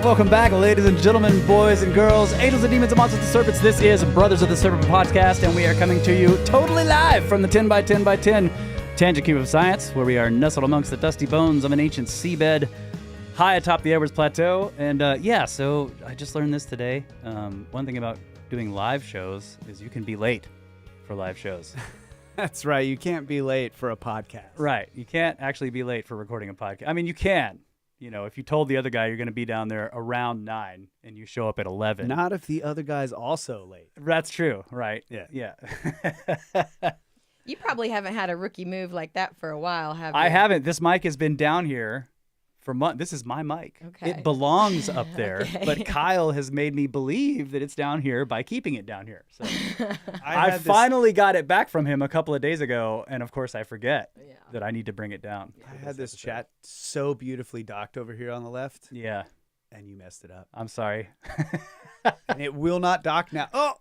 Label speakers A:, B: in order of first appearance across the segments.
A: Welcome back, ladies and gentlemen, boys and girls, angels and demons and monsters and serpents. This is Brothers of the Serpent podcast, and we are coming to you totally live from the 10 by 10 by 10 Tangent Cube of Science, where we are nestled amongst the dusty bones of an ancient seabed high atop the Edwards Plateau. And so I just learned this today. One thing about doing live shows is you can be late for live shows.
B: That's right. You can't be late for a podcast.
A: Right. You can't actually be late for recording a podcast. I mean, you can. You know, if you told the other guy you're going to be down there around 9 and you show up at 11.
B: Not if the other guy's also late.
A: That's true. Right.
B: Yeah.
A: Yeah.
C: You probably haven't had a rookie move like that for a while, have you?
A: I haven't. This mic has been down here for months. This is my mic.
C: Okay.
A: It belongs up there,
C: Okay.
A: but Kyle has made me believe that it's down here by keeping it down here. So
B: I
A: I finally got it back from him a couple of days ago, and of course I forget
C: Yeah.
A: that I need to bring it down.
B: I had this chat so beautifully docked over here on the left,
A: Yeah.
B: and you messed it up.
A: I'm sorry.
B: And it will not dock now. Oh,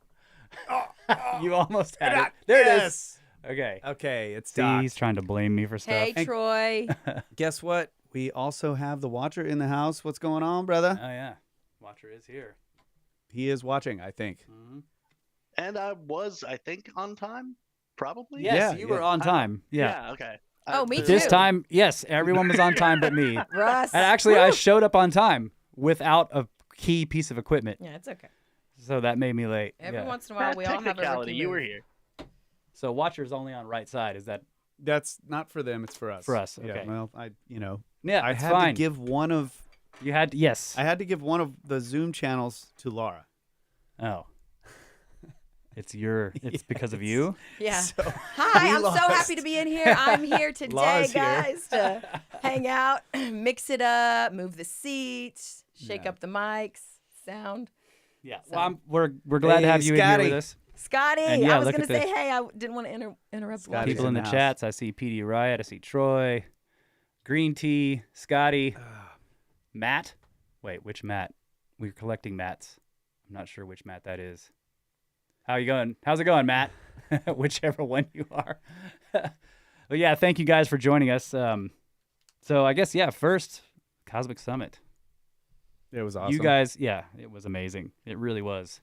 A: You almost had it. There it is. Okay.
B: Okay, it's
A: See,
B: docked.
A: he's trying to blame me for stuff.
C: Hey, Troy.
B: Guess what? We also have the watcher in the house. What's going on, brother?
A: Oh, yeah. Watcher is here.
B: He is watching, I think.
D: And I was, I think, on time, probably.
A: Yes,
B: Yeah,
A: you
B: yeah.
A: were on time. Yeah.
D: Okay.
C: Oh, me
A: This
C: too.
A: time, yes, everyone was on time but me.
C: Russ.
A: And actually, I
C: Woo.
A: showed up on time without a key piece of equipment.
C: Yeah, it's okay.
A: So that made me late.
C: Every
A: Yeah.
C: once in a while, we all have a
D: Technicality,
C: rookie
D: you
C: move.
D: were here.
A: So Watcher's only on right side. Is that?
B: That's not for them. It's for us.
A: For us,
B: Yeah,
A: okay.
B: well,
A: Yeah,
B: I
A: it's
B: had
A: fine.
B: to give one of
A: You had yes.
B: I had to give one of the Zoom channels to Laura.
A: Oh. It's because of you?
C: Yeah.
B: So
C: Hi,
B: we
C: I'm so
B: lost.
C: happy to be in here. I'm here today,
B: Laura's here.
C: guys, to hang out, mix it up, move the seats, shake
B: Yeah.
C: up the mics, sound.
A: Yeah.
C: So-
A: Well, we're glad to
B: Hey,
A: have you in
B: Scotty.
A: here with us.
C: Scotty,
A: And yeah,
C: I was
A: look
C: going
A: at
C: to say,
A: this.
C: hey, I didn't want to interrupt.
B: Scotty's
C: Watcher.
A: People in the
B: house.
A: chats. I see PD Riot. I see Troy, Green Tea, Scotty, Matt. Wait, which Matt? We're collecting Matts. I'm not sure which Matt that is. How you going? How's it going, Matt? Whichever one you are. But yeah, thank you guys for joining us. So I guess first Cosmic Summit.
B: it was awesome.
A: You guys, it was amazing. It really was.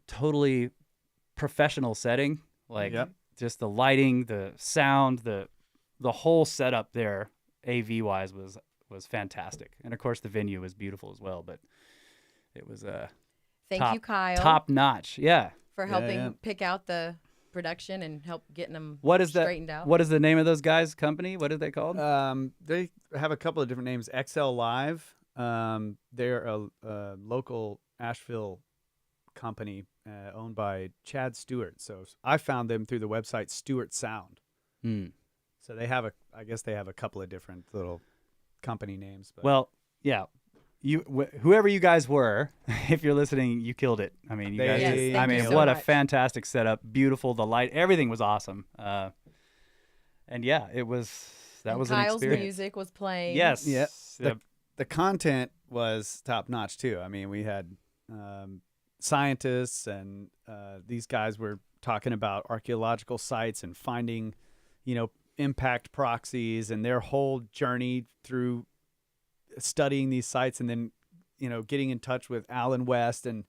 A: Totally professional setting. Like
B: Yep.
A: just the lighting, the sound, the whole setup there, AV wise was fantastic. And of course the venue was beautiful as well, but it was
C: Thank you, Kyle,
A: top notch. Yeah.
C: for helping
B: yeah.
C: pick out the production and help getting them
A: What is that?
C: straightened out.
A: What is the name of those guys' company? What are they called?
B: They have a couple of different names. XL Live. They're a local Asheville company owned by Chad Stewart. So I found them through the website Stewart Sound. So they have I guess they have a couple of different little company names. But
A: Well, yeah. Whoever you guys were, if you're listening, you killed it. I mean, you
B: They-
A: guys.
C: Yes,
B: Hey,
C: thank
A: I mean,
C: you so
A: what a
C: much.
A: fantastic setup! Beautiful, the light, everything was awesome. And yeah, it was. That
C: And
A: was
C: Kyle's
A: an experience.
C: music was playing.
A: Yes.
B: Yeah.
A: Yeah.
B: the content was top notch too. I mean, we had scientists and these guys were talking about archaeological sites and finding, impact proxies and their whole journey through studying these sites, and then, getting in touch with Alan West and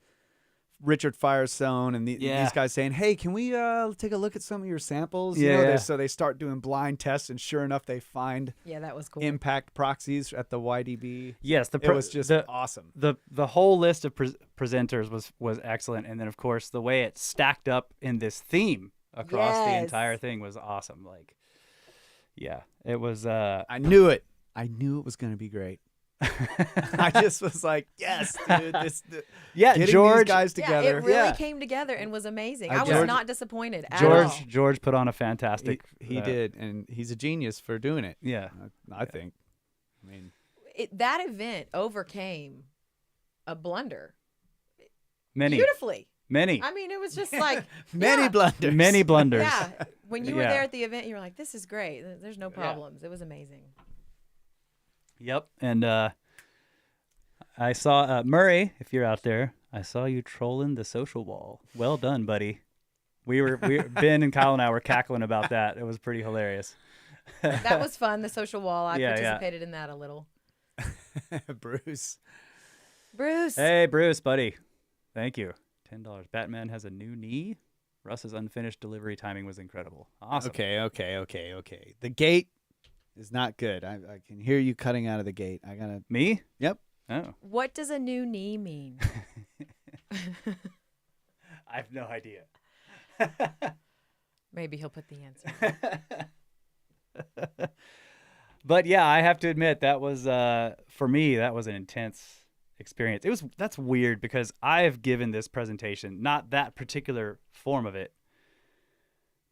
B: Richard Firestone and
A: Yeah.
B: these guys saying, "Hey, can we take a look at some of your samples?"
A: Yeah.
B: So they start doing blind tests, and sure enough, they find
C: Yeah, that was cool.
B: impact proxies at the YDB.
A: Yes,
B: It was just awesome.
A: the whole list of presenters was excellent, and then of course the way it stacked up in this theme across the
C: Yes.
A: entire thing was awesome. Like, yeah, it was.
B: I knew it. I knew it was going to be great. I just was like, yes, dude.
A: Yeah,
B: Getting
A: George.
B: these guys
C: Yeah,
B: together.
C: it really
A: Yeah.
C: came together and was amazing.
B: I
C: I was
B: George-
C: not disappointed at all.
A: George put on a fantastic.
B: He did, and he's a genius for doing it.
A: Yeah.
B: I think. I mean,
C: That event overcame a blunder
A: Many.
C: beautifully.
A: Many.
C: I mean, it was just like
B: many
C: yeah.
B: blunders.
A: Many blunders.
C: Yeah, when you were
A: Yeah.
C: there at the event, you were like, "This is great. There's no problems." It was amazing.
A: Yep. And I saw Murray, if you're out there, I saw you trolling the social wall. Well done, buddy. Ben and Kyle and I were cackling about that. It was pretty hilarious.
C: That was fun. The social wall. I
A: Yeah, yeah.
C: participated in that a little.
B: Bruce.
C: Bruce.
A: Hey, Bruce, buddy. Thank you. $10. Batman has a new knee. Russ's unfinished delivery timing was incredible. Awesome.
B: Okay. The gate is not good. I can hear you cutting out of the gate. I gotta.
A: Me?
B: Yep.
A: Oh.
C: What does a new knee mean?
A: I have no idea.
C: Maybe he'll put the answer.
A: But yeah, I have to admit that was for me that was an intense experience. That's weird because I have given this presentation, not that particular form of it,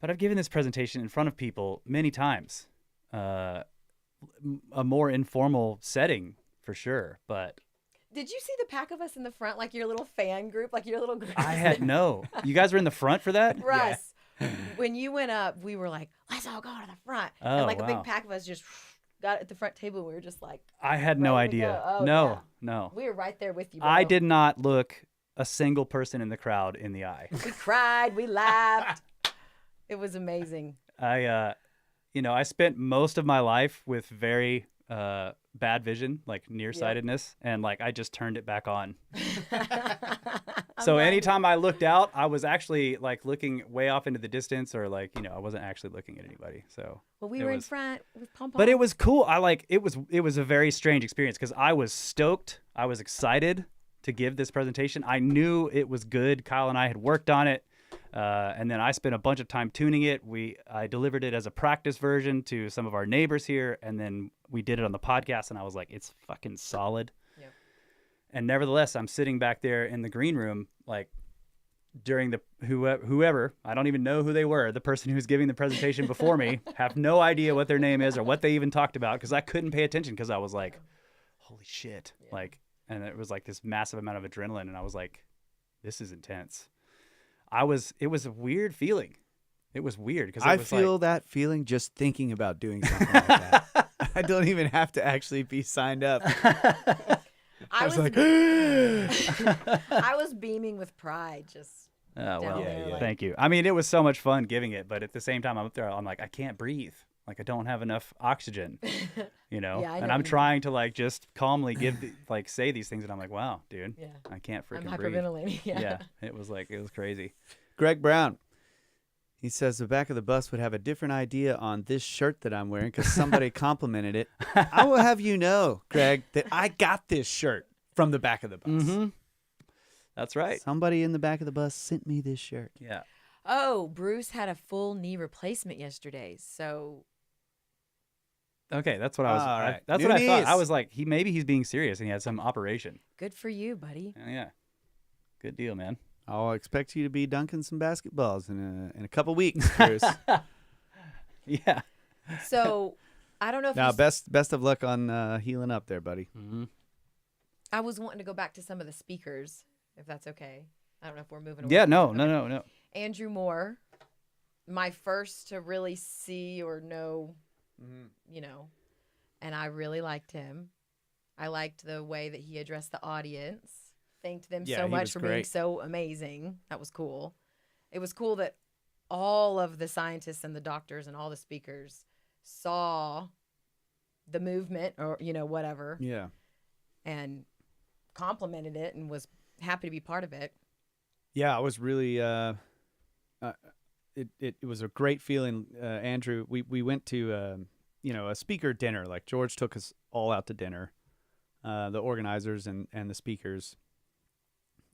A: but I've given this presentation in front of people many times. A more informal setting for sure, but
C: Did you see the pack of us in the front, like your little fan group, like your little group?
A: I had no. You guys were in the front for that?
C: Russ, when you went up, we were like, let's all go to the front.
A: Oh,
C: and like a
A: wow.
C: big pack of us just got at the front table. We were just like,
A: I had no
C: ready to
A: idea.
C: go. Oh,
A: no,
C: yeah.
A: no.
C: We were right there with you, bro.
A: I did not look a single person in the crowd in the eye.
C: We cried. We laughed. It was amazing.
A: I spent most of my life with very bad vision, like nearsightedness, and like I just turned it back on. So anytime I looked out, I was actually like looking way off into the distance, or like I wasn't actually looking at anybody. So
C: Well, we
A: it
C: were in
A: was-
C: front with pom pom.
A: But it was cool. It was a very strange experience because I was stoked. I was excited to give this presentation. I knew it was good. Kyle and I had worked on it. And then I spent a bunch of time tuning it. I delivered it as a practice version to some of our neighbors here, and then we did it on the podcast, and I was like, it's fucking solid.
C: Yep.
A: And nevertheless, I'm sitting back there in the green room, like during the whoever, I don't even know who they were, the person who's giving the presentation before me, have no idea what their name is or what they even talked about because I couldn't pay attention because I was like, holy shit.
C: Yeah.
A: Like, and it was like this massive amount of adrenaline, and I was like, this is intense. It was a weird feeling. It was weird because
B: I feel that feeling just thinking about doing something like that. I don't even have to actually be signed up.
C: I was
B: like,
C: I was beaming with pride. Just
A: Oh,
C: down
A: well,
C: there, like-
A: thank you. I mean, it was so much fun giving it, but at the same time, I'm up there, I'm like, I can't breathe. Like, I don't have enough oxygen,
C: Yeah, I know
A: and
C: what
A: I'm
C: you
A: trying to like just calmly say these things, and I'm like, wow, dude,
C: yeah.
A: I can't
C: I'm
A: freaking breathe.
C: hyperventilating.
A: Yeah, it was crazy.
B: Greg Brown. He says the back of the bus would have a different idea on this shirt that I'm wearing because somebody complimented it. I will have you know, Greg, that I got this shirt from the back of the bus.
A: Mm-hmm. That's right.
B: Somebody in the back of the bus sent me this shirt.
A: Yeah.
C: Oh, Bruce had a full knee replacement yesterday. So
A: Okay, that's what I was.
B: All right.
A: That's
B: New
A: what I thought.
B: knees.
A: I was like, maybe he's being serious and he had some operation.
C: good for you, buddy.
A: Yeah. Good deal, man.
B: I'll expect you to be dunking some basketballs in a couple weeks, Bruce.
A: Yeah.
C: So I don't know if
B: Now,
C: you
B: best of luck on healing up there, buddy.
A: Mm-hmm.
C: I was wanting to go back to some of the speakers, if that's okay. I don't know if we're moving away.
A: Yeah.
C: from
A: No.
C: it.
A: No.
C: Okay.
A: No. No.
C: Andrew Moore, my first to really see or know, and I really liked him. I liked the way that he addressed the audience, thanked them
B: Yeah,
C: so
B: he
C: much
B: was
C: for being
B: great.
C: so amazing. That was cool. It was cool that all of the scientists and the doctors and all the speakers saw the movement or, whatever,
B: Yeah.
C: and complimented it and was happy to be part of it.
B: Yeah, I was really. It was a great feeling, Andrew. We went to a speaker dinner. Like George took us all out to dinner, the organizers and the speakers.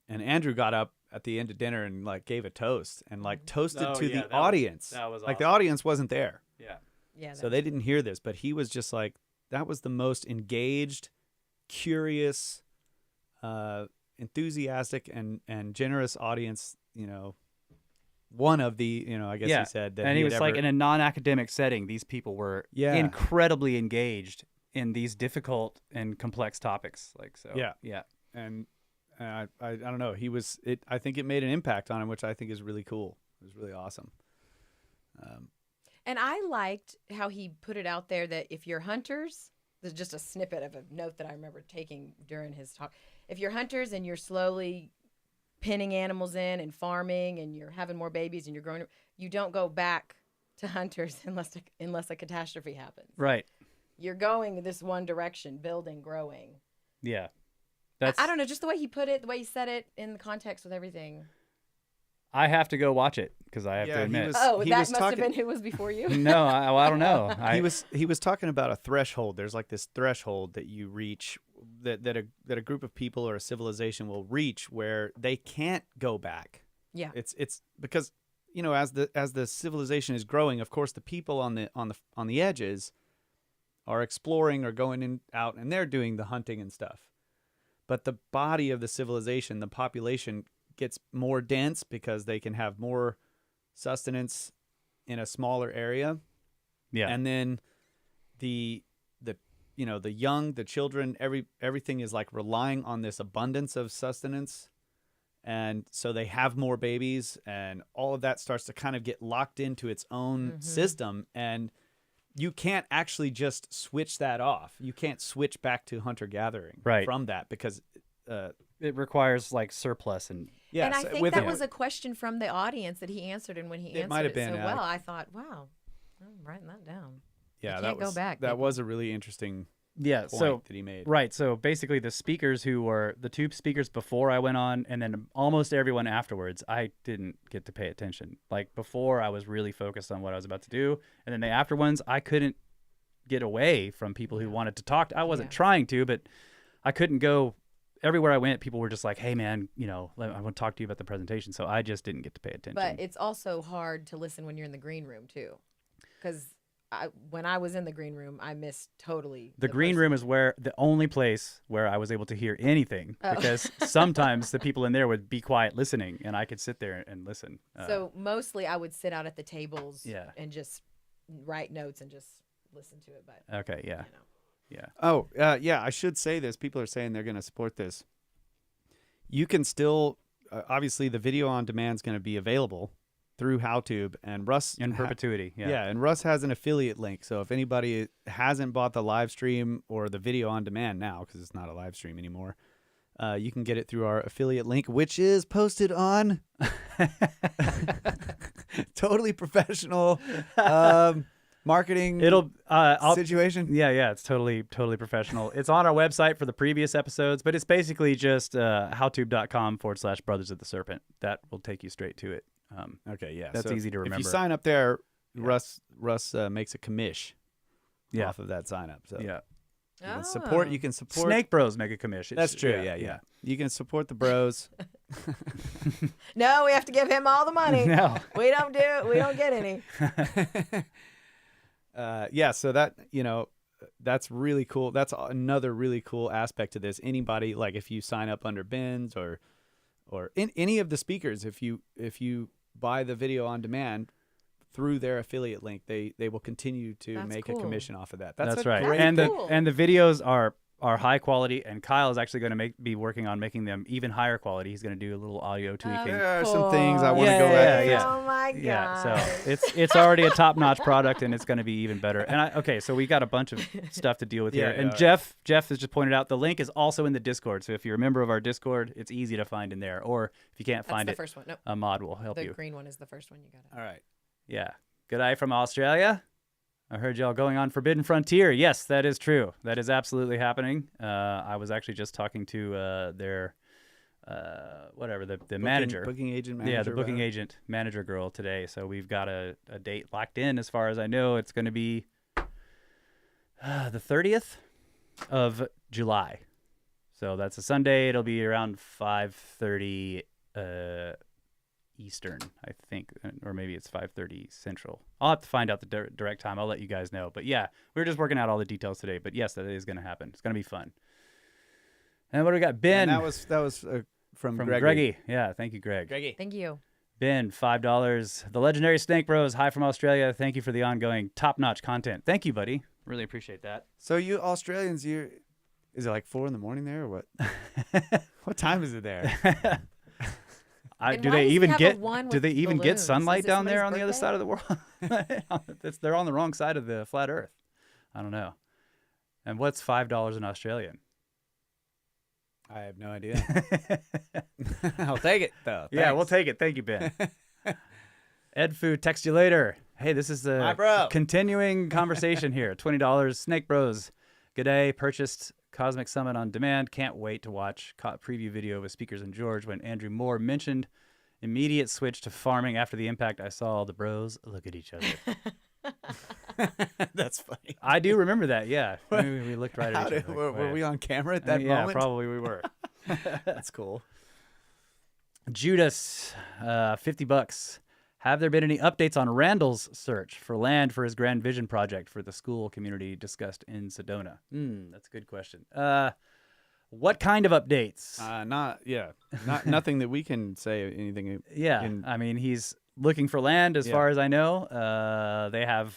B: And Andrew got up at the end of dinner and like gave a toast and like toasted
A: Oh,
B: to
A: yeah,
B: the
A: that was-
B: audience.
A: that was
B: like the
A: awesome.
B: audience wasn't there,
A: Yeah.
C: Yeah.
B: so they didn't hear this. But he was just like, that was the most engaged, curious, enthusiastic and generous audience, one of the, I guess
A: Yeah.
B: he said that
A: And he
B: had
A: was like
B: ever-
A: in a non-academic setting. These people were
B: Yeah.
A: incredibly engaged in these difficult and complex topics. Like so.
B: Yeah.
A: Yeah.
B: and I don't know, I think it made an impact on him, which I think is really cool. It was really awesome.
C: And I liked how he put it out there that if you're hunters, there's just a snippet of a note that I remember taking during his talk. If you're hunters and you're slowly pinning animals in and farming and you're having more babies and you're growing, you don't go back to hunters unless a catastrophe happens.
A: Right.
C: you're going this one direction, building, growing.
A: Yeah.
C: I don't know, just the way he put it, the way he said it in the context with everything.
A: I have to go watch it because I have to admit.
C: That must have been who was before you.
A: No, I don't know.
B: He was talking about a threshold. There's like this threshold that you reach that a group of people or a civilization will reach where they can't go back.
C: Yeah.
B: It's because, you know, as the civilization is growing, of course the people on the edges are exploring or going out and they're doing the hunting and stuff. But the body of the civilization, the population gets more dense because they can have more sustenance in a smaller area.
A: Yeah.
B: And then the young, the children, everything is like relying on this abundance of sustenance. And so they have more babies and all of that starts to kind of get locked into its own system. And you can't actually just switch that off. You can't switch back to hunter gathering from that because
A: it requires like surplus and
B: yeah.
C: And I think that was a question from the audience that he answered, and when he answered it so well, I thought, wow, I'm writing that down.
B: Yeah,
C: that was go back.
B: That was a really interesting point that he made.
A: Right. So basically, the speakers who were the two speakers before I went on, and then almost everyone afterwards, I didn't get to pay attention. Like before, I was really focused on what I was about to do, and then the after ones, I couldn't get away from people who wanted to talk. I wasn't trying to, but I couldn't go. Everywhere I went, people were just like, hey, man, you know, I want to talk to you about the presentation. So I just didn't get to pay attention.
C: But it's also hard to listen when you're in the green room, too. Because when I was in the green room, I missed totally.
A: The green room is the only place where I was able to hear anything. Because sometimes the people in there would be quiet listening, and I could sit there and listen.
C: So mostly I would sit out at the tables
A: and
C: just write notes and just listen to it. But
A: okay, yeah.
C: You know.
A: Yeah.
B: Oh, yeah. I should say this. People are saying they're going to support this. You can still, obviously, the video on demand is going to be available through HowTube and Russ
A: in perpetuity. Yeah.
B: And Russ has an affiliate link. So if anybody hasn't bought the live stream or the video on demand now, because it's not a live stream anymore, you can get it through our affiliate link, which is posted on Totally Professional. Marketing situation.
A: Yeah, it's totally professional. It's on our website for the previous episodes, but it's basically just howtube.com/Brothers of the Serpent. That will take you straight to it.
B: Okay, yeah,
A: that's easy to remember.
B: If you sign up there, Russ makes a commish off of that sign up. So
A: yeah,
B: you can support
A: Snake Bros make a commish.
B: That's true. Yeah. You can support the bros.
C: No, we have to give him all the money.
A: No,
C: we don't get any.
B: So that, that's really cool. That's another really cool aspect to this. Anybody, like if you sign up under Ben's or in any of the speakers, if you buy the video on demand through their affiliate link, they will continue to make a commission off of that.
A: That's right.
B: Great
A: and the videos are high quality, and Kyle is actually going to be working on making them even higher quality. He's going to do a little audio tweaking.
B: There are some things I want to go back.
A: Yeah.
C: Oh my god.
A: Yeah, so it's already a top-notch product, and it's going to be even better. And so we got a bunch of stuff to deal with here. And Jeff has just pointed out the link is also in the Discord. So if you're a member of our Discord, it's easy to find in there. Or if you can't find
C: the first one. Nope.
A: A mod will help you.
C: The green one is the first one you got.
B: All right.
A: Yeah. Good eye from Australia. I heard y'all going on Forbidden Frontier. Yes, that is true. That is absolutely happening. I was actually just talking to their manager.
B: Booking agent manager.
A: Yeah, the booking agent manager girl today. So we've got a date locked in as far as I know. It's going to be the 30th of July. So that's a Sunday. It'll be around 5:30 Eastern, I think, or maybe it's 5:30 Central. I'll have to find out the direct time. I'll let you guys know. But yeah, we're just working out all the details today. But yes, that is going to happen. It's going to be fun. And what do we got? Ben.
B: And that was from Greggy.
A: Greggy. Yeah, thank you, Greg.
B: Greggy.
C: Thank you.
A: Ben, $5. The legendary Snake Bros. Hi from Australia. Thank you for the ongoing top-notch content. Thank you, buddy. Really appreciate that.
B: So you Australians, is it like 4 a.m. there or what? What time is it there?
A: Do they even get
C: balloons?
A: sunlight down there on the other
C: birthday?
A: side of the world? They're on the wrong side of the flat Earth. I don't know. And what's $5 in Australian?
B: I have no idea. I'll take it though.
A: Yeah, we'll take it. Thank you, Ben. Ed Food, text you later. Hey, this is
B: My
A: a
B: bro.
A: continuing conversation here. $20. Snake Bros. Good day. Purchased Cosmic Summit on demand. Can't wait to watch preview video with Speakers and George when Andrew Moore mentioned immediate switch to farming after the impact. I saw all the bros look at each other.
B: That's funny.
A: I do remember that. Yeah, we looked right
B: How
A: at each
B: did,
A: other.
B: were we on camera at that
A: Yeah,
B: moment?
A: probably we were.
B: That's cool.
A: Judas, $50. Have there been any updates on Randall's search for land for his Grand Vision project for the school community discussed in Sedona? That's a good question. What kind of updates?
B: Nothing that we can say anything.
A: Yeah, I mean, he's looking for land as far as I know. They have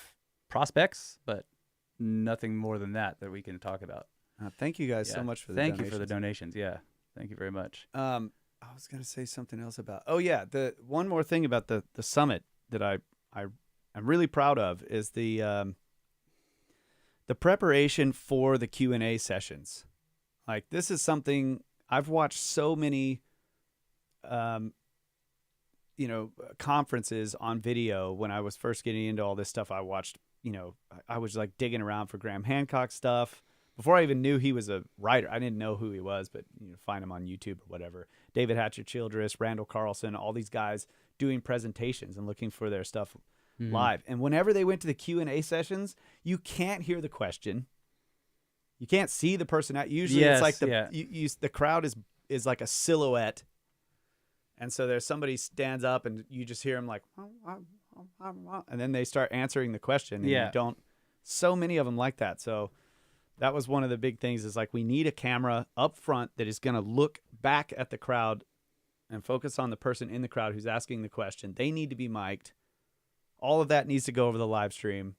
A: prospects, but nothing more than that we can talk about.
B: Thank you guys so much for the
A: Thank
B: donations.
A: you for the donations. Yeah, thank you very much.
B: I was gonna say something else about. Oh yeah, the one more thing about the summit that I'm really proud of is the preparation for the Q&A sessions. Like, this is something I've watched so many, conferences on video. When I was first getting into all this stuff, I watched, I was like digging around for Graham Hancock stuff. Before I even knew he was a writer, I didn't know who he was, but find him on YouTube or whatever. David Hatcher Childress, Randall Carlson, all these guys doing presentations and looking for their stuff live. And whenever they went to the Q&A sessions, you can't hear the question. You can't see the person out. Usually it's like the crowd is like a silhouette. And so there's somebody stands up and you just hear them like, and then they start answering the question. And you don't, so many of them like that. So that was one of the big things, is like, we need a camera up front that is going to look back at the crowd and focus on the person in the crowd who's asking the question. They need to be mic'd. All of that needs to go over the live stream.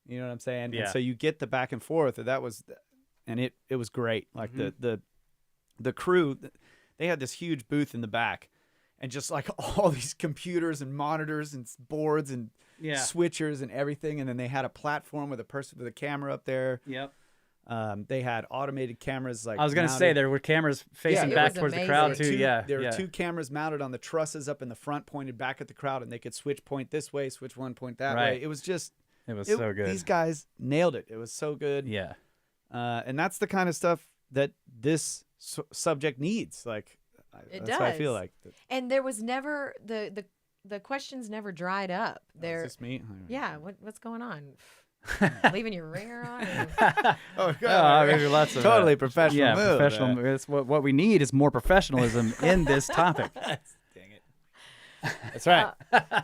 B: You know what I'm saying?
A: Yeah.
B: And so you get the back and forth. And it was great. Like the crew, they had this huge booth in the back, and just like all these computers and monitors and boards and switchers and everything. And then they had a platform with a person with a camera up there.
A: Yep.
B: They had automated cameras. Like,
A: I was going to say, there were cameras facing
C: it
A: back
C: was
A: towards the
C: amazing.
A: crowd too.
B: There were two cameras mounted on the trusses up in the front, pointed back at the crowd, and they could switch point this way, switch one point that way. It was just,
A: it was so good.
B: These guys nailed it. It was so good.
A: Yeah.
B: And that's the kind of stuff that this subject needs. Like,
C: It
B: that's what I
C: does.
B: feel like.
C: And there was never the questions never dried up.
B: Is
C: There,
B: this me?
C: yeah. What's going on? Leaving your ringer on?
B: Oh,
A: Maybe lots of
B: totally professional.
A: Yeah,
B: move,
A: professional. It's what we need is more professionalism in this topic.
B: Dang it. That's right.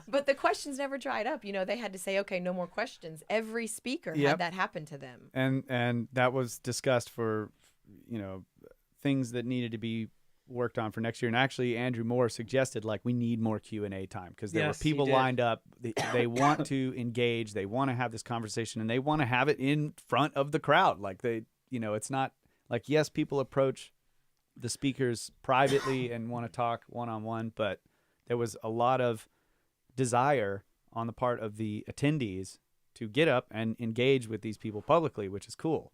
C: But the questions never dried up. They had to say, okay, no more questions. Every speaker
B: Yep.
C: had that happen to them.
B: And that was discussed for, things that needed to be worked on for next year. And actually, Andrew Moore suggested, like, we need more Q&A time, because there were
A: Yes, he
B: people
A: did.
B: lined up. They want to engage. They want to have this conversation, and they want to have it in front of the crowd. Like, it's not like, yes, people approach the speakers privately and want to talk one-on-one, but there was a lot of desire on the part of the attendees to get up and engage with these people publicly, which is cool.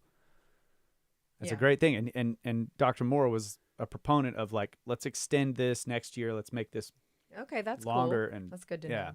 B: That's a great thing. And Dr. Moore was a proponent of, like, let's extend this next year. Let's make this
C: Okay, that's
B: longer.
C: cool.
B: And
C: That's good to
B: yeah.
C: know.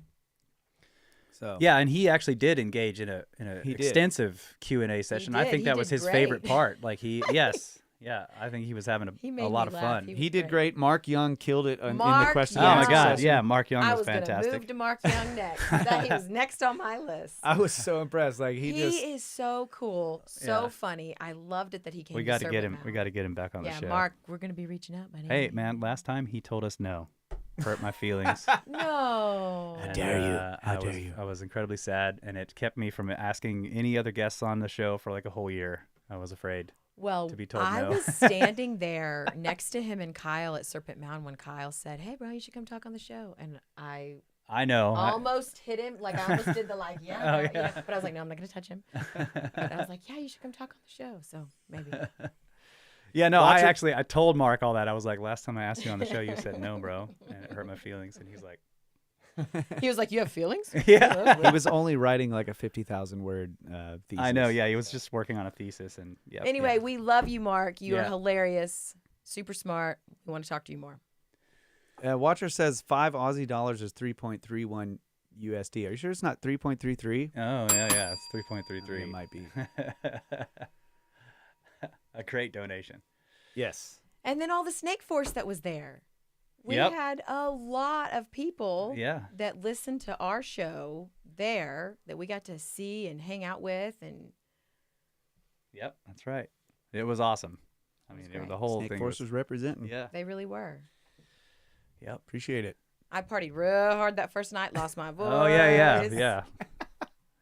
B: So
A: Yeah, and he actually did engage in a
B: He did.
A: extensive Q&A session. I
C: did.
A: think
C: He
A: that was
C: did
A: his
C: great.
A: favorite part. Like, I think he was having
C: He
A: a
C: made
A: lot
C: me
A: of
C: laugh.
A: fun.
C: He
B: he
C: was
B: did great. Mark Young killed it in the
C: Mark
B: question.
A: Oh
B: and
A: my
C: Young.
B: answer
A: God!
B: session.
A: Yeah, Mark Young
C: I
A: was
C: was going to
A: fantastic.
C: move to Mark Young next. That he was next on my list.
B: I was so impressed. Like,
C: He
B: just
C: is so cool, so
A: Yeah.
C: funny. I loved it that he came.
A: We
C: to
A: got to
C: Serpent
A: get him.
C: Mound.
A: We got to get him back on
C: Yeah,
A: the show.
C: Mark, we're going to be reaching out, buddy.
A: Hey, man! Last time he told us no. Hurt my feelings.
C: No.
A: And,
B: dare you. How dare you.
A: I was incredibly sad, and it kept me from asking any other guests on the show for like a whole year. I was afraid.
C: Well,
A: to be told
C: I
A: no.
C: was standing there next to him and Kyle at Serpent Mound when Kyle said, "Hey, bro, you should come talk on the show." And I
A: I know.
C: almost hit him. Like, I almost did the, like,
A: Oh,
C: yeah.
A: yeah.
C: But I was like, no, I'm not going to touch him. But I was like, yeah, you should come talk on the show. So maybe.
A: Yeah, no,
B: Watch it.
A: I told Mark all that. I was like, last time I asked you on the show, you said no, bro, and it hurt my feelings. And he's like,
C: He was like, you have feelings?
A: yeah.
B: he was only writing like a 50,000 word thesis.
A: I know. Yeah, he was just working on a thesis, and yeah.
C: Anyway, we love you, Mark. You are
A: Yeah.
C: hilarious, super smart. We want to talk to you more.
B: Watcher says $5 Aussie is 3.31 USD. Are you sure it's not 3.33?
A: Oh yeah, it's 3.33.
B: It might be.
A: A great donation.
B: Yes.
C: And then all the Snake Force that was there. We
A: Yep.
C: had a lot of people
A: Yeah.
C: that listened to our show there that we got to see and hang out with, and
A: Yep, that's right. It was awesome. I
C: was
A: mean,
C: great.
A: the whole
B: Snake
A: thing
B: Force was representing.
A: Yeah.
C: they really were.
A: Yep.
B: Appreciate it.
C: I partied real hard that first night, lost my voice.
A: Oh yeah.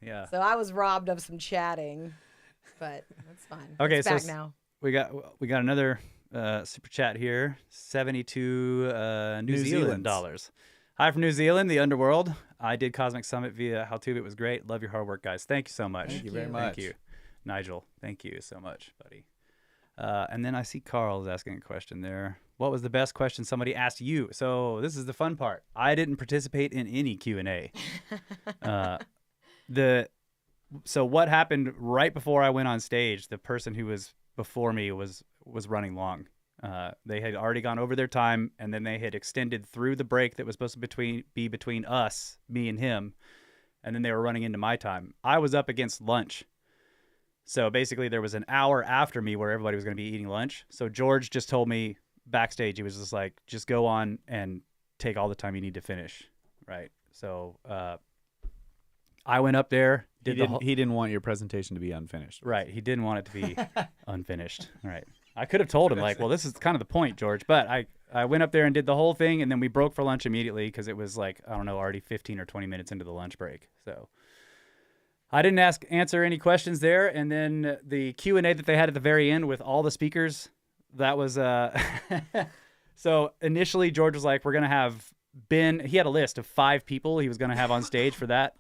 A: Yeah.
C: So I was robbed of some chatting, but that's fine.
A: Okay,
C: it's
A: so
C: back now.
A: We got another super chat here. 72 New Zealand
B: Zealand's.
A: dollars. Hi from New Zealand, the underworld. I did Cosmic Summit via HowTube. It was great. Love your hard work, guys. Thank you so much.
B: Thank you very
C: Thank
B: much.
A: Thank you, Nigel. Thank you so much, buddy. And then I see Carl is asking a question there. What was the best question somebody asked you? So this is the fun part. I didn't participate in any Q&A. So what happened right before I went on stage? The person who was before me was running long. They had already gone over their time, and then they had extended through the break that was supposed to be between us, me and him, and then they were running into my time. I was up against lunch. So basically there was an hour after me where everybody was going to be eating lunch. So George just told me backstage, he was just like, just go on and take all the time you need to finish. Right. So I went up there.
B: He didn't want your presentation to be unfinished.
A: Right. He didn't want it to be unfinished. Right. I could have told him, like, well, this is kind of the point, George. But I went up there and did the whole thing, and then we broke for lunch immediately because it was like, I don't know, already 15 or 20 minutes into the lunch break. So I didn't answer any questions there. And then the Q&A that they had at the very end with all the speakers, that was so initially George was like, we're going to have Ben. He had a list of 5 people he was going to have on stage for that.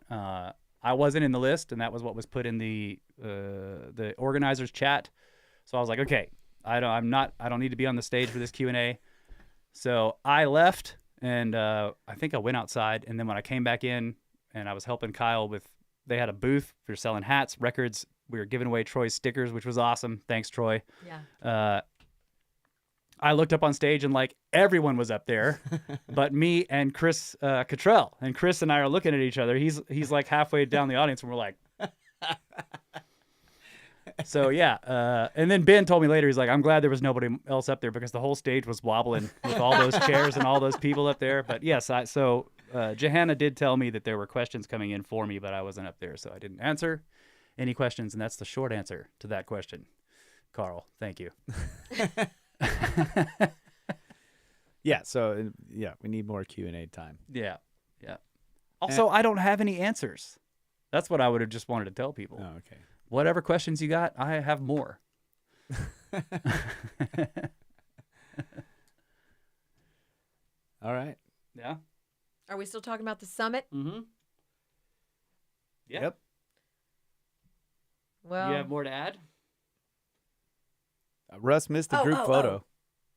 A: I wasn't in the list, and that was what was put in the organizers chat. So I was like, okay, I don't need to be on the stage for this Q&A. So I left, and I think I went outside, and then when I came back in and I was helping Kyle they had a booth for selling hats, records. We were giving away Troy's stickers, which was awesome. Thanks, Troy.
C: Yeah.
A: I looked up on stage, and like everyone was up there, but me and Chris Cottrell. And Chris and I are looking at each other. He's like halfway down the audience, and we're like. So yeah, and then Ben told me later, he's like, I'm glad there was nobody else up there because the whole stage was wobbling with all those chairs and all those people up there. But yes, Johanna did tell me that there were questions coming in for me, but I wasn't up there, so I didn't answer any questions, and that's the short answer to that question. Carl, thank you.
B: Yeah. So yeah, we need more Q&A time.
A: Yeah. Also, I don't have any answers. That's what I would have just wanted to tell people.
B: Oh, okay.
A: Whatever questions you got, I have more.
B: All right.
A: Yeah.
C: Are we still talking about the summit?
A: Mm-hmm.
B: Yep.
C: Well,
A: You have more to add?
B: Russ missed the group photo.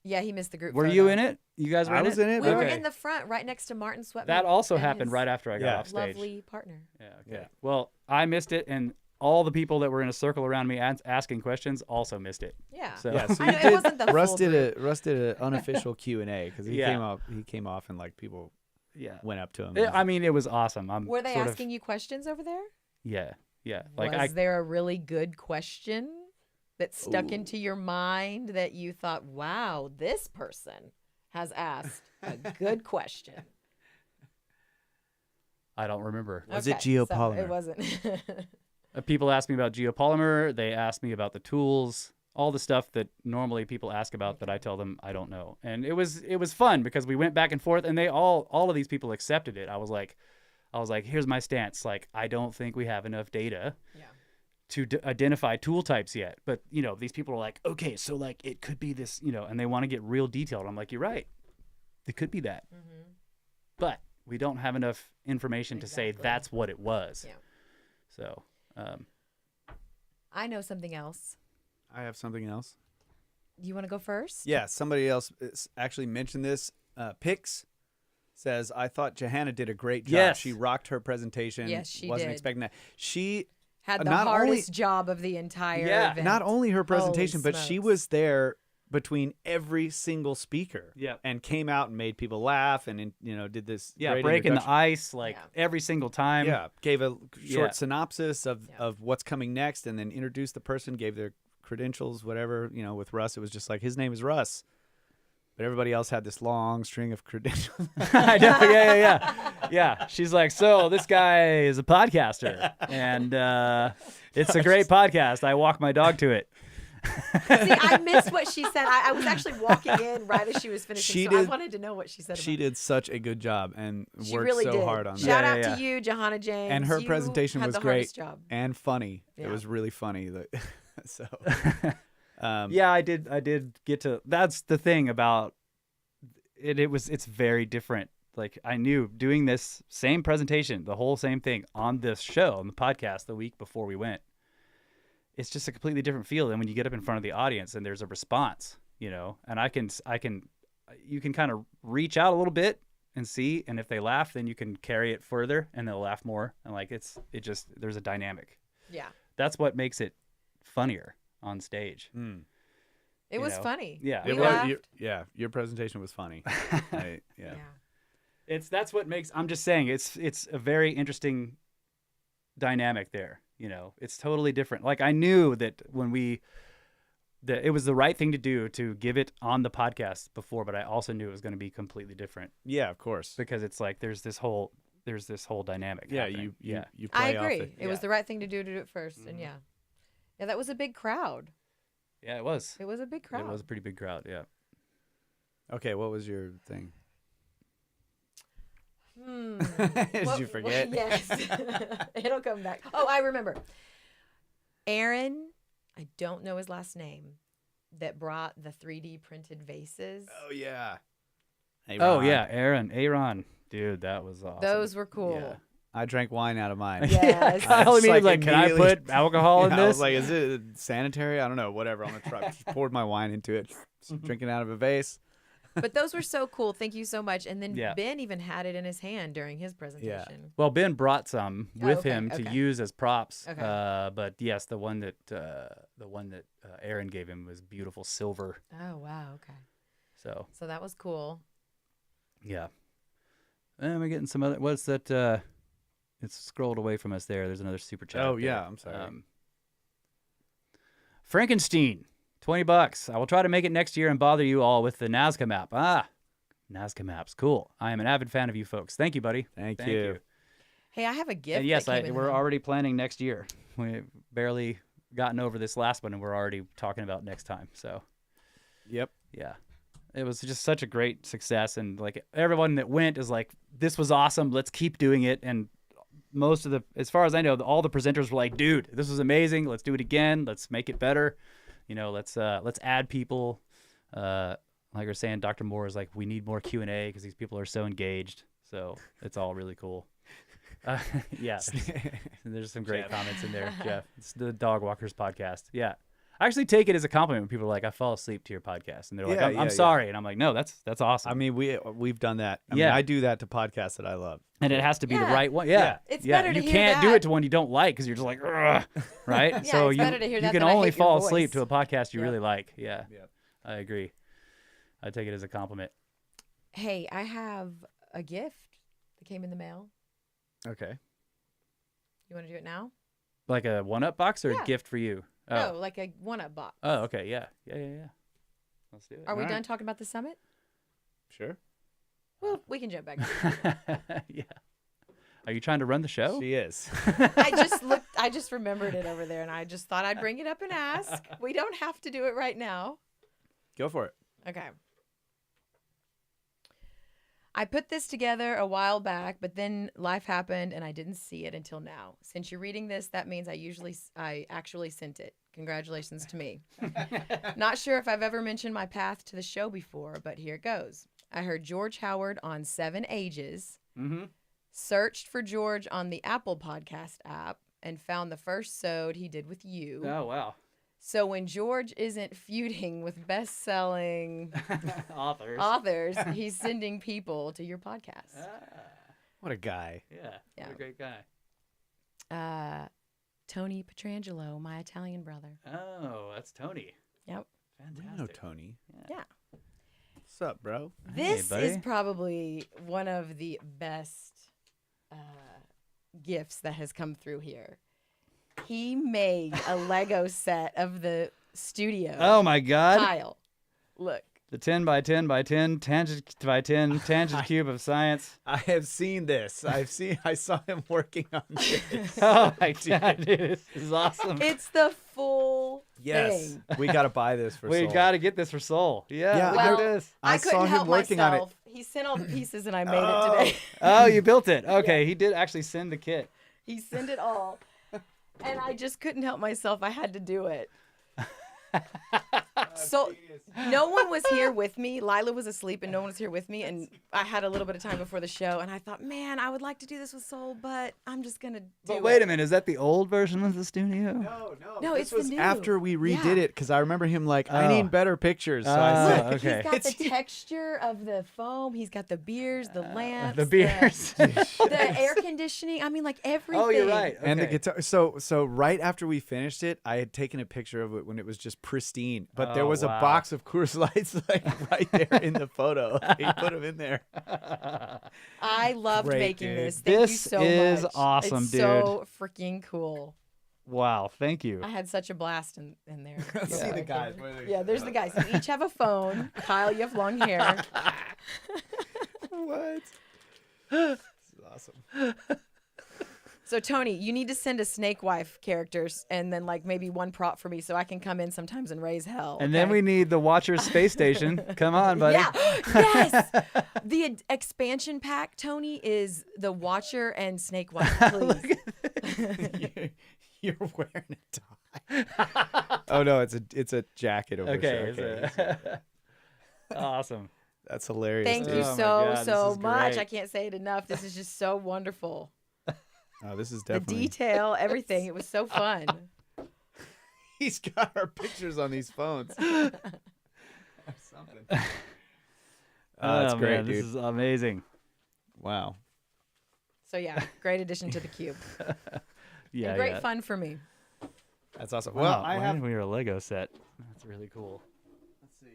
C: yeah, he missed the group.
A: Were
C: photo.
A: you in it? You guys were
B: I
A: in
B: was
A: it?
B: in it.
C: We
B: but-
C: were
A: Okay.
C: in the front, right next to Martin Sweatman.
A: That also
C: and
A: happened
C: his
A: right after I got
B: Yeah.
A: off stage.
C: Lovely partner.
A: Yeah. Okay.
B: Yeah.
A: Well, I missed it, and all the people that were in a circle around me asking questions also missed it.
C: Yeah.
A: So
B: Yeah. So
C: I
B: you
C: know, it
B: did.
C: wasn't the
B: Russ
C: full
B: did
C: group.
B: Russ did an unofficial Q&A because he
A: Yeah.
B: came off and like people
A: yeah.
B: went up to him.
A: I mean, it was awesome.
C: Were they
A: sort
C: asking you questions over there?
A: Yeah.
C: Was there a really good question that stuck into your mind that you thought, wow, this person has asked a good question?
A: I don't remember.
B: Was it
C: Okay,
B: geopolymer?
C: So it wasn't.
A: People asked me about geopolymer. They asked me about the tools, all the stuff that normally people ask about that I tell them I don't know. And it was fun because we went back and forth, and they all of these people accepted it. I was like, here's my stance. Like, I don't think we have enough data
C: Yeah.
A: to identify tool types yet. But, these people are like, okay, so like it could be this, and they want to get real detailed. I'm like, you're right. It could be that.
C: Mm-hmm.
A: But we don't have enough information to say
C: Exactly.
A: that's what it was.
C: Yeah.
A: So,
C: I know something else.
B: I have something else.
C: You want to go first?
B: Yeah, somebody else actually mentioned this. Pix says, I thought Johanna did a great job.
A: Yes.
B: She rocked her presentation.
C: Yes, she
B: Wasn't
C: did.
B: expecting that. She
C: Had the
B: not
C: hardest
B: only-
C: job of the entire
A: Yeah,
C: event.
B: not only her presentation, but she
C: smokes.
B: was there between every single speaker.
A: Yep.
B: And came out and made people laugh and did this.
A: Yeah,
B: great
A: breaking the
B: introduction.
A: ice like
C: Yeah.
A: every single time.
B: Yeah, gave a short
A: Yeah.
B: synopsis of
C: Yeah.
B: of what's coming next, and then introduced the person, gave their credentials, whatever. With Russ, it was just like his name is Russ, but everybody else had this long string of credentials.
A: I know. Yeah. She's like, so this guy is a podcaster, and it's a great podcast. I walk my dog to it.
C: See, I missed what she said. I was actually walking in right as she was finishing.
B: She
C: so I
B: did-
C: wanted to know what she said.
B: She
C: about
B: did such a good job and
C: it. She
B: worked
C: really
B: so
C: did.
B: hard on
C: Shout
B: that.
C: out
A: Yeah.
C: to you, Johanna James.
B: And her
C: You
B: presentation
C: had
B: was
C: the
B: great
C: hardest job.
B: and funny.
C: Yeah.
B: It was really funny. So,
A: Yeah, I did get to. That's the thing about it. It's very different. Like I knew doing this same presentation, the whole same thing on this show, on the podcast the week before we went. It's just a completely different feel than when you get up in front of the audience and there's a response, and you can kind of reach out a little bit and see, and if they laugh, then you can carry it further and they'll laugh more. And like there's a dynamic.
C: Yeah,
A: That's what makes it funnier on stage.
C: it was funny.
A: Yeah.
C: we
B: It was-
C: laughed.
B: your presentation was funny. Yeah.
A: That's what makes. I'm just saying it's a very interesting dynamic there. It's totally different. Like I knew that that it was the right thing to do to give it on the podcast before, but I also knew it was going to be completely different
B: Yeah, of course.
A: because it's like there's this whole dynamic.
B: Yeah,
A: happening.
B: you
C: I
B: play off
C: agree.
B: it.
C: It was the right thing to do it first, and yeah, that was a big crowd.
A: Yeah, it was.
C: It was a big crowd.
A: It was a pretty big crowd. Yeah.
B: Okay, what was your thing?
C: Did
B: Did you forget?
C: Yes. It'll come back. Oh, I remember. Aaron, I don't know his last name, that brought the 3D printed vases.
B: Oh yeah. Hey,
A: Oh
B: Ron.
A: yeah, Aaron, dude, that was awesome.
C: Those were cool.
A: Yeah.
B: I drank wine out of mine.
C: Yes.
A: Kyle
B: It's
A: immediately was
B: like
A: like, "Can I
B: immediately-
A: put alcohol in
B: Yeah,
A: this?"
B: I was like, is it sanitary? I don't know. Whatever. On the truck, just poured my wine into it, just drinking out of a vase.
C: But those were so cool. Thank you so much. And then
A: Yeah.
C: Ben even had it in his hand during his presentation.
A: Well, Ben brought some with
C: okay,
A: him to
C: okay.
A: use as props.
C: Okay.
A: But yes, the one that Aaron gave him was beautiful silver.
C: Oh, wow. Okay.
A: So
C: So that was cool.
A: yeah. And we're getting some other. What's that? It's scrolled away from us there. There's another super chat.
B: Oh,
A: up there.
B: yeah, I'm sorry.
A: Frankenstein, $20. I will try to make it next year and bother you all with the Nazca map. Nazca maps, cool. I am an avid fan of you folks. Thank you, buddy.
B: Thank you.
C: Hey, I have a gift.
A: And yes,
C: that came in the
A: we're
C: mail.
A: already planning next year. We've barely gotten over this last one, and we're already talking about next time. So,
B: Yep.
A: yeah, it was just such a great success, and like everyone that went is like, "This was awesome. Let's keep doing it." And most of the, as far as I know, all the presenters were like, "Dude, this was amazing. Let's do it again. Let's make it better. Let's add people." Like we're saying, Dr. Moore is like, "We need more Q&A because these people are so engaged." So it's all really cool. Yeah. There's some great comments in there, Jeff. It's the Dog Walkers podcast. Yeah. I actually take it as a compliment when people are like, "I fall asleep to your podcast." And they're like,
B: Yeah,
A: I'm
B: yeah.
A: sorry. And I'm like, "No, that's awesome."
B: I mean, we've done that. I mean,
A: Yeah.
B: I do that to podcasts that I love.
A: and it has to be the
C: Yeah.
A: right one. Yeah.
C: It's
A: yeah.
C: better to
A: You
C: hear
A: can't do
C: that.
A: it to one you don't like because you're just like, "Ugh," right?
C: Yeah,
A: So
C: it's better to hear
A: you
C: that
A: can
C: than I
A: only
C: hate your
A: fall asleep
C: voice.
A: to a podcast you
C: Yeah.
A: really like. Yeah.
B: Yep.
A: I agree. I take it as a compliment.
C: Hey, I have a gift that came in the mail.
B: Okay.
C: You want to do it now?
A: Like a 1-Up box or
C: Yeah.
A: a gift for you?
C: No, like a 1-Up box.
A: Oh, okay. Yeah. Yeah. Let's do it.
C: Are we
B: All
C: done
B: right.
C: talking about the summit?
B: Sure.
C: Well, we can jump back.
A: Yeah. Are you trying to run the show?
B: She is.
C: I just remembered it over there, and I just thought I'd bring it up and ask. We don't have to do it right now.
B: Go for it.
C: Okay. I put this together a while back, but then life happened and I didn't see it until now. Since you're reading this, that means I actually sent it. Congratulations to me. Not sure if I've ever mentioned my path to the show before, but here it goes. I heard George Howard on 7 Ages,
A: Mm-hmm.
C: searched for George on the Apple Podcast app, and found the first sode he did with you.
A: Oh, wow.
C: So when George isn't feuding with best-selling
A: Authors.
C: authors, he's sending people to your podcast.
B: What a guy.
A: Yeah.
C: Yeah.
A: What a great guy.
C: Tony Petrangelo, my Italian brother.
A: Oh, that's Tony.
C: Yep.
B: We know Tony.
C: Yeah.
B: What's up, bro?
C: This
A: buddy.
C: is probably one of the best gifts that has come through here. He made a Lego set of the studio.
A: Oh my God.
C: Kyle, look.
A: The 10 by 10 by 10 tangent by 10 tangent cube of science.
B: I have seen this. I saw him working on this.
A: Oh my God, dude, this is awesome.
C: It's the full thing.
B: We got to buy this for
A: We
B: Soul.
A: got to get this for Soul. Yeah,
B: Yeah,
A: look
C: Well,
A: at this.
B: I
C: couldn't
B: saw him
C: help
B: working on it.
C: myself. He sent all the pieces and I made it today.
A: Oh, you built it. Okay, he did actually send the kit.
C: He sent it all. And I just couldn't help myself. I had to do it. So no one was here with me. Lila was asleep and no one was here with me. And I had a little bit of time before the show. And I thought, man, I would like to do this with Soul, but I'm just going to do
A: But
C: it.
A: wait a minute, is that the old version of the studio?
C: No,
B: this
C: it's the
B: was
C: new.
B: after we redid
C: Yeah.
B: it because I remember him like, I
A: Oh.
B: need better pictures. So I said,
A: Oh, okay.
C: He's got the texture of the foam. He's got the beers, the lamps.
A: The beers.
C: The air conditioning. I mean, like everything.
A: Oh, you're right.
B: and the
A: Okay.
B: guitar. So right after we finished it, I had taken a picture of it when it was just pristine. But there
A: Oh,
B: was a
A: wow.
B: box of Coors Lights like right there in the photo. He put them in there.
C: I loved
B: Great,
C: making
B: dude.
C: this. Thank you
A: This
C: so
A: is
C: much.
A: awesome,
C: it's so freaking cool.
A: Wow, thank you.
C: I had such a blast in there.
B: Let's see the guys. Where are they?
C: Yeah, there's the guys. You each have a phone. Kyle, you have long hair.
B: What? This is awesome.
C: So Tony, you need to send a Snake Wife characters and then like maybe one prop for me so I can come in sometimes and raise hell.
A: And then
C: okay?
A: we need the Watcher's space station. Come on, buddy.
C: Yeah. Yes. The expansion pack, Tony, is the Watcher and Snake Wife, please.
B: You're wearing a tie. Oh no, it's a jacket over
A: Okay.
B: there.
A: Awesome.
B: That's hilarious.
C: Thank
B: dude.
C: you
A: Oh my
C: so,
A: God, this
C: so
A: is
C: much.
A: great.
C: I can't say it enough. This is just so wonderful.
B: Oh, this is
C: The
B: definitely.
C: detail, everything. It was so fun.
B: He's got our pictures on these phones. Something. That's
A: Oh,
B: great,
A: man,
B: dude.
A: This is amazing.
B: Wow.
C: So yeah, great addition to the cube.
A: Yeah.
C: And great
A: yeah.
C: fun for me.
B: That's awesome.
A: Wow,
B: Well, I
A: why
B: have.
A: didn't we have a Lego set? That's really cool.
B: Let's see.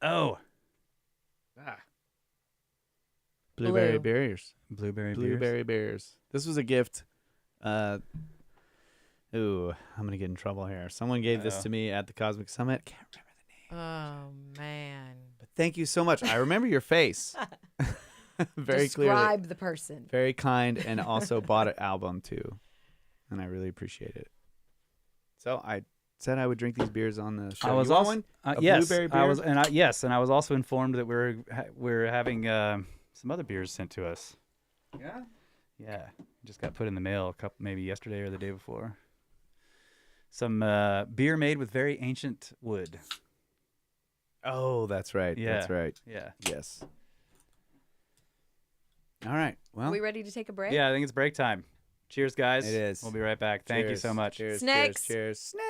A: Oh,
B: Blueberry
C: Blue.
B: Bears.
A: blueberry beers.
B: Blueberry Bears. This was a gift. Ooh, I'm gonna get in trouble here. Someone gave this
A: Uh-oh.
B: to me at the Cosmic Summit. Can't remember the name.
C: Oh man.
B: But thank you so much. I remember your face. Very clearly.
C: Describe the person.
B: Very kind, and also bought an album too, and I really appreciate it. So I said I would drink these beers on the show.
A: I was
B: You want
A: also
B: one? A
A: yes,
B: blueberry
A: I was,
B: beer?
A: and I was also informed that we're having some other beers sent to us.
B: Yeah.
A: Yeah, just got put in the mail maybe yesterday or the day before. Some beer made with very ancient wood.
B: Oh, that's right. That's
A: Yeah.
B: right.
A: Yeah.
B: Yes. All right. Well,
C: Are we ready to take a break?
A: Yeah, I think it's break time. Cheers, guys.
B: It is.
A: We'll be right back. Thank you
B: cheers,
A: so much.
B: Cheers.
C: Snakes.
B: Cheers. Snakes.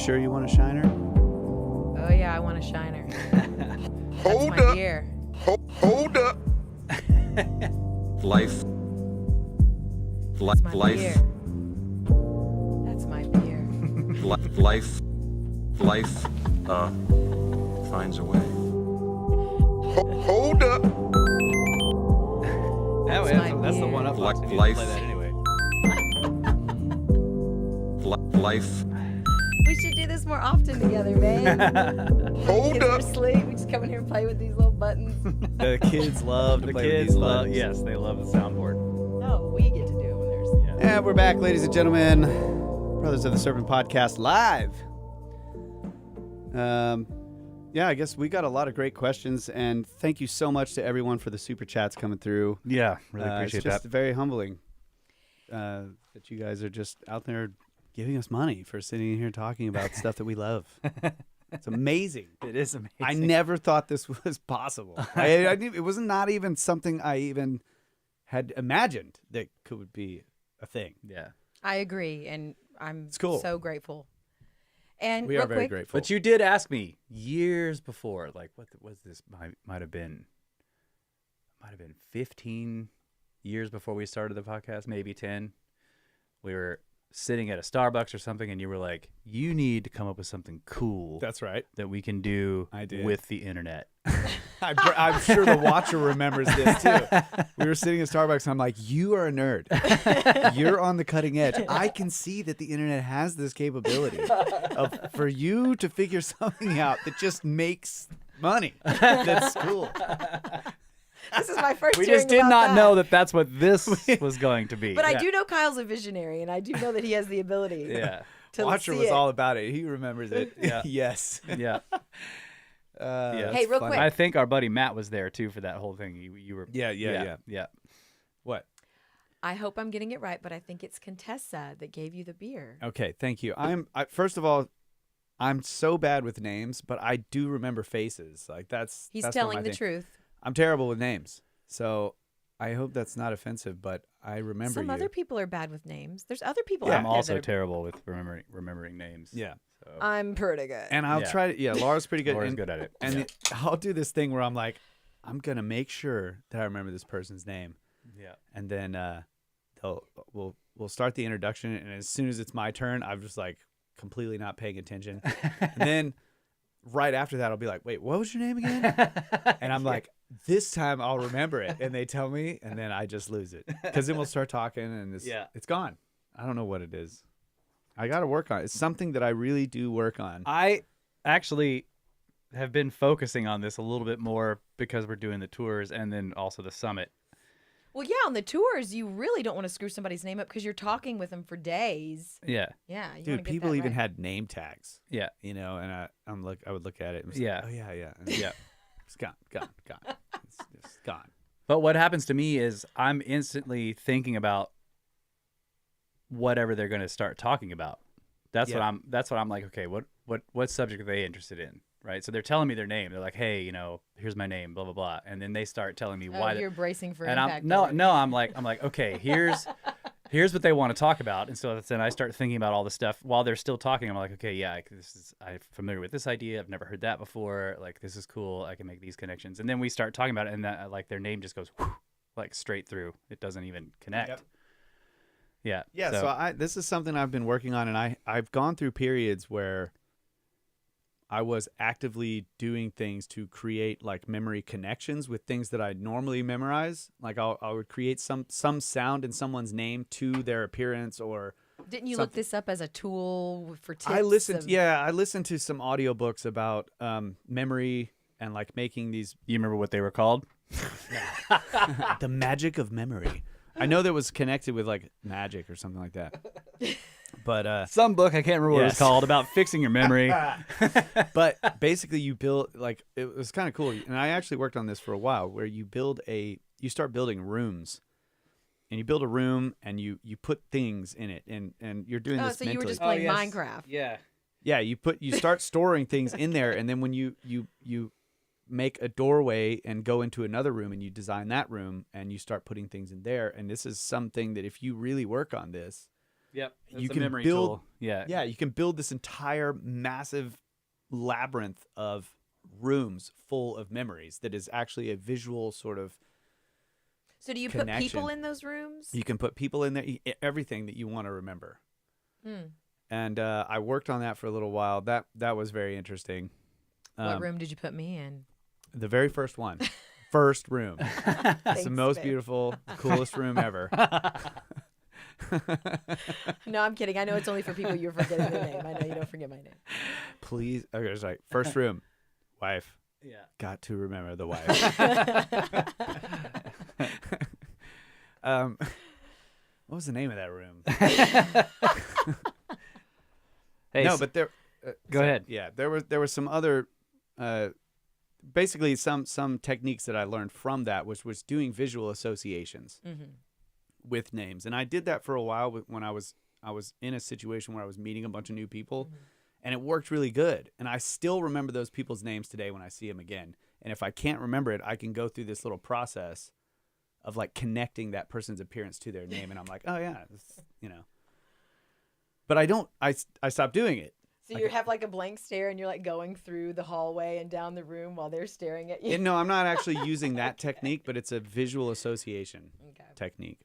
B: sure you want a shiner?
C: Oh yeah, I want a shiner.
E: Hold
C: That's my
E: up.
C: beer.
E: Hold up. Life.
C: That's my
E: Life.
C: beer. That's my beer.
E: Life. Life. Finds a way. Hold up.
B: That's the
C: beer.
B: one up.
E: Life-
B: We need to
E: life.
B: play that anyway.
E: Life.
C: We should do this more often together, man.
E: Hold
C: Kids are
E: up.
C: asleep. We just come in here and play with these little buttons.
B: The kids love to
A: The
B: play with
A: kids
B: these
A: love,
B: buttons.
A: yes, they love the soundboard.
C: No, we get to do it when there's.
B: And we're back, ladies and gentlemen. Brothers of the Serpent podcast live. Yeah, I guess we got a lot of great questions, and thank you so much to everyone for the super chats coming through.
A: Yeah, really appreciate
B: it's just
A: that.
B: very humbling that you guys are just out there giving us money for sitting in here talking about stuff that we love. It's amazing.
A: It is amazing.
B: I never thought this was possible. I knew, it was not even something I even had imagined that could be a thing.
A: Yeah.
C: I agree, and I'm
B: It's cool.
C: so grateful. And
B: We
C: real
B: are very
C: quick,
B: grateful.
A: But you did ask me years before, like, what was this? Might have been 15 years before we started the podcast, maybe 10. We were sitting at a Starbucks or something, and you were like, "You need to come up with something cool
B: That's right.
A: that we can do
B: I did.
A: with the internet."
B: I'm sure the watcher remembers this too. We were sitting at Starbucks, and I'm like, "You are a nerd. You're on the cutting edge. I can see that the internet has this capability for you to figure something out that just makes money. That's cool."
C: this is my first.
A: We
C: hearing
A: just did
C: about
A: not
C: that.
A: know that that's what this was going to be.
C: But I
B: Yeah.
C: do know Kyle's a visionary, and I do know that he has the ability.
A: Yeah.
C: To
B: Watcher
C: see
B: was
C: it.
B: all about it. He remembers it.
A: Yeah.
B: Yes.
A: Yeah.
B: Yeah.
C: Hey, real quick.
A: I think our buddy Matt was there too for that whole thing. You were.
B: Yeah. What?
C: I hope I'm getting it right, but I think it's Contessa that gave you the beer.
B: Okay, thank you. First of all, I'm so bad with names, but I do remember faces. Like that's
C: He's
B: that's one of
C: telling
B: my
C: the
B: things.
C: truth.
B: I'm terrible with names, so I hope that's not offensive. But I remember
C: Some
B: you.
C: other people are bad with names. There's other people.
B: Yeah.
C: out
A: I'm
C: there
A: also
C: that are,
A: terrible with remembering names.
B: Yeah,
A: So
C: I'm pretty good.
B: and I'll
A: Yeah.
B: try to. Yeah, Laura's pretty good.
A: Laura's
B: and,
A: good at it.
B: And I'll do this thing where I'm like, I'm gonna make sure that I remember this person's name,
A: Yeah.
B: and then we'll start the introduction, and as soon as it's my turn, I'm just like completely not paying attention, and then right after that, I'll be like, wait, what was your name again? And I'm like, this time I'll remember it. And they tell me, and then I just lose it. Because then we'll start talking, and it's gone. I don't know what it is. I got to work on it. It's something that I really do work on.
A: I actually have been focusing on this a little bit more because we're doing the tours and then also the summit.
C: Well, yeah, on the tours, you really don't want to screw somebody's name up because you're talking with them for days.
A: Yeah.
C: Yeah, you wanna
B: Dude,
C: get
B: people
C: that
B: even
C: right.
B: had name tags,
A: Yeah.
B: and I would look at it and be
A: Yeah.
B: like, oh, yeah. And
A: Yeah.
B: it's gone. It's gone.
A: But what happens to me is I'm instantly thinking about whatever they're going to start talking about. That's
B: Yeah.
A: what I'm like, okay, what subject are they interested in? Right? So they're telling me their name. They're like, "Hey, here's my name, blah blah blah." And then they start telling me
C: Oh,
A: why
C: you're bracing for
A: and
C: impact.
A: I'm like, "Okay, here's what they want to talk about." And so then I start thinking about all the stuff while they're still talking. I'm like, "Okay, yeah, I'm familiar with this idea. I've never heard that before. Like, this is cool. I can make these connections." And then we start talking about it, and that, like, their name just goes like straight through. It doesn't even connect.
B: Yep.
A: Yeah.
B: Yeah, so this is something I've been working on, and I've gone through periods where I was actively doing things to create like memory connections with things that I normally memorize. Like I would create some sound in someone's name to their appearance, or
C: Didn't you look this up as a tool for tips?
B: I listened
C: of-
B: to some audiobooks about memory and like making these
A: You remember what they were called?
B: the magic of memory. I know that was connected with like magic or something like that. But
A: Some book, I can't remember what it was
B: Yes.
A: called, about fixing your memory.
B: but basically you build like it was kind of cool, and I actually worked on this for a while, where you start building rooms, and you build a room and you put things in it, and you're doing
C: Oh,
B: this
C: so
B: mentally.
C: you were just playing Minecraft.
A: Yeah.
B: Yeah, you start storing things in there, and then when you make a doorway and go into another room, and you design that room, and you start putting things in there. And this is something that if you really work on this,
A: Yep.
B: You
A: It's a
B: can
A: memory
B: build-
A: tool. Yeah.
B: Yeah, you can build this entire massive labyrinth of rooms full of memories that is actually a visual sort of.
C: So do you put people
B: Connection.
C: in those rooms?
B: You can put people in there, everything that you want to remember.
C: Hmm.
B: And I worked on that for a little while. That was very interesting.
C: What room did you put me in?
B: The very first one, first room. It's the
C: Thanks,
B: most
C: babe.
B: beautiful, coolest room ever.
C: No, I'm kidding. I know it's only for people you're forgetting their name. I know you don't forget my name.
B: Please, okay, sorry. First room, wife.
A: Yeah.
B: Got to remember the wife. What was the name of that room?
A: Hey,
B: No, but there.
A: go ahead.
B: Yeah, there was some other, basically some techniques that I learned from that, which was doing visual associations with names, and I did that for a while when I was in a situation where I was meeting a bunch of new people, and it worked really good. And I still remember those people's names today when I see them again. And if I can't remember it, I can go through this little process of like connecting that person's appearance to their name, and I'm like, oh yeah, you know. But I don't. I stopped doing it.
C: So you have like a blank stare and you're like going through the hallway and down the room while they're staring at you.
B: No, I'm not actually using that technique, but it's a visual association
C: Okay.
B: technique,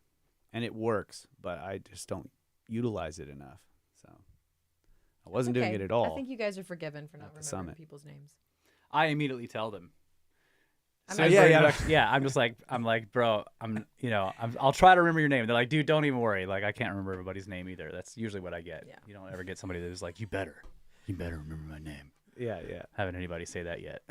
B: and it works. But I just don't utilize it enough. So I wasn't doing
C: Okay.
B: it at all.
C: I think you guys are forgiven for not
B: At the
C: remembering
B: summit.
C: people's names.
A: I immediately tell them.
C: I'm
A: So
C: not-
A: yeah. I'm just like, bro, I'll try to remember your name. They're like, dude, don't even worry. Like, I can't remember everybody's name either. That's usually what I get.
C: Yeah.
A: You don't ever get somebody that's like, you better remember my name.
B: Yeah.
A: Haven't anybody say that yet.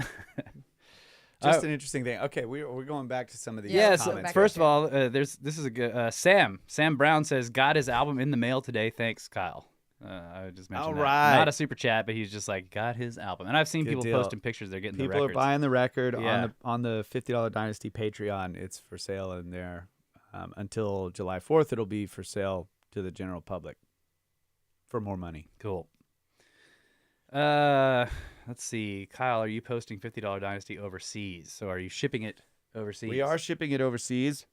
B: Just an interesting thing. Okay, we're going back to some of these
C: Yeah,
A: Yes.
C: so
B: comments.
C: back
A: First
C: to
A: of all, this is a good. Sam Brown says, got his album in the mail today. Thanks, Kyle. I just mentioned
B: All
A: that.
B: right.
A: Not a super chat, but he's just like, got his album. And I've seen
B: Good
A: people
B: deal.
A: posting pictures. They're getting
B: People
A: the
B: are
A: records.
B: buying the record
A: Yeah.
B: on the $50 Dynasty Patreon. It's for sale in there until July 4th. It'll be for sale to the general public for more money.
A: Cool. Let's see. Kyle, are you posting $50 Dynasty overseas? So are you shipping it overseas?
B: We are shipping it overseas.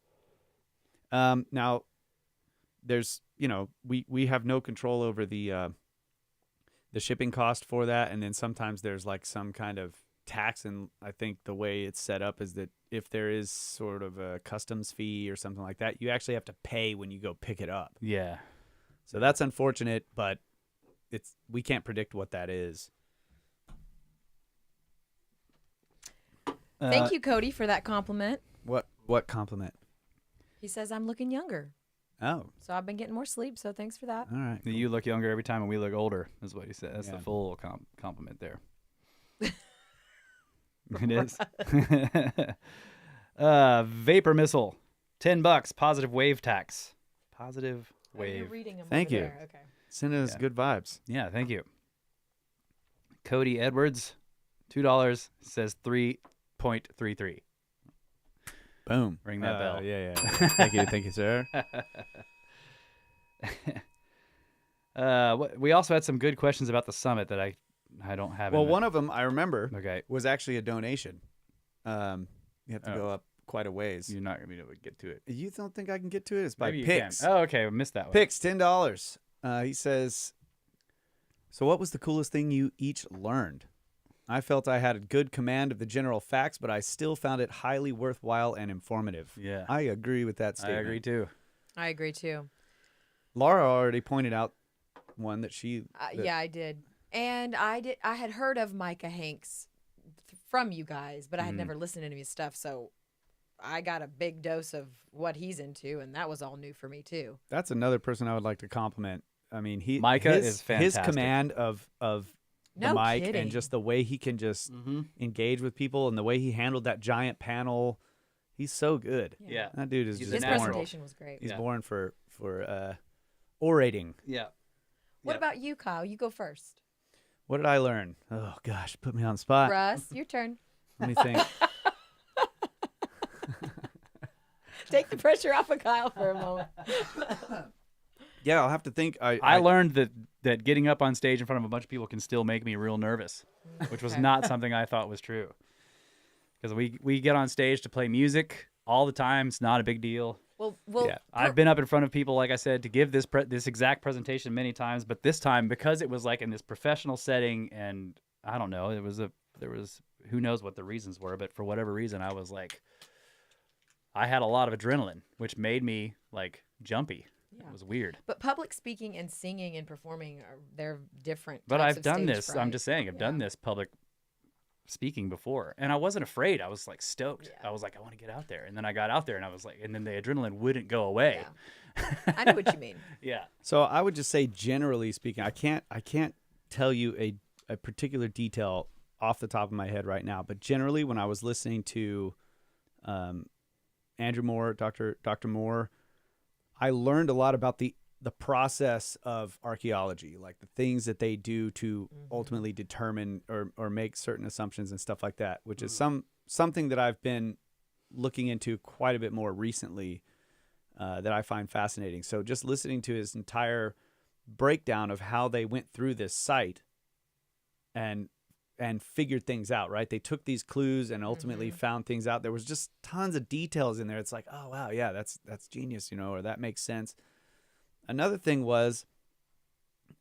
B: Now, there's we have no control over the shipping cost for that, and then sometimes there's like some kind of tax, and I think the way it's set up is that if there is sort of a customs fee or something like that, you actually have to pay when you go pick it up.
A: Yeah.
B: So that's unfortunate, but we can't predict what that is.
C: Thank you, Cody, for that compliment.
B: What compliment?
C: He says I'm looking younger.
B: Oh,
C: So I've been getting more sleep, so thanks for that.
B: all right.
A: You look younger every time and we look older, is what he said. That's
B: Yeah.
A: the full compliment there. It is. Vapor Missile, $10, positive wave tax. Positive
C: Oh, you're
A: wave.
C: reading 'em
B: Thank
C: over
B: you.
C: there. Okay.
B: Sending us
A: Yeah.
B: good vibes.
A: Yeah, thank you. Cody Edwards, $2, says 3.33.
B: Boom.
A: Ring that bell.
B: Yeah. Thank you, sir.
A: We also had some good questions about the summit that I don't have.
B: Well,
A: in the-
B: one of them I remember
A: Okay,
B: was actually a donation. You have to
A: Oh.
B: go up quite a ways.
A: you're not gonna be able to get to it.
B: You don't think I can get to it? It's by
A: Maybe you
B: Pix.
A: can. Oh, okay, I missed that one.
B: Pix, $10. He says, so what was the coolest thing you each learned? I felt I had a good command of the general facts, but I still found it highly worthwhile and informative.
A: Yeah,
B: I agree with that
A: I
B: statement.
A: agree too.
C: I agree too.
B: Laura already pointed out one that she... that-
C: Yeah, I did. And I had heard of Micah Hanks from you guys, but I had never listened to any of his stuff, so I got a big dose of what he's into, and that was all new for me too.
B: That's another person I would like to compliment. I mean,
A: Micah
B: his,
A: is
B: His
A: fantastic.
B: command of the
C: No
B: mic
C: kidding.
B: and just the way he can just engage with people and the way he handled that giant panel, he's so good.
A: Yeah.
B: That dude is
A: He's
B: just
A: a
C: His
A: natural.
B: born.
C: presentation was great.
B: He's
A: Yeah.
B: born for orating.
A: Yeah.
C: What
A: Yeah.
C: about you, Kyle? You go first.
B: What did I learn? Oh gosh, put me on the spot.
C: Russ, your turn.
B: Let me think.
C: Take the pressure off of Kyle for a moment.
B: Yeah, I'll have to think.
A: I learned that getting up on stage in front of a bunch of people can still make me real nervous, which was
C: Okay.
A: not something I thought was true. Because we get on stage to play music all the time. It's not a big deal.
C: Well,
A: Yeah, I've been up in front of people, like I said, to give this exact presentation many times, but this time because it was like in this professional setting, and I don't know, there was who knows what the reasons were, but for whatever reason, I was like, I had a lot of adrenaline, which made me like jumpy.
C: Yeah.
A: It was weird.
C: But public speaking and singing and performing they're different.
A: But
C: types
A: I've
C: of
A: done
C: stage
A: this. I'm
C: fright.
A: just saying, I've done this public speaking before, and I wasn't afraid. I was like stoked.
C: Yeah.
A: I was like, I want to get out there, and then I got out there, and I was like, and then the adrenaline wouldn't go away.
C: Yeah. I know what you mean.
A: Yeah.
B: So I would just say, generally speaking, I can't tell you a particular detail off the top of my head right now, but generally, when I was listening to Andrew Moore, Dr. Moore, I learned a lot about the process of archaeology, like the things that they do to ultimately determine or make certain assumptions and stuff like that, which is something that I've been looking into quite a bit more recently, that I find fascinating. So just listening to his entire breakdown of how they went through this site and figured things out, right? They took these clues and ultimately found things out. There was just tons of details in there. It's like, oh wow, yeah, that's genius, or that makes sense. Another thing was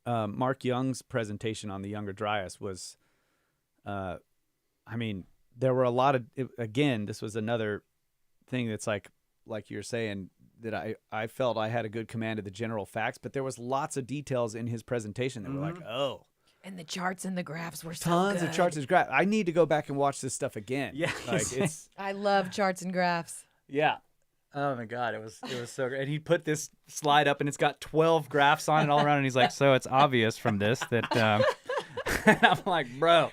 B: Mark Young's presentation on the Younger Dryas was, I mean, there were a lot of, again, this was another thing that's like you're saying, that I felt I had a good command of the general facts, but there was lots of details in his presentation that were like, oh.
C: And the charts and the graphs were so
B: Tons
C: good.
B: of charts and graphs. I need to go back and watch this stuff again.
A: Yeah.
B: Like it's
C: I love charts and graphs.
A: Yeah. Oh my God, it was so great. And he put this slide up, and it's got 12 graphs on it all around, and he's like, "So it's obvious from this that." And I'm like, "Bro,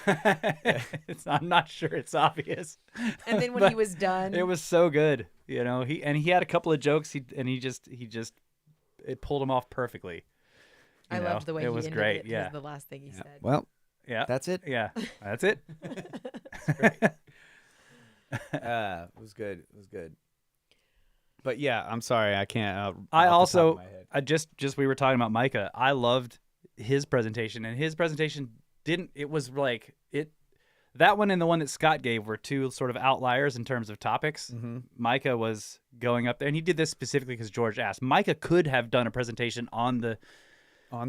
A: I'm not sure it's obvious."
C: And then when
A: But
C: he was done,
A: it was so good, He had a couple of jokes. He it pulled him off perfectly.
C: I loved the way
A: it
C: he
A: was
C: ended
A: great.
C: it.
A: Yeah.
C: Was the last thing he said.
B: well,
A: Yeah.
B: that's it.
A: Yeah. That's it.
B: It was good. It was good. But yeah, I'm sorry, I can't.
A: I
B: off the top of
A: also,
B: my head.
A: I just we were talking about Micah. I loved his presentation, and his presentation it was like it. That one and the one that Scott gave were two sort of outliers in terms of topics.
B: Mm-hmm.
A: Micah was going up there, and he did this specifically because George asked. Micah could have done a presentation on the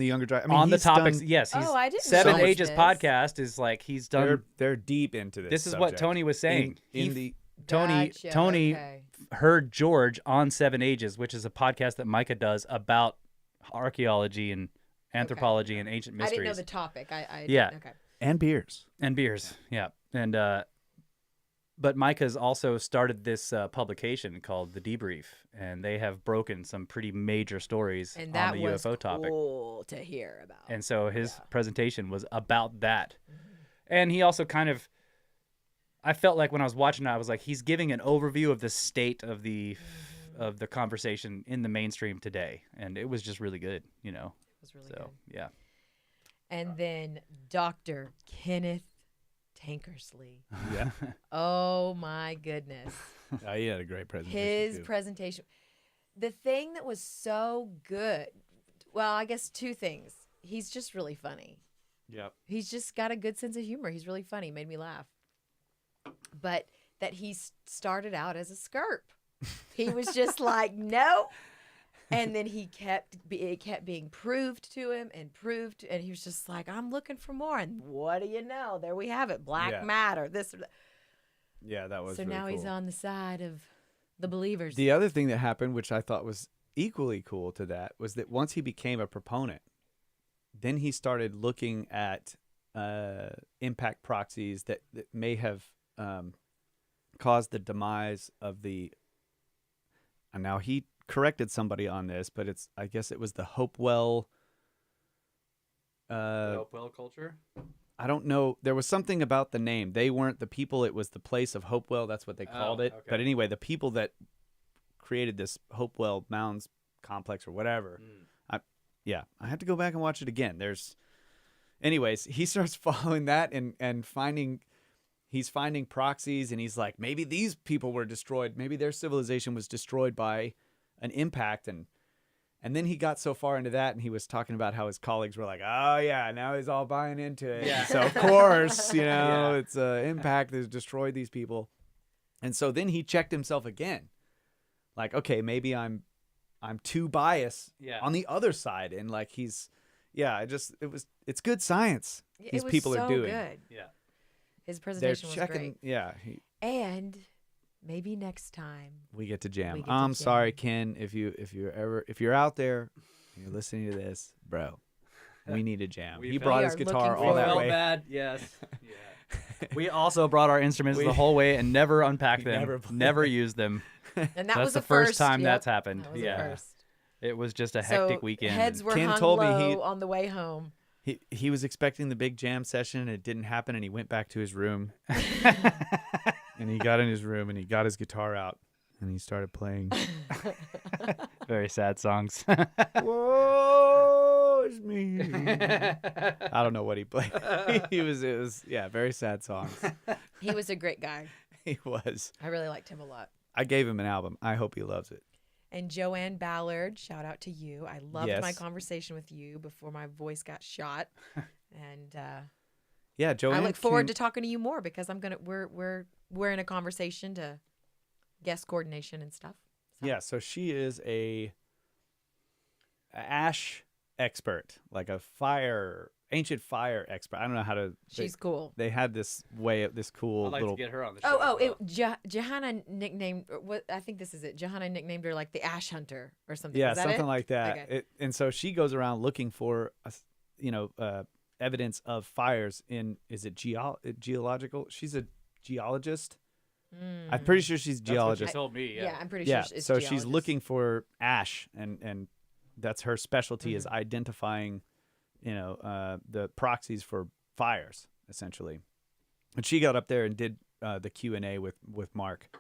B: Younger Dryas. I mean,
A: on the
B: he's
A: topics.
B: done-
A: Yes, he's
C: Oh, I didn't
A: Seven
C: know
A: Ages
C: this.
A: podcast is like he's done.
B: they're deep into this.
A: This is what
B: subject.
A: Tony was saying.
B: In
A: He-
B: the
A: Tony
C: Gotcha, okay.
A: heard George on Seven Ages, which is a podcast that Micah does about archaeology and anthropology and ancient
C: I
A: mysteries.
C: didn't know the topic. I
A: Yeah.
C: Okay.
B: and beers.
A: And beers, yeah. And but Micah's also started this publication called The Debrief, and they have broken some pretty major stories
C: And that
A: on the
C: was
A: UFO topic.
C: cool to hear about.
A: And so his presentation was about that. And he also kind of, I felt like when I was watching it, I was like, he's giving an overview of the state of the conversation in the mainstream today, and it was just really good,
C: It was really
A: So
C: good.
A: yeah.
C: And then Dr. Kenneth Tankersley.
B: Yeah,
C: Oh my goodness.
B: he had a great presentation.
C: His
B: too.
C: presentation. The thing that was so good, well, I guess two things. He's just really funny.
A: Yep.
C: He's just got a good sense of humor. He's really funny. Made me laugh. But that he started out as a skirp. He was just like, no. And then it kept being proved to him and he was just like, I'm looking for more. And what do you know? There we have it. Black
B: Yeah.
C: matter, this or that.
B: Yeah, that was.
C: So
B: really
C: now he's
B: cool.
C: on the side of the believers.
B: The other thing that happened, which I thought was equally cool to that, was that once he became a proponent, then he started looking at impact proxies that may have caused the demise of the. And now he corrected somebody on this, but I guess it was the Hopewell.
A: Hopewell culture.
B: I don't know. There was something about the name. They weren't the people. It was the place of Hopewell. That's what they called it.
A: okay.
B: But anyway, the people that created this Hopewell Mounds complex or whatever. I have to go back and watch it again. Anyways, he starts following that and he's finding proxies, and he's like, maybe these people were destroyed. Maybe their civilization was destroyed by an impact. And then he got so far into that, and he was talking about how his colleagues were like, oh, yeah, now he's all buying into it.
A: Yeah.
B: So, of course,
A: Yeah.
B: it's an impact that's destroyed these people. And so then he checked himself again. like, okay, maybe I'm too biased
A: Yeah.
B: on the other side, and like it's good science.
C: It
B: These
C: was
B: people
C: so
B: are doing.
C: good.
A: Yeah.
C: His
B: They're
C: presentation was
B: checking.
C: great.
B: Yeah,
C: And maybe next time.
B: we get to jam.
C: We get to
B: I'm sorry,
C: jam.
B: Ken, if you're out there, and you're listening to this, bro. We need a jam.
A: We
B: He
A: felt-
B: brought
C: We
B: his
C: are
B: guitar
C: looking
B: all that
C: forward.
B: way.
A: bad. Yes. Yeah. We also brought our instruments the whole way and never unpacked
B: We
A: them.
B: never played.
A: Never used them.
C: And that
A: That's
C: was
A: the
C: a
A: first time
C: Yep,
A: that's happened.
C: That was
A: Yeah.
C: a first.
A: It was just a hectic
C: So
A: weekend.
C: heads were
B: Ken
C: hung
B: told me
C: low on the way home.
B: He was expecting the big jam session, and it didn't happen, and he went back to his room. And he got in his room, and he got his guitar out, and he started playing.
A: Very sad songs.
B: Whoa, it's me. I don't know what he played. It was very sad songs.
C: He was a great guy.
B: He was.
C: I really liked him a lot.
B: I gave him an album. I hope he loves it.
C: And Joanne Ballard, shout out to you. I loved my
B: Yes.
C: conversation with you before my voice got shot. And
B: Yeah, Joanne.
C: I look forward
B: came-
C: to talking to you more because we're in a conversation to guest coordination and stuff. So.
B: Yeah, so she is a ash expert, like a ancient fire expert. I don't know how to.
C: She's cool.
B: They had this cool
A: I'd like
B: little.
A: to get her on the show.
C: Oh, Johanna nicknamed what I think this is it. Johanna nicknamed her like the Ash Hunter or something.
B: Yeah,
C: Is that
B: something
C: it?
B: like that.
C: Okay.
B: And so she goes around looking for, evidence of fires in. Is it geological? She's a geologist. I'm pretty sure she's a
A: That's what
B: geologist.
A: she told me.
C: Yeah,
A: Yeah.
C: I'm pretty
B: Yeah,
C: sure it's
B: so she's
C: geologist.
B: looking for ash, and that's her specialty
C: Mm-hmm.
B: is identifying, the proxies for fires essentially. And she got up there and did the Q&A with Mark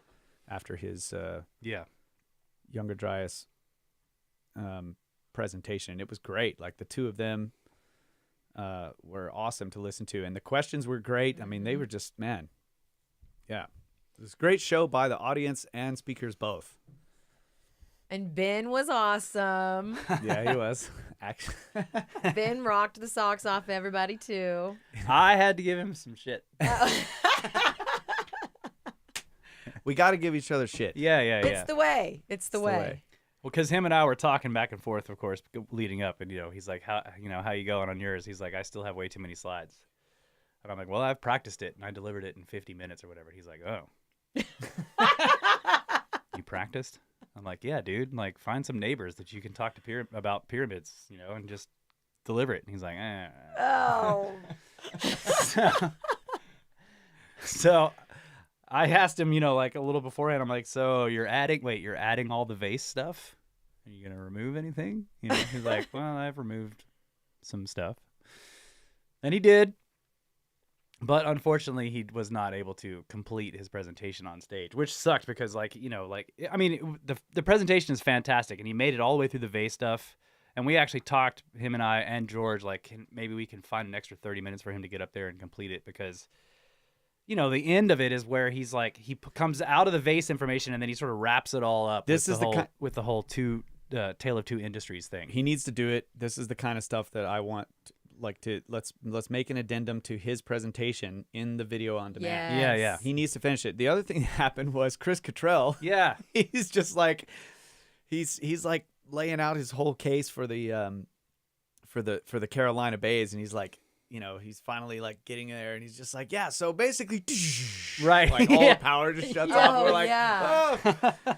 B: after his
A: Yeah.
B: Younger Dryas presentation. It was great. Like the two of them were awesome to listen to, and the questions were great. I mean, they were just yeah. It was a great show by the audience and speakers both.
C: And Ben was awesome.
B: Yeah, he was. Actually,
C: Ben rocked the socks off everybody too.
A: I had to give him some shit.
B: we got to give each other shit.
A: Yeah, yeah, yeah.
C: It's the way. It's the way.
A: Well, because him and I were talking back and forth, of course, leading up, and he's like, "How you going on yours?" He's like, "I still have way too many slides," and I'm like, "Well, I've practiced it and I delivered it in 50 minutes or whatever." He's like, "Oh, you practiced?" I'm like, "Yeah, dude. Like, find some neighbors that you can talk to about pyramids, and just deliver it." And he's like, "Eh."
C: Oh.
A: So I asked him, like a little beforehand, I'm like, "So you're adding all the vase stuff? Are you going to remove anything?" He's like, "Well, I've removed some stuff." And he did. But unfortunately, he was not able to complete his presentation on stage, which sucked because, the presentation is fantastic, and he made it all the way through the vase stuff. And we actually talked, him and I and George, maybe we can find an extra 30 minutes for him to get up there and complete it because, the end of it is where he's like, comes out of the vase information and then he sort of wraps it all up with the whole Tale of Two Industries thing.
B: He needs to do it. This is the kind of stuff that I want. Let's make an addendum to his presentation in the video on demand.
C: Yes.
A: Yeah.
B: He needs to finish it. The other thing that happened was Chris Cottrell.
A: Yeah.
B: He's just like, he's like laying out his whole case for the Carolina Bays, and he's like, he's finally like getting there, and he's just like, yeah. So basically,
A: Right.
B: like all
A: Yeah.
B: the power just shuts
C: Oh,
B: off. We're like,
C: yeah.
B: oh,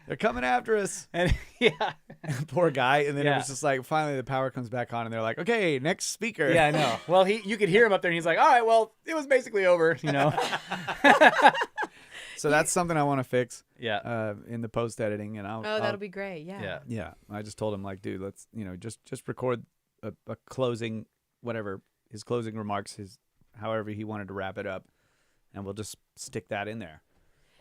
B: they're coming after us.
A: And yeah.
B: Poor guy. And then it
A: Yeah.
B: was just like, finally the power comes back on, and they're like, okay, next speaker.
A: Yeah, I know. Well, you could hear him up there, and he's like, "All right, well, it was basically over,"
B: So that's something I want to fix.
A: Yeah.
B: In the post editing, and
C: Oh, that'll be great. Yeah.
A: Yeah.
B: Yeah, I just told him like, dude, let's just record a closing, whatever his closing remarks, however he wanted to wrap it up, and we'll just stick that in there.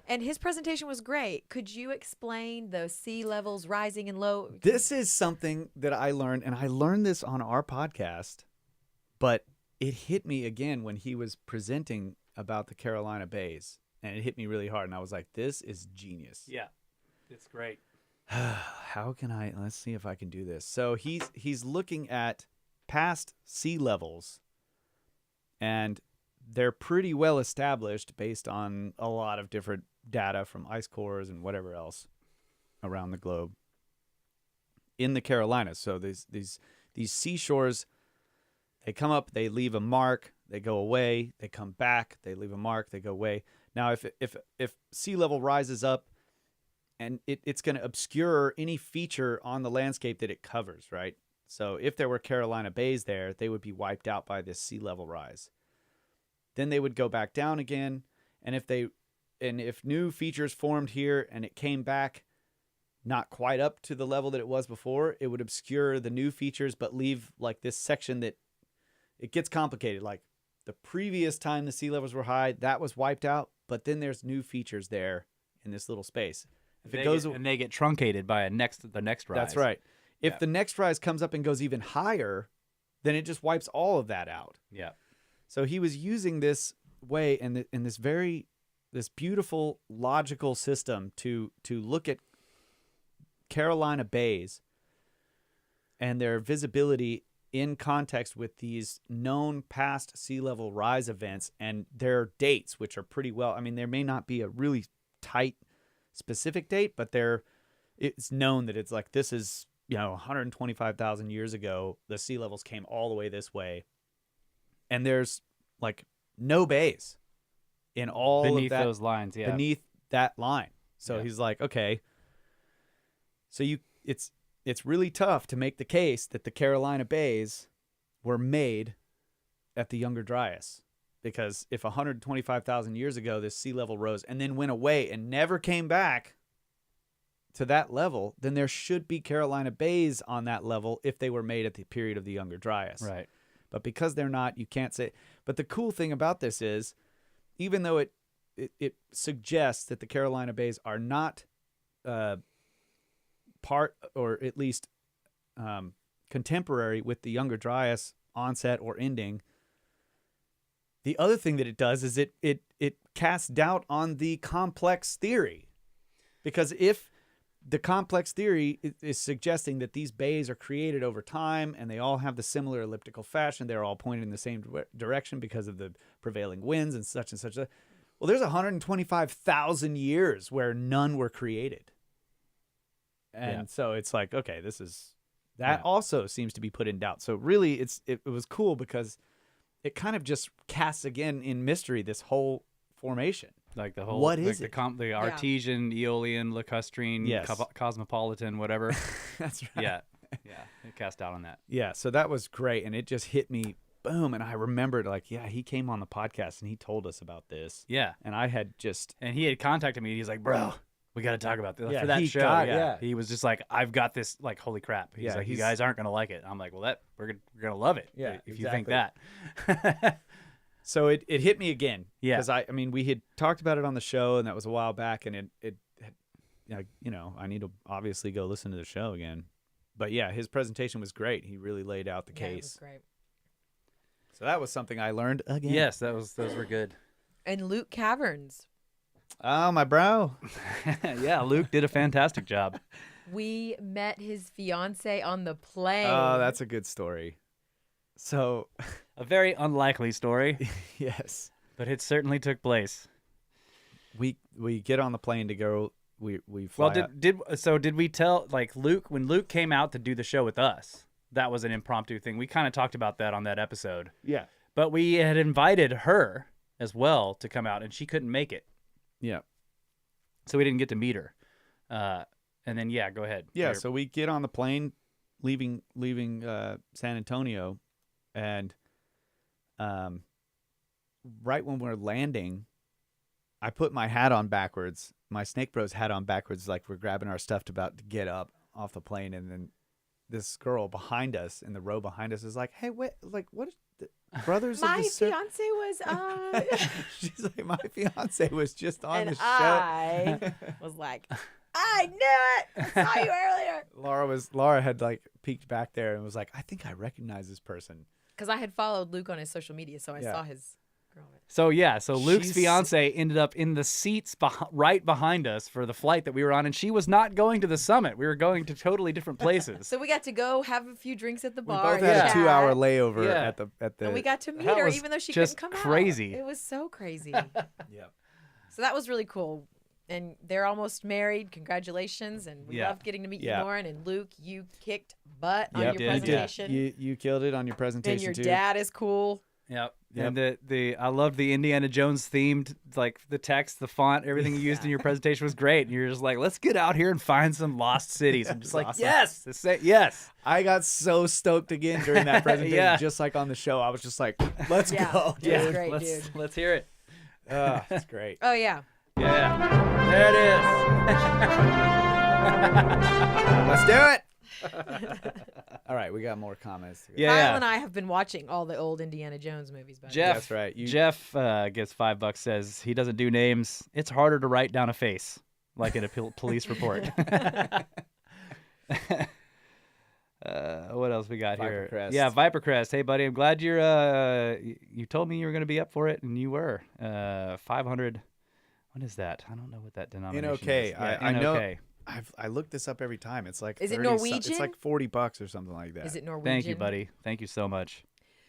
C: And his presentation was great. Could you explain the sea levels rising and low?
B: This is something that I learned, and I learned this on our podcast, but it hit me again when he was presenting about the Carolina Bays, and it hit me really hard, and I was like, this is genius.
A: Yeah. It's great.
B: How can let's see if I can do this. So he's looking at past sea levels, and they're pretty well established based on a lot of different data from ice cores and whatever else. around the globe in the Carolinas. So these seashores, they come up, they leave a mark, they go away, they come back, they leave a mark, they go away. Now, if sea level rises up, and it's going to obscure any feature on the landscape that it covers, right? So if there were Carolina bays there, they would be wiped out by this sea level rise. Then they would go back down again, and if new features formed here and it came back not quite up to the level that it was before, it would obscure the new features but leave like this section that it gets complicated. Like the previous time the sea levels were high, that was wiped out, but then there's new features there in this little space. If it goes
A: and they get truncated by the next rise.
B: That's right. If the next rise comes up and goes even higher, then it just wipes all of that out.
A: Yeah.
B: So he was using this way and in this beautiful logical system to look at Carolina bays and their visibility in context with these known past sea level rise events and their dates, which are pretty well. I mean, there may not be a really tight specific date, but it's known that it's like this is 125,000 years ago the sea levels came all the way this way, and there's like no bays in all
A: beneath
B: of that,
A: those lines, yeah,
B: beneath that line. So
A: Yeah.
B: he's like, okay, so it's really tough to make the case that the Carolina bays were made at the Younger Dryas. Because if 125,000 years ago this sea level rose and then went away and never came back to that level, then there should be Carolina bays on that level if they were made at the period of the Younger Dryas.
A: right.
B: But because they're not, you can't say. But the cool thing about this is, even though it suggests that the Carolina bays are not part, or at least contemporary with the Younger Dryas onset or ending, the other thing that it does is it casts doubt on the complex theory. Because if the complex theory is suggesting that these bays are created over time and they all have the similar elliptical fashion, they're all pointed in the same direction because of the prevailing winds and such. Well, there's 125,000 years where none were created. And so it's like, okay, that also seems to be put in doubt. So really it was cool because it kind of just casts again in mystery this whole formation.
A: Like the whole,
B: what
A: like
B: is
A: the
B: it?
A: The Artesian, Aeolian, lacustrine,
B: Yes.
A: cosmopolitan, whatever.
B: That's right.
A: Yeah, it cast out on that.
B: Yeah, so that was great, and it just hit me, boom, and I remembered, like, yeah, he came on the podcast, and he told us about this.
A: Yeah,
B: And I had just...
A: and he had contacted me. He's like, bro, we got to talk about this
B: Yeah,
A: for that
B: he
A: show.
B: got-
A: yeah.
B: yeah.
A: He was just like, I've got this, like, holy crap. He's
B: Yeah,
A: like, you
B: he's-
A: guys aren't going to like it. I'm like, well, we're gonna love it.
B: Yeah,
A: if you think
B: exactly.
A: that.
B: So it hit me again.
A: Yeah.
B: Because, I mean, we had talked about it on the show, and that was a while back, and it I need to obviously go listen to the show again. But, yeah, his presentation was great. He really laid out the
C: Yeah, it was
B: case.
C: great.
B: So that was something I learned again.
A: Yes, those were good.
C: And Luke Caverns.
B: Oh, my bro.
A: Yeah, Luke did a fantastic job.
C: We met his fiance on the plane.
B: Oh, that's a good story. So,
A: A very unlikely story,
B: yes.
A: but it certainly took place.
B: We get on the plane to go. We fly.
A: Well,
B: out.
A: did we tell, like, Luke, when Luke came out to do the show with us, that was an impromptu thing. We kind of talked about that on that episode.
B: Yeah.
A: But we had invited her as well to come out, and she couldn't make it.
B: Yeah.
A: So we didn't get to meet her. And then, yeah, go ahead.
B: Yeah.
A: You're-
B: So we get on the plane, leaving San Antonio, and right when we're landing, I put my hat on backwards, my Snake Bros hat on backwards, like we're grabbing our stuff about to get up off the plane, and then this girl behind us in the row behind us is like, "Hey, wait, like what? Is the Brothers
C: My
B: of the Ser-"
C: fiance was
B: She's like, my fiance was just on
C: and
B: the show.
C: I was like, I knew it. I saw you earlier.
B: Laura had like peeked back there and was like, I think I recognize this person.
C: Because I had followed Luke on his social media, so I
B: Yeah.
C: saw his girl.
A: So Luke's
B: She's-
A: fiance ended up in the seats right behind us for the flight that we were on, and she was not going to the summit. We were going to totally different places.
C: So we got to go have a few drinks at the
B: We
C: bar.
B: both had
C: and
B: a 2-hour
C: chat,
B: layover
A: Yeah.
B: at the
C: and we got to meet
A: That
C: her,
A: was
C: even though she
A: just
C: couldn't come
A: crazy.
C: out. It was so crazy.
B: yeah.
C: So that was really cool. And they're almost married. Congratulations. And we
B: Yeah.
C: love getting to meet
B: Yeah.
C: you, Lauren. And Luke, you kicked butt on
B: Yep,
C: your
A: you did.
C: presentation.
B: You killed it on your
C: And
B: presentation
C: your
B: too.
C: dad is cool.
A: Yep.
B: Yep.
A: And the I loved the Indiana Jones themed, like the text, the font, everything you used in your presentation was great. And you're just like, let's get out here and find some lost cities. I'm just like,
B: awesome.
A: yes, yes.
B: I got so stoked again during that presentation,
A: Yeah.
B: just like on the show. I was just like, let's
C: Yeah.
B: go,
C: It was
B: dude.
C: great,
A: let's,
C: dude.
A: let's hear it.
B: It's great.
C: Oh, yeah.
A: Yeah. There it is.
B: Let's do it. All right, we got more comments.
A: Yeah.
C: Kyle and I have been watching all the old Indiana Jones movies. By the way.
A: Jeff,
B: That's right.
A: Jeff gets $5, says he doesn't do names. It's harder to write down a face, like in a police report. What else we got here?
B: Vipercrest.
A: Yeah, Vipercrest. Hey, buddy, I'm glad you're. You told me you were going to be up for it, and you were. 500. What is that? I don't know what that denomination
B: NOK.
A: is. Yeah,
B: I know.
A: NOK.
B: I looked this up every time. It's like
C: Is it
B: 30
C: Norwegian?
B: It's like $40 or something like that.
C: Is it Norwegian?
A: Thank you, buddy. Thank you so much.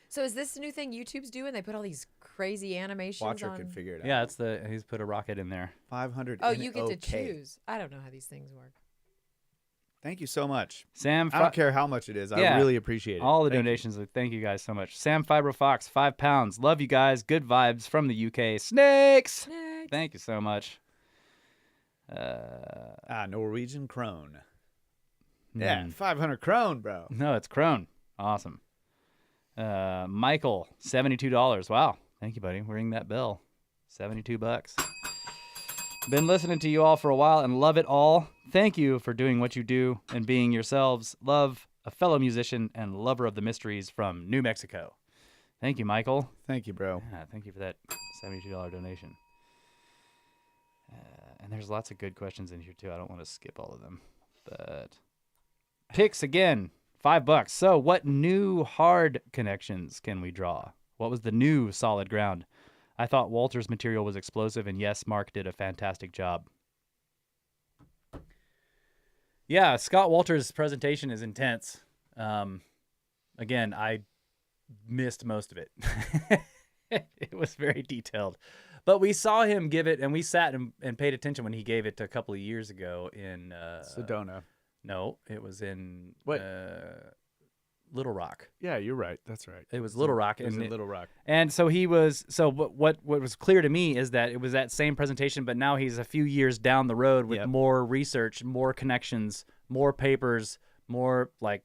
C: So is this the new thing YouTube's doing? They put all these crazy animations
B: Watcher
C: on.
B: can figure it out.
A: Yeah, he's put a rocket in there.
B: 500.
C: Oh, you get to
B: NOK.
C: choose. I don't know how these things work.
B: Thank you so much.
A: Sam,
B: I don't care how much it is.
A: Yeah.
B: I really appreciate it.
A: all the
B: Thank you.
A: donations. Thank you guys so much. Sam Fibro Fox, £5. Love you guys. Good vibes from the UK. Snakes.
C: Next.
A: Thank you so much.
B: Norwegian krone. Yeah,
A: Hmm.
B: 500 krone, bro.
A: No, it's Crone. Awesome. Michael, $72. Wow. Thank you, buddy. Ring that bell. $72. Been listening to you all for a while and love it all. Thank you for doing what you do and being yourselves. Love, a fellow musician and lover of the mysteries from New Mexico. Thank you, Michael.
B: Thank you, bro.
A: Yeah, thank you for that $72 donation. And there's lots of good questions in here, too. I don't want to skip all of them. But picks again, $5. So what new hard connections can we draw? What was the new solid ground? I thought Walter's material was explosive, and yes, Mark did a fantastic job. Yeah, Scott Walter's presentation is intense. Again, I missed most of it. It was very detailed. But we saw him give it, and we sat and paid attention when he gave it a couple of years ago in...
B: Sedona.
A: No, it was in
B: What?
A: Little Rock.
B: Yeah, you're right. That's right.
A: It was Little Rock.
B: It was
A: and
B: in Little Rock.
A: And so he was, so what was clear to me is that it was that same presentation, but now he's a few years down the road with
B: Yep.
A: more research, more connections, more papers, more like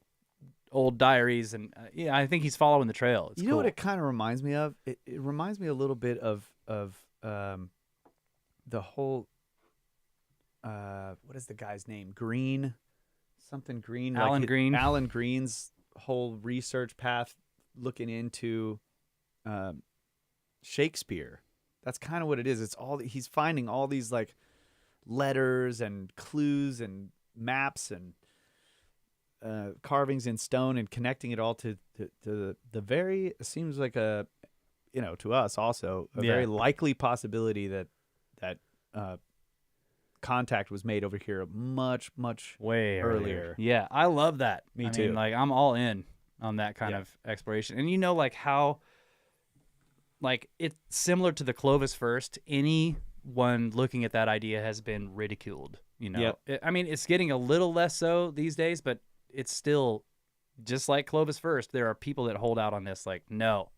A: old diaries. And yeah, I think he's following the trail. It's
B: You
A: cool.
B: know what it kind of reminds me of? It reminds me a little bit of the whole what is the guy's name? Green, something Green.
A: Alan Green.
B: Alan Green's whole research path looking into Shakespeare. That's kind of what it is. It's all he's finding all these like letters and clues and maps and carvings in stone and connecting it all to the very, it seems like a, you know, to us also a
A: Yeah.
B: very likely possibility that contact was made over here much
A: way
B: earlier.
A: Yeah, I love that.
B: Me
A: I
B: too.
A: mean, like I'm all in on that kind
B: Yeah.
A: of exploration. And you know, like how, like it's similar to the Clovis first. Anyone looking at that idea has been ridiculed. You know,
B: Yep.
A: I mean, it's getting a little less so these days, but it's still just like Clovis first. There are people that hold out on this. Like, no,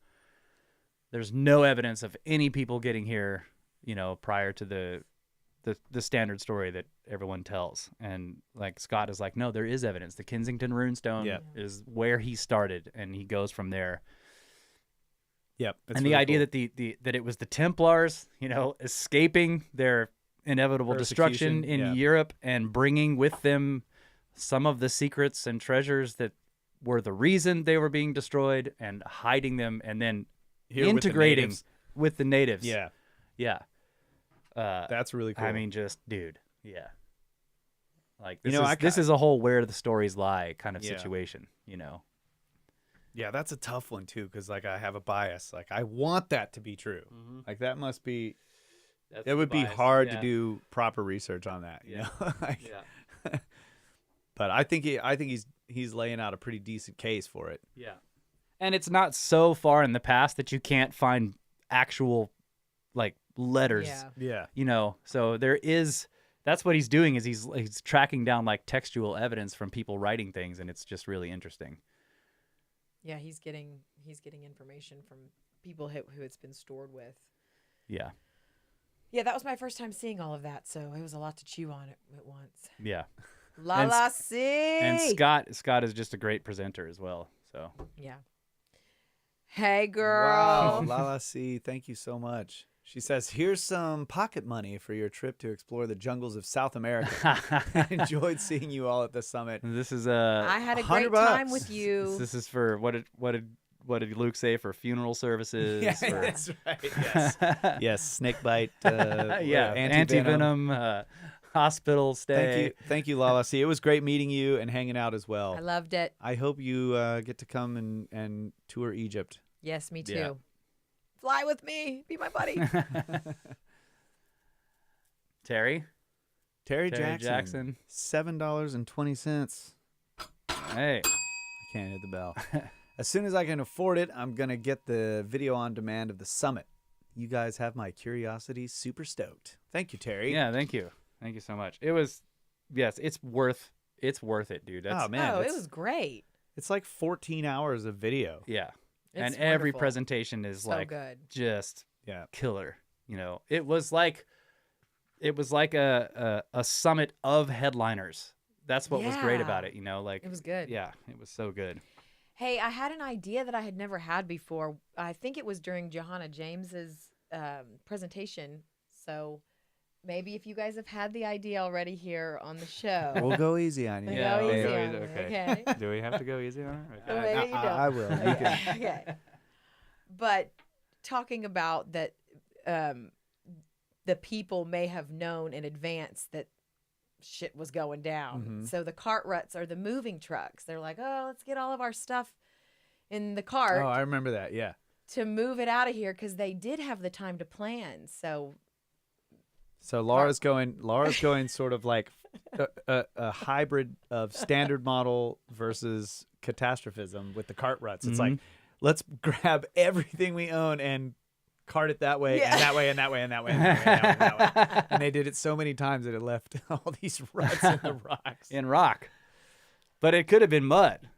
A: there's no evidence of any people getting here. You know, prior to the standard story that everyone tells. And like Scott is like, no, there is evidence. The Kensington Runestone
B: Yeah.
A: is where he started, and he goes from there.
B: Yep. It's
A: And the
B: really
A: idea
B: cool.
A: that that it was the Templars, you know, escaping their inevitable destruction
B: Persecution,
A: in
B: yeah.
A: Europe and bringing with them some of the secrets and treasures that were the reason they were being destroyed, and hiding them, and then
B: Here with the
A: integrating
B: natives.
A: with the natives.
B: Yeah,
A: Yeah.
B: that's really cool.
A: I mean, just dude, yeah. Like
B: You
A: this
B: know,
A: is this is a whole where the stories lie kind of
B: Yeah.
A: situation, you know.
B: yeah, that's a tough one too, because like I have a bias. Like I want that to be true. Like that must be. It would be hard to do proper research on that. You
A: Yeah.
B: know. Like,
A: Yeah.
B: But I think he's laying out a pretty decent case for it.
A: Yeah. And it's not so far in the past that you can't find actual like letters.
C: Yeah.
B: Yeah.
A: You know, so that's what he's doing is he's tracking down like textual evidence from people writing things, and it's just really interesting.
C: Yeah, he's getting information from people who it's been stored with.
A: Yeah.
C: Yeah, that was my first time seeing all of that, so it was a lot to chew on at once.
A: Yeah.
C: La
A: And
C: la see.
A: And Scott is just a great presenter as well. So
C: Yeah. Hey, girl.
B: Wow, Lala C, thank you so much. She says, "Here's some pocket money for your trip to explore the jungles of South America. Enjoyed seeing you all at the summit."
A: this is
C: I had a great
B: $100.
C: time with you.
A: This is for what did Luke say for funeral services?
B: Yeah,
A: for,
B: that's right. Yes, yes. Snake bite.
A: yeah,
B: anti-venom.
A: anti-venom, hospital stay.
B: Thank you, Lala C. It was great meeting you and hanging out as well.
C: I loved it.
B: I hope you get to come and tour Egypt.
C: Yes, me too.
A: Yeah.
C: Fly with me. Be my buddy.
A: Terry
B: Terry
A: Jackson.
B: $7.20.
A: Hey,
B: I can't hit the bell. As soon as I can afford it, I'm going to get the video on demand of the summit. You guys have my curiosity super stoked. Thank you, Terry.
A: yeah, thank you so much. It was, yes, it's worth it, dude. That's,
B: Oh, man.
C: oh, it
B: it's-
C: was great.
B: It's like 14 hours of video.
A: yeah,
C: It's
A: and every
C: wonderful.
A: presentation is
C: So
A: like
C: good.
A: just
B: Yeah.
A: killer. You know, it was like a summit of headliners. That's what was great
C: Yeah.
A: about it. You know, like
C: It was good.
A: Yeah, it was so good.
C: Hey, I had an idea that I had never had before. I think it was during Johanna James's presentation. So maybe if you guys have had the idea already here on the show,
B: We'll go easy on you.
C: we'll
A: Yeah,
C: go
A: we'll
C: easy
A: go
C: on
A: easy,
C: it,
A: okay.
C: okay?
A: Do we have to go easy on it?
C: Or maybe you don't.
B: I will. You can.
C: Okay. But talking about that, the people may have known in advance that shit was going down.
B: Mhm.
C: So the cart ruts are the moving trucks. They're like, oh, let's get all of our stuff in the cart
B: Oh, I remember that. Yeah.
C: to move it out of here because they did have the time to plan. So
B: So Laura's going sort of like a hybrid of standard model versus catastrophism with the cart ruts. It's like, let's grab everything we own and cart it that way
C: Yeah.
B: and that way and that way and that way and that way and that way, and that way. And they did it so many times that it left all these ruts in the rocks.
A: In rock, but it could have been mud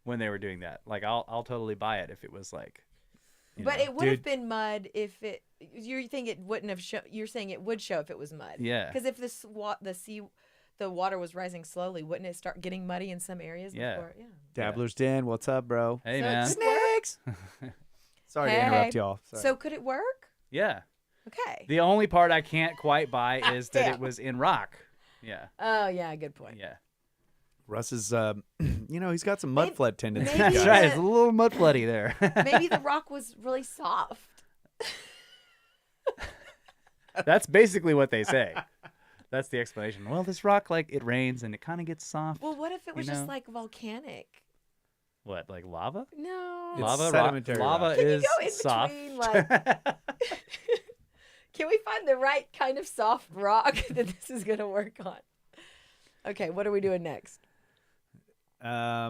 A: when they were doing that. Like I'll totally buy it if it was like. you
C: but
A: know.
C: it would have been mud if it. You think it wouldn't have shown? You're saying it would show if it was mud.
A: Yeah.
C: Because if the water was rising slowly, wouldn't it start getting muddy in some areas?
A: Yeah.
C: Before? Yeah.
B: Dabbler's Den, what's up, bro?
A: Hey
C: So
A: man.
C: it could work.
B: Snakes. Sorry to
C: Hey.
B: interrupt y'all. Sorry.
C: So could it work?
A: Yeah.
C: Okay.
A: The only part I can't quite buy is that
C: Damn.
A: it was in rock. Yeah.
C: Oh yeah, good point.
A: Yeah.
B: Russ is, he's got some mud
C: Maybe-
B: flood tendencies.
C: maybe-
A: That's
B: guys.
A: right. It's a little mud floody there.
C: Maybe the rock was really soft.
A: That's basically what they say. That's the explanation. Well, this rock, like, it rains and it kind of gets soft.
C: Well, what if it was
A: You
C: just
A: know?
C: like volcanic?
A: What, like lava?
C: No.
B: It's
A: Lava,
B: sedimentary
A: lava
B: rock.
C: Can you
A: is
C: go in
A: soft.
C: between, like? Can we find the right kind of soft rock that this is gonna work on? Okay, what are we doing next?
B: Yeah,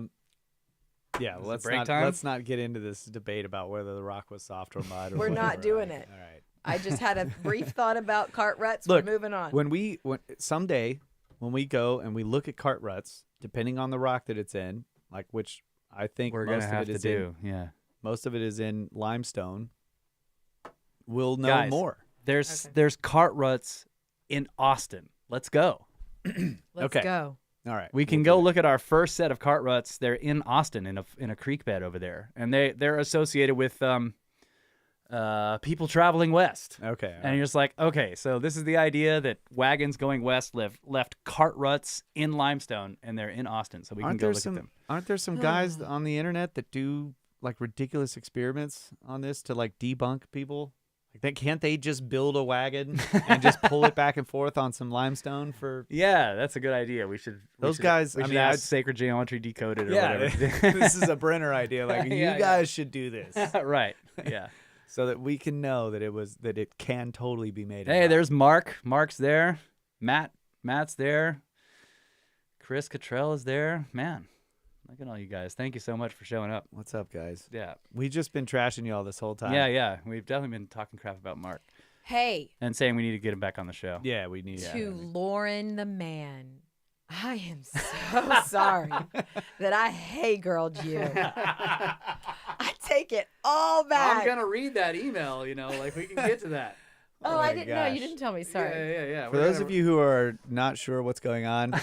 A: Is it
B: let's
A: break
B: not
A: time?
B: let's not get into this debate about whether the rock was soft or mud. Or
C: We're not
B: whatever.
C: doing it.
B: All right.
C: I just had a brief thought about cart ruts.
B: Look,
C: We're moving on.
B: When someday when we go and we look at cart ruts, depending on the rock that it's in, like which I think
A: We're
B: most
A: going to
B: of
A: have
B: it
A: to
B: is
A: do. Yeah.
B: most of it is in limestone. We'll know
A: Guys,
B: more.
A: There's
C: Okay.
A: there's cart ruts in Austin. Let's go.
C: Let's
B: okay.
C: go.
B: All right.
A: We can
B: we'll
A: go
B: do
A: look at our first set of cart ruts. They're in Austin in a creek bed over there, and they're associated with people traveling west.
B: it. Okay. all
A: And
B: right.
A: you're just like, okay, so this is the idea that wagons going west left cart ruts in limestone, and they're in Austin, so we can go look at them.
B: Aren't there some guys on the internet that do like ridiculous experiments on this to like debunk people? Like, can't they just build a wagon and just pull it back and forth on some limestone for?
A: Yeah, that's a good idea. We should.
B: Those guys-
A: We
B: I
A: should
B: mean,
A: ask
B: I'd-
A: Sacred Geometry Decoded or
B: Yeah,
A: whatever.
B: this is a Brenner idea. Like
A: Yeah,
B: you
A: yeah.
B: guys should do this
A: Right. Yeah.
B: so that we can know that it can totally be made. in
A: Hey,
B: rock.
A: there's Mark. Mark's there. Matt's there. Chris Cottrell is there. Man, look at all you guys. Thank you so much for showing up.
B: What's up, guys?
A: Yeah.
B: We've just been trashing y'all this whole time.
A: Yeah. We've definitely been talking crap about Mark.
C: Hey,
A: and saying we need to get him back on the show.
B: Yeah, we need
C: to Lauren the man, I am so sorry that I hey girled you. I take it all back.
A: I'm gonna read that email. Like we can get to that.
C: Oh,
B: my
C: I didn't know. You
B: gosh.
C: didn't tell me. Sorry.
A: Yeah.
B: For those of you who are not sure what's going on,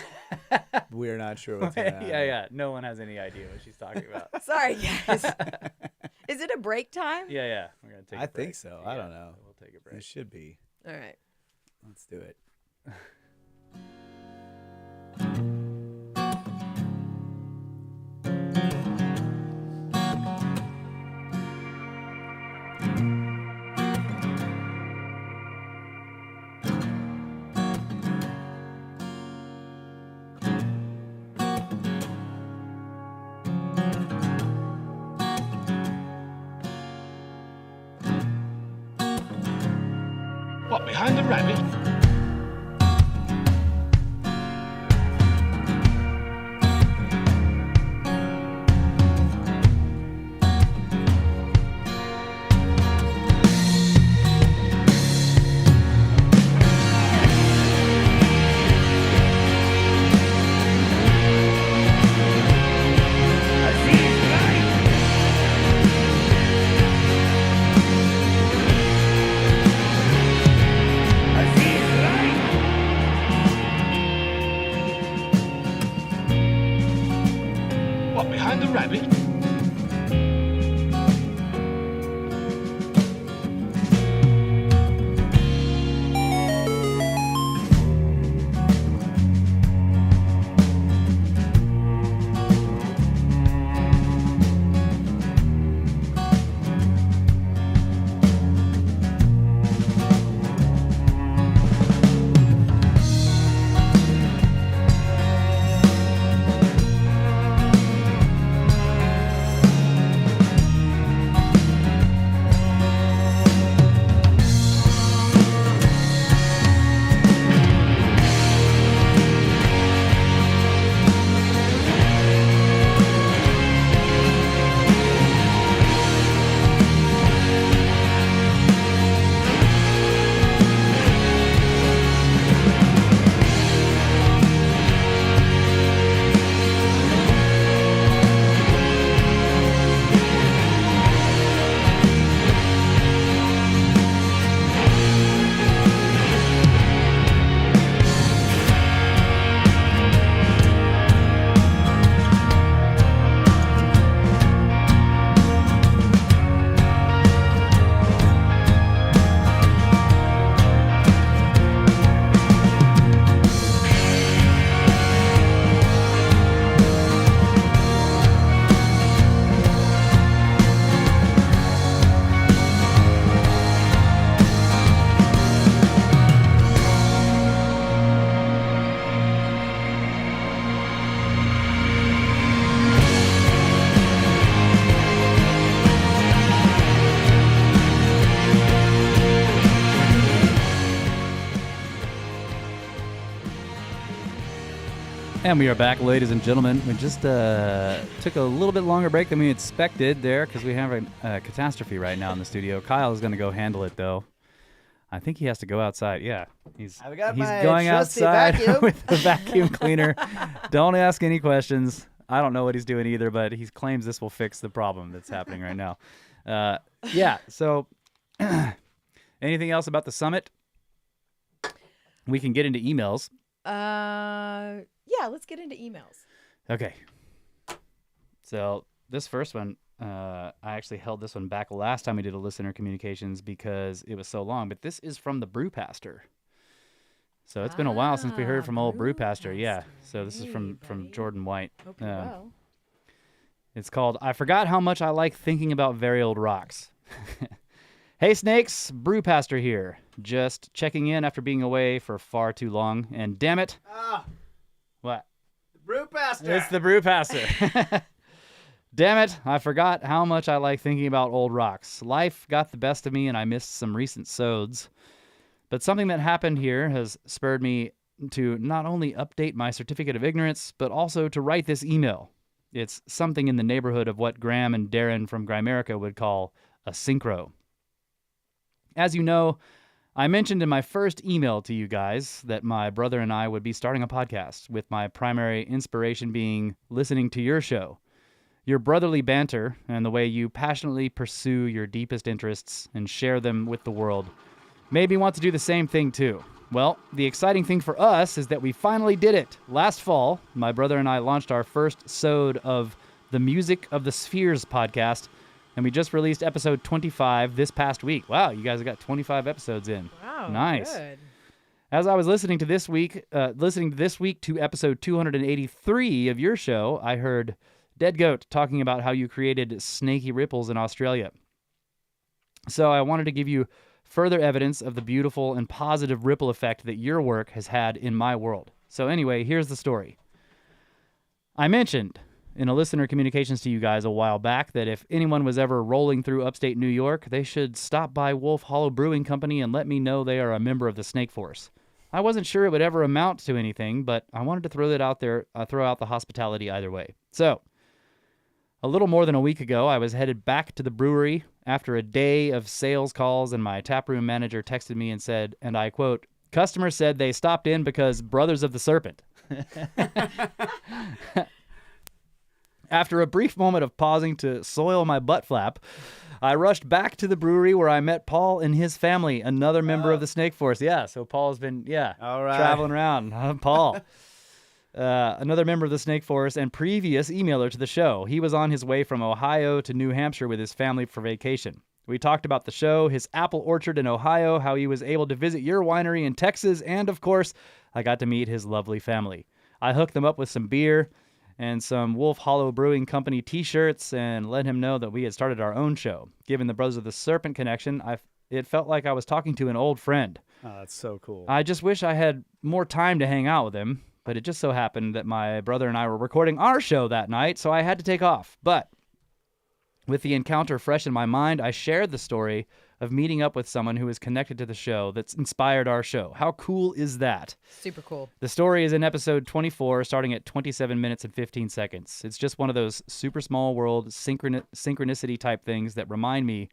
B: we're not sure what's going on.
A: yeah. No one has any idea what she's talking about.
C: Sorry, guys. Is it a break time?
A: Yeah. We're gonna take.
B: I
A: a break.
B: think so. I don't know.
A: We'll take a break.
B: It should be.
C: All right.
B: Let's do it.
F: What, behind the rabbit? What, behind the rabbit?
A: And we are back, ladies and gentlemen. We just took a little bit longer break than we expected there because we have a catastrophe right now in the studio. Kyle is going to go handle it, though. I think he has to go outside. Yeah, he's
B: I've got my
A: going
B: trusty
A: outside
B: vacuum.
A: with the vacuum cleaner. Don't ask any questions. I don't know what he's doing either, but he claims this will fix the problem that's happening right now. Yeah, so anything else about the summit? We can get into emails.
C: Yeah, let's get into emails.
A: Okay. So this first one, I actually held this one back last time we did a listener communications because it was so long, but this is from the Brewpastor. So it's been a while since we heard from old Brewpastor. Yeah. So this is from Jordan White.
C: Hope you're well.
A: It's called I Forgot How Much I Like Thinking About Very Old Rocks. Hey Snakes, Brewpastor here. Just checking in after being away for far too long. And damn it.
B: Ah,
A: What?
B: Brewpastor.
A: It's the Brewpastor. Damn it, I forgot how much I like thinking about old rocks. Life got the best of me and I missed some recent sods. But something that happened here has spurred me to not only update my certificate of ignorance, but also to write this email. It's something in the neighborhood of what Graham and Darren from Grimerica would call a synchro. As you know, I mentioned in my first email to you guys that my brother and I would be starting a podcast, with my primary inspiration being listening to your show. Your brotherly banter and the way you passionately pursue your deepest interests and share them with the world made me want to do the same thing too. Well, the exciting thing for us is that we finally did it. Last fall, my brother and I launched our first sode of the Music of the Spheres podcast, and we just released episode 25 this past week. Wow, you guys got 25 episodes in.
C: Wow,
A: Nice.
C: good.
A: As I was listening this week to episode 283 of your show, I heard Dead Goat talking about how you created snaky ripples in Australia. So I wanted to give you further evidence of the beautiful and positive ripple effect that your work has had in my world. So anyway, here's the story. I mentioned in a listener communications to you guys a while back that if anyone was ever rolling through upstate New York, they should stop by Wolf Hollow Brewing Company and let me know they are a member of the Snake Force. I wasn't sure it would ever amount to anything, but I wanted to throw out the hospitality either way. So, a little more than a week ago, I was headed back to the brewery after a day of sales calls, and my taproom manager texted me and said, and I quote, "Customer said they stopped in because Brothers of the Serpent." After a brief moment of pausing to soil my butt flap, I rushed back to the brewery where I met Paul and his family, another member of the Snake Force. Yeah, so Paul's been,
B: All right.
A: traveling around. Paul, another member of the Snake Force and previous emailer to the show. He was on his way from Ohio to New Hampshire with his family for vacation. We talked about the show, his apple orchard in Ohio, how he was able to visit your winery in Texas, and of course, I got to meet his lovely family. I hooked them up with some beer and some Wolf Hollow Brewing Company t-shirts and let him know that we had started our own show. Given the Brothers of the Serpent connection, it felt like I was talking to an old friend.
B: Oh, that's so cool.
A: I just wish I had more time to hang out with him, but it just so happened that my brother and I were recording our show that night, so I had to take off. But with the encounter fresh in my mind, I shared the story of meeting up with someone who is connected to the show that's inspired our show. How cool is that?
C: Super cool.
A: The story is in episode 24, starting at 27 minutes and 15 seconds. It's just one of those super small world synchronicity type things that remind me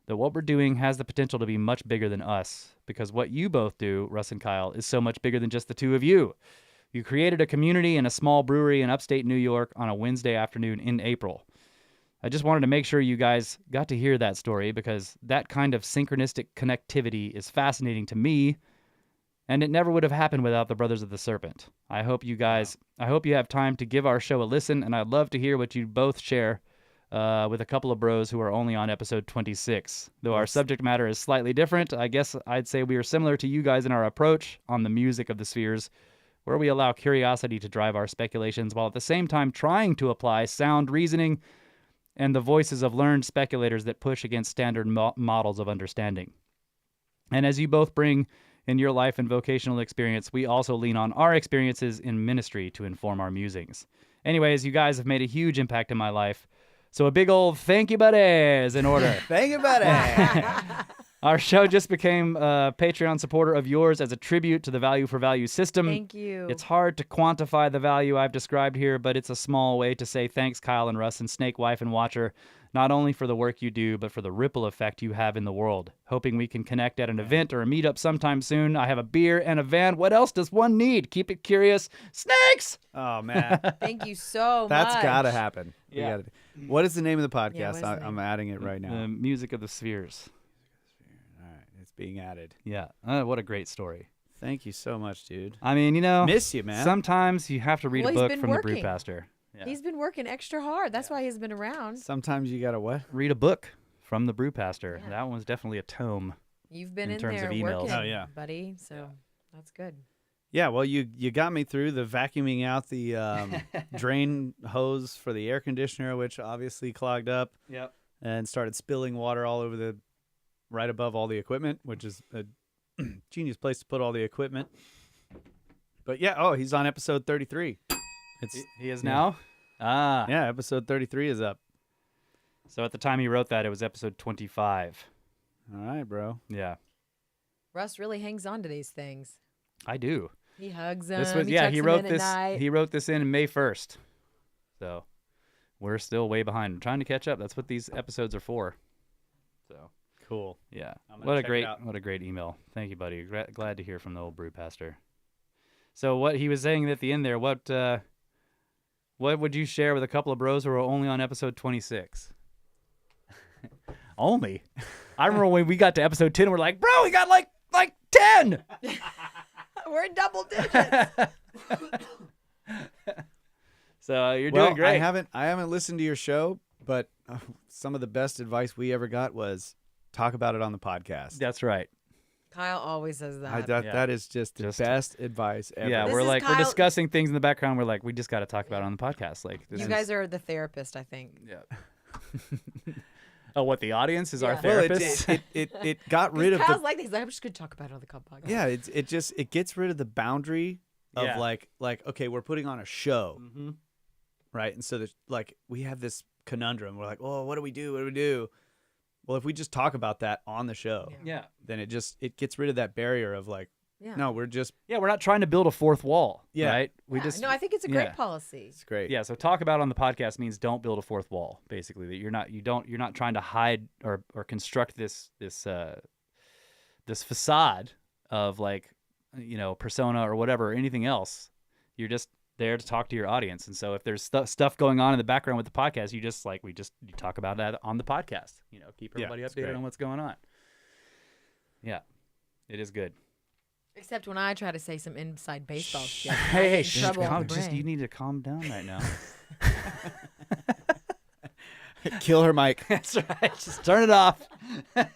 A: that what we're doing has the potential to be much bigger than us, because what you both do, Russ and Kyle, is so much bigger than just the two of you. You created a community in a small brewery in upstate New York on a Wednesday afternoon in April. I just wanted to make sure you guys got to hear that story, because that kind of synchronistic connectivity is fascinating to me, and it never would have happened without the Brothers of the Serpent. I hope you have time to give our show a listen, and I'd love to hear what you both share with a couple of bros who are only on episode 26. Though our subject matter is slightly different, I guess I'd say we are similar to you guys in our approach on the Music of the Spheres, where we allow curiosity to drive our speculations while at the same time trying to apply sound reasoning and the voices of learned speculators that push against standard models of understanding. And as you both bring in your life and vocational experience, we also lean on our experiences in ministry to inform our musings. Anyways, you guys have made a huge impact in my life, so a big old thank you, buddies, in order.
B: Thank you, buddy.
A: Our show just became a Patreon supporter of yours as a tribute to the Value for Value system.
C: Thank you.
A: It's hard to quantify the value I've described here, but it's a small way to say thanks, Kyle and Russ and Snake Wife and Watcher, not only for the work you do, but for the ripple effect you have in the world. Hoping we can connect at an event or a meetup sometime soon. I have a beer and a van. What else does one need? Keep it curious. Snakes!
B: Oh, man.
C: Thank you so
B: That's
C: much.
B: got to happen. We
A: Yeah.
B: gotta- What is the name of the
C: Yeah,
B: podcast?
C: what is the
B: I'm
C: name?
B: adding it right now.
A: Music of the Spheres.
B: All right. It's being added.
A: Yeah. What a great story.
B: Thank you so much, dude.
A: I mean,
B: Miss you, man.
A: Sometimes you have to read
C: Well,
A: a
C: he's
A: book
C: been
A: from the
C: working.
A: brewpastor. Yeah.
C: He's been working extra hard. That's why he's been around.
B: Sometimes you got to what?
A: Read a book from the brewpastor.
C: Yeah.
A: That one's definitely a tome.
C: You've been
A: In
C: in,
A: terms
C: there
A: of emails.
C: working,
B: Oh, yeah.
C: buddy. So that's good.
B: Yeah, well, you got me through the vacuuming out the drain hose for the air conditioner, which obviously clogged up
A: Yep.
B: and started spilling water all over right above all the equipment, which is a genius place to put all the equipment. But yeah, he's on episode 33.
A: He is
B: Yeah.
A: now? Ah.
B: Yeah, episode 33 is up.
A: So at the time he wrote that, it was episode 25.
B: All right, bro.
A: Yeah.
C: Russ really hangs on to these things.
A: I do.
C: He hugs them.
A: This was
C: he
A: yeah,
C: tucks
A: he
C: them
A: wrote
C: in at
A: this
C: night.
A: he wrote this in May 1st. So we're still way behind. I'm trying to catch up. That's what these episodes are for. So
B: Cool.
A: Yeah.
B: I'm gonna check it out.
A: What a great email. Thank you, buddy. Glad to hear from the old brew pastor. So what he was saying at the end there, what would you share with a couple of bros who are only on episode 26? Only? I remember when we got to episode 10, we're like, bro, we got like 10.
C: We're in double digits.
A: So you're
B: Well,
A: doing great.
B: I haven't listened to your show, but some of the best advice we ever got was talk about it on the podcast.
A: That's right.
C: Kyle always says that.
A: Yeah.
B: That is just the best advice ever.
A: Yeah,
C: This
A: we're
C: is
A: we're
C: Kyle-
A: discussing things in the background. We're like, we just got to talk about it on the podcast. Like, this
C: You
A: is,
C: guys are the therapist, I think.
A: Yeah. Oh, what the audience is our
C: Yeah.
B: Well,
A: therapist?
B: it got rid of
C: Kyle's
B: the
C: like this. I'm just gonna talk about it on the podcast.
B: yeah. It gets rid of the boundary of
A: Yeah.
B: like okay, we're putting on a show,
A: Mhm.
B: right? And so there's like we have this conundrum. We're like, oh, what do we do? What do we do? Well, if we just talk about that on the show,
A: Yeah.
B: then it gets rid of that barrier of like,
C: Yeah.
B: no, we're just
A: Yeah, we're not trying to build a fourth wall,
B: Yeah.
A: right? We
C: Yeah,
A: just
C: no, I think it's a great
A: yeah.
C: policy.
B: it's great.
A: Yeah, so talk about on the podcast means don't build a fourth wall, basically. That you're not trying to hide or construct this facade of like, persona or whatever or anything else. You're just there to talk to your audience. And so if there's stuff going on in the background with the podcast, you talk about that on the podcast. Keep everybody
B: it's
A: updated
B: great.
A: on what's going on. Yeah. It is good.
C: Except when I try to say some inside baseball shit.
A: Hey,
C: in trouble with the brain.
A: you need to calm down right now.
B: Kill her, Mike.
A: That's right. Just turn it off.
C: Watcher!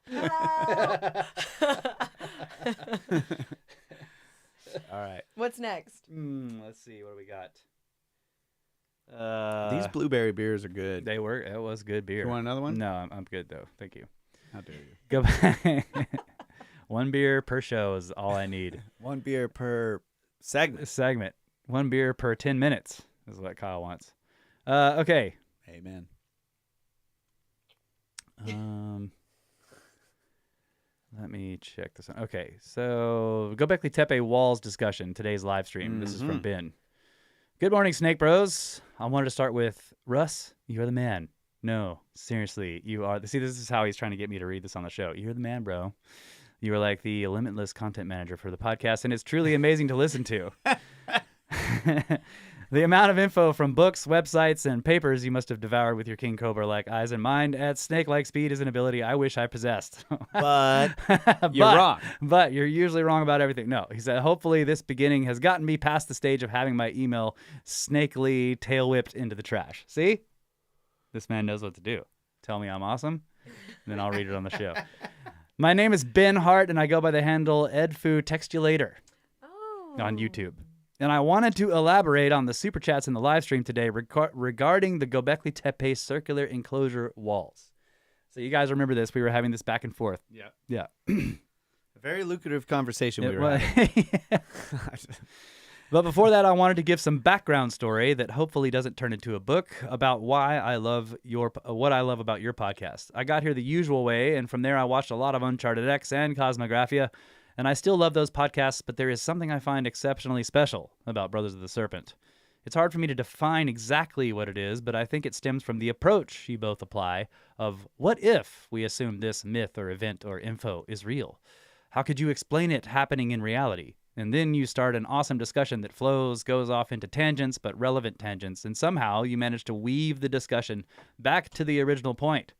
C: Hello!
B: All right.
C: What's next?
A: Let's see. What do we got?
B: These blueberry beers are good.
A: It was good beer.
B: You want another one?
A: No, I'm good though. Thank you.
B: How dare you?
A: Go back. One beer per show is all I need.
B: One beer per segment.
A: One beer per 10 minutes is what Kyle wants. Okay.
B: Amen.
A: Let me check this out. Okay, so Göbekli Tepe Walls discussion, today's live stream. This is from Ben. Good morning, Snake Bros. I wanted to start with, Russ, you're the man. No, seriously, you are. See, this is how he's trying to get me to read this on the show. You're the man, bro. You are like the limitless content manager for the podcast, and it's truly amazing to listen to. The amount of info from books, websites, and papers you must have devoured with your King Cobra-like eyes and mind at snake-like speed is an ability I wish I possessed.
B: But you're wrong.
A: But you're usually wrong about everything. No, he said, hopefully this beginning has gotten me past the stage of having my email snakily tail-whipped into the trash. See? This man knows what to do. Tell me I'm awesome, and then I'll read it on the show. My name is Ben Hart, and I go by the handle EdFu Textulator on YouTube. And I wanted to elaborate on the super chats in the live stream today regarding the Göbekli Tepe circular enclosure walls. So you guys remember this? We were having this back and forth.
B: Yeah.
A: Yeah.
B: A very lucrative conversation we
A: It
B: were
A: was-
B: having.
A: But before that, I wanted to give some background story that hopefully doesn't turn into a book about what I love about your podcast. I got here the usual way, and from there I watched a lot of Uncharted X and Cosmographia, and I still love those podcasts, but there is something I find exceptionally special about Brothers of the Serpent. It's hard for me to define exactly what it is, but I think it stems from the approach you both apply of what if we assume this myth or event or info is real? How could you explain it happening in reality? And then you start an awesome discussion that goes off into tangents, but relevant tangents, and somehow you manage to weave the discussion back to the original point.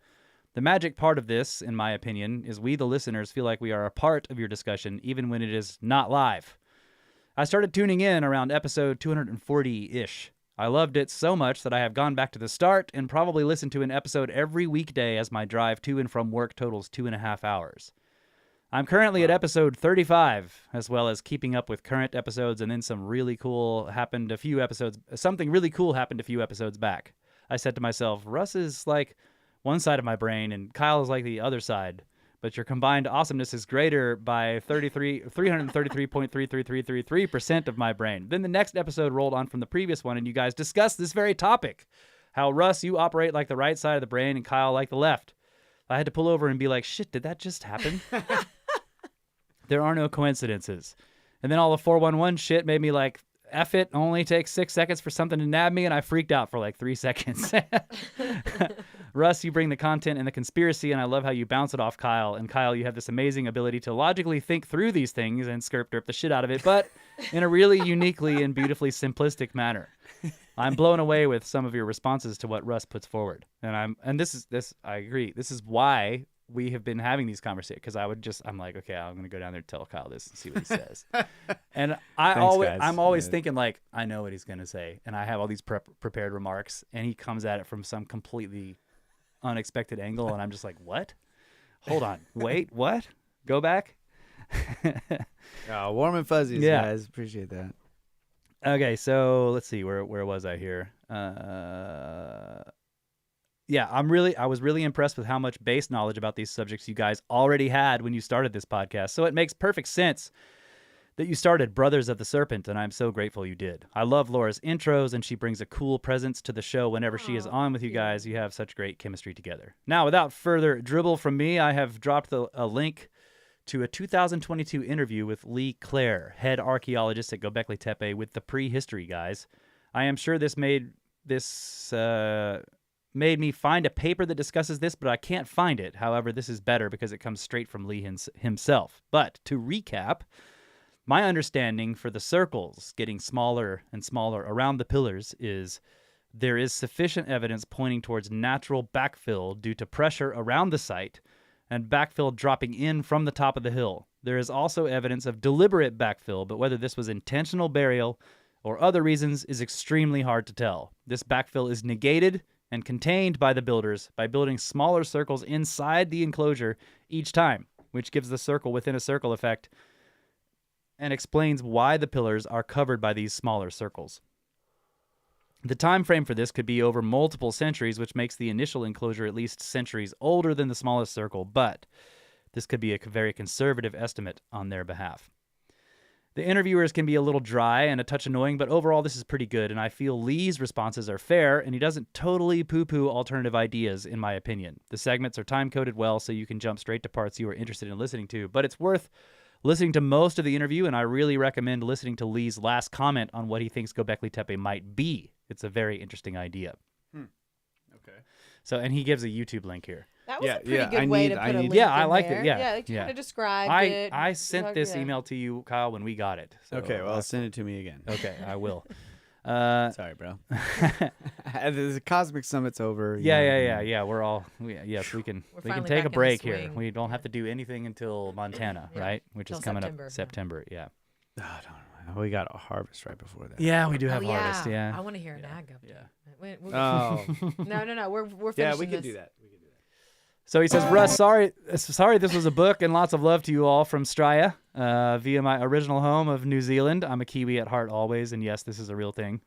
A: The magic part of this, in my opinion, is we, the listeners, feel like we are a part of your discussion, even when it is not live. I started tuning in around episode 240-ish. I loved it so much that I have gone back to the start and probably listened to an episode every weekday as my drive to and from work totals 2.5 hours. I'm currently at episode 35, as well as keeping up with current episodes, and then something really cool happened a few episodes back. I said to myself, Russ is like one side of my brain, and Kyle is like the other side, but your combined awesomeness is greater by 333.33333% of my brain. Then the next episode rolled on from the previous one, and you guys discussed this very topic, how Russ, you operate like the right side of the brain, and Kyle like the left. I had to pull over and be like, shit, did that just happen? There are no coincidences. And then all the 411 shit made me like, F it, only takes 6 seconds for something to nab me, and I freaked out for like 3 seconds. Russ, you bring the content and the conspiracy, and I love how you bounce it off Kyle. And Kyle, you have this amazing ability to logically think through these things and derp the shit out of it, but in a really uniquely and beautifully simplistic manner. I'm blown away with some of your responses to what Russ puts forward. And this I agree. This is why we have been having these conversations, because I'm like, okay, I'm going to go down there and tell Kyle this and see what he says. And I'm always thinking like, I know what he's going to say. And I have all these prepared remarks, and he comes at it from some completely unexpected angle. And I'm just like, what? Hold on. Wait, what? Go back.
B: Oh, warm and fuzzies, guys. Appreciate that.
A: Okay, so let's see. Where was I here? Yeah, I was really impressed with how much base knowledge about these subjects you guys already had when you started this podcast. So it makes perfect sense that you started Brothers of the Serpent, and I'm so grateful you did. I love Laura's intros, and she brings a cool presence to the show whenever she is on with you guys. You have such great chemistry together. Now, without further dribble from me, I have dropped a link to a 2022 interview with Lee Clare, head archaeologist at Göbekli Tepe, with the prehistory guys. I am sure this made me find a paper that discusses this, but I can't find it. However, this is better because it comes straight from Lee himself. But to recap, my understanding for the circles getting smaller and smaller around the pillars is there is sufficient evidence pointing towards natural backfill due to pressure around the site and backfill dropping in from the top of the hill. There is also evidence of deliberate backfill, but whether this was intentional burial or other reasons is extremely hard to tell. This backfill is negated and contained by the builders by building smaller circles inside the enclosure each time, which gives the circle within a circle effect and explains why the pillars are covered by these smaller circles. The time frame for this could be over multiple centuries, which makes the initial enclosure at least centuries older than the smallest circle, but this could be a very conservative estimate on their behalf. The interviewers can be a little dry and a touch annoying, but overall this is pretty good, and I feel Lee's responses are fair, and he doesn't totally poo-poo alternative ideas, in my opinion. The segments are time-coded well, so you can jump straight to parts you are interested in listening to, but it's worth listening to most of the interview, and I really recommend listening to Lee's last comment on what he thinks Göbekli Tepe might be. It's a very interesting idea.
B: Okay.
A: So, and he gives a YouTube link here.
C: That was
B: Yeah,
C: a pretty
B: yeah,
C: good
B: I
C: way
B: need-
C: to
B: I
C: put a
B: need-
C: link
A: Yeah, I
C: in
A: liked it,
C: there.
A: yeah,
C: Yeah, it
A: yeah.
C: kind of described it.
A: I sent this
C: Yeah.
A: email to you, Kyle, when we got it. So,
B: Okay, well, send it to me again.
A: okay, I will.
B: Sorry, bro. The Cosmic Summit's over.
A: Yeah. We're all yes. We can
C: finally
A: take
C: back
A: a
C: in the
A: break here.
C: swing.
A: We don't have to do anything until Montana,
C: Yeah.
A: right? Which is
C: Till
A: coming
C: September,
A: up
C: yeah.
A: September. Yeah.
B: Oh, don't know. We got a harvest right before that.
A: Yeah, we do have
C: Oh,
A: harvest.
C: I
A: Yeah.
C: want to hear an ag update.
A: Yeah.
C: We'll
B: Oh,
C: No. We're finishing
B: yeah, we can
C: this.
B: do that.
A: So he says, Russ, sorry this was a book, and lots of love to you all from Straya, via my original home of New Zealand. I'm a Kiwi at heart always, and yes, this is a real thing.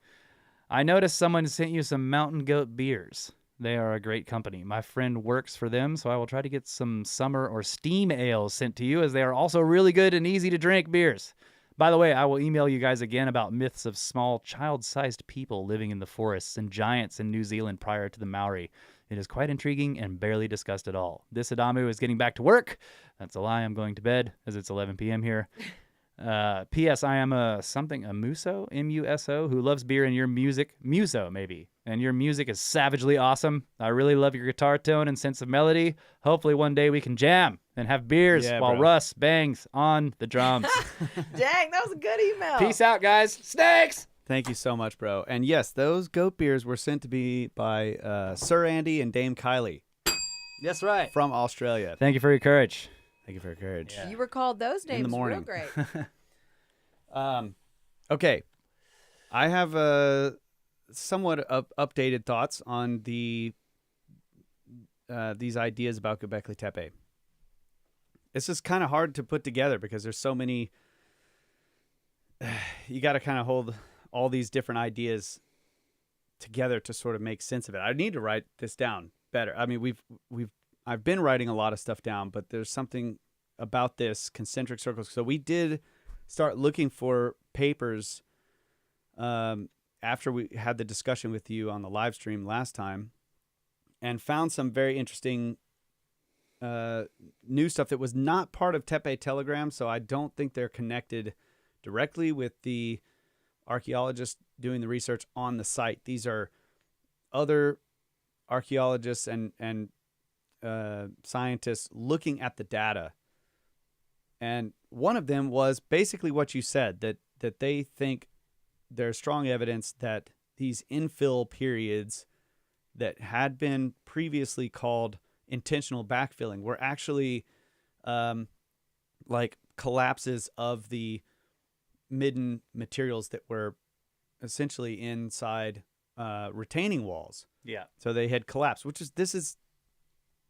A: I noticed someone sent you some Mountain Goat beers. They are a great company. My friend works for them, so I will try to get some summer or steam ales sent to you, as they are also really good and easy to drink beers. By the way, I will email you guys again about myths of small, child-sized people living in the forests and giants in New Zealand prior to the Maori. It is quite intriguing and barely discussed at all. This Adamu is getting back to work. That's a lie. I'm going to bed, as it's 11 p.m. here. P.S. I am a Muso, M-U-S-O, who loves beer and your music. Muso, maybe. And your music is savagely awesome. I really love your guitar tone and sense of melody. Hopefully one day we can jam and have beers while
B: bro.
A: Russ bangs on the drums.
C: Dang, that was a good email.
A: Peace out, guys. Snakes!
B: Thank you so much, bro. And yes, those goat beers were sent to me by Sir Andy and Dame Kylie
A: That's right.
B: from Australia.
A: Thank you for your courage.
B: Thank you for your courage.
C: You recalled those
B: In the
C: names
B: morning.
C: real great.
B: Okay, I have somewhat updated thoughts on these ideas about Göbekli Tepe. It's just kind of hard to put together because there's so many. You got to kind of hold all these different ideas together to sort of make sense of it. I need to write this down better. I mean, I've been writing a lot of stuff down, but there's something about this concentric circles. So we did start looking for papers after we had the discussion with you on the live stream last time, and found some very interesting new stuff that was not part of Tepe Telegram. So I don't think they're connected directly with the archaeologists doing the research on the site. These are other archaeologists and scientists looking at the data, and one of them was basically what you said, that they think there's strong evidence that these infill periods that had been previously called intentional backfilling were actually like collapses of the midden materials that were essentially inside retaining walls.
A: Yeah.
B: So they had collapsed, this is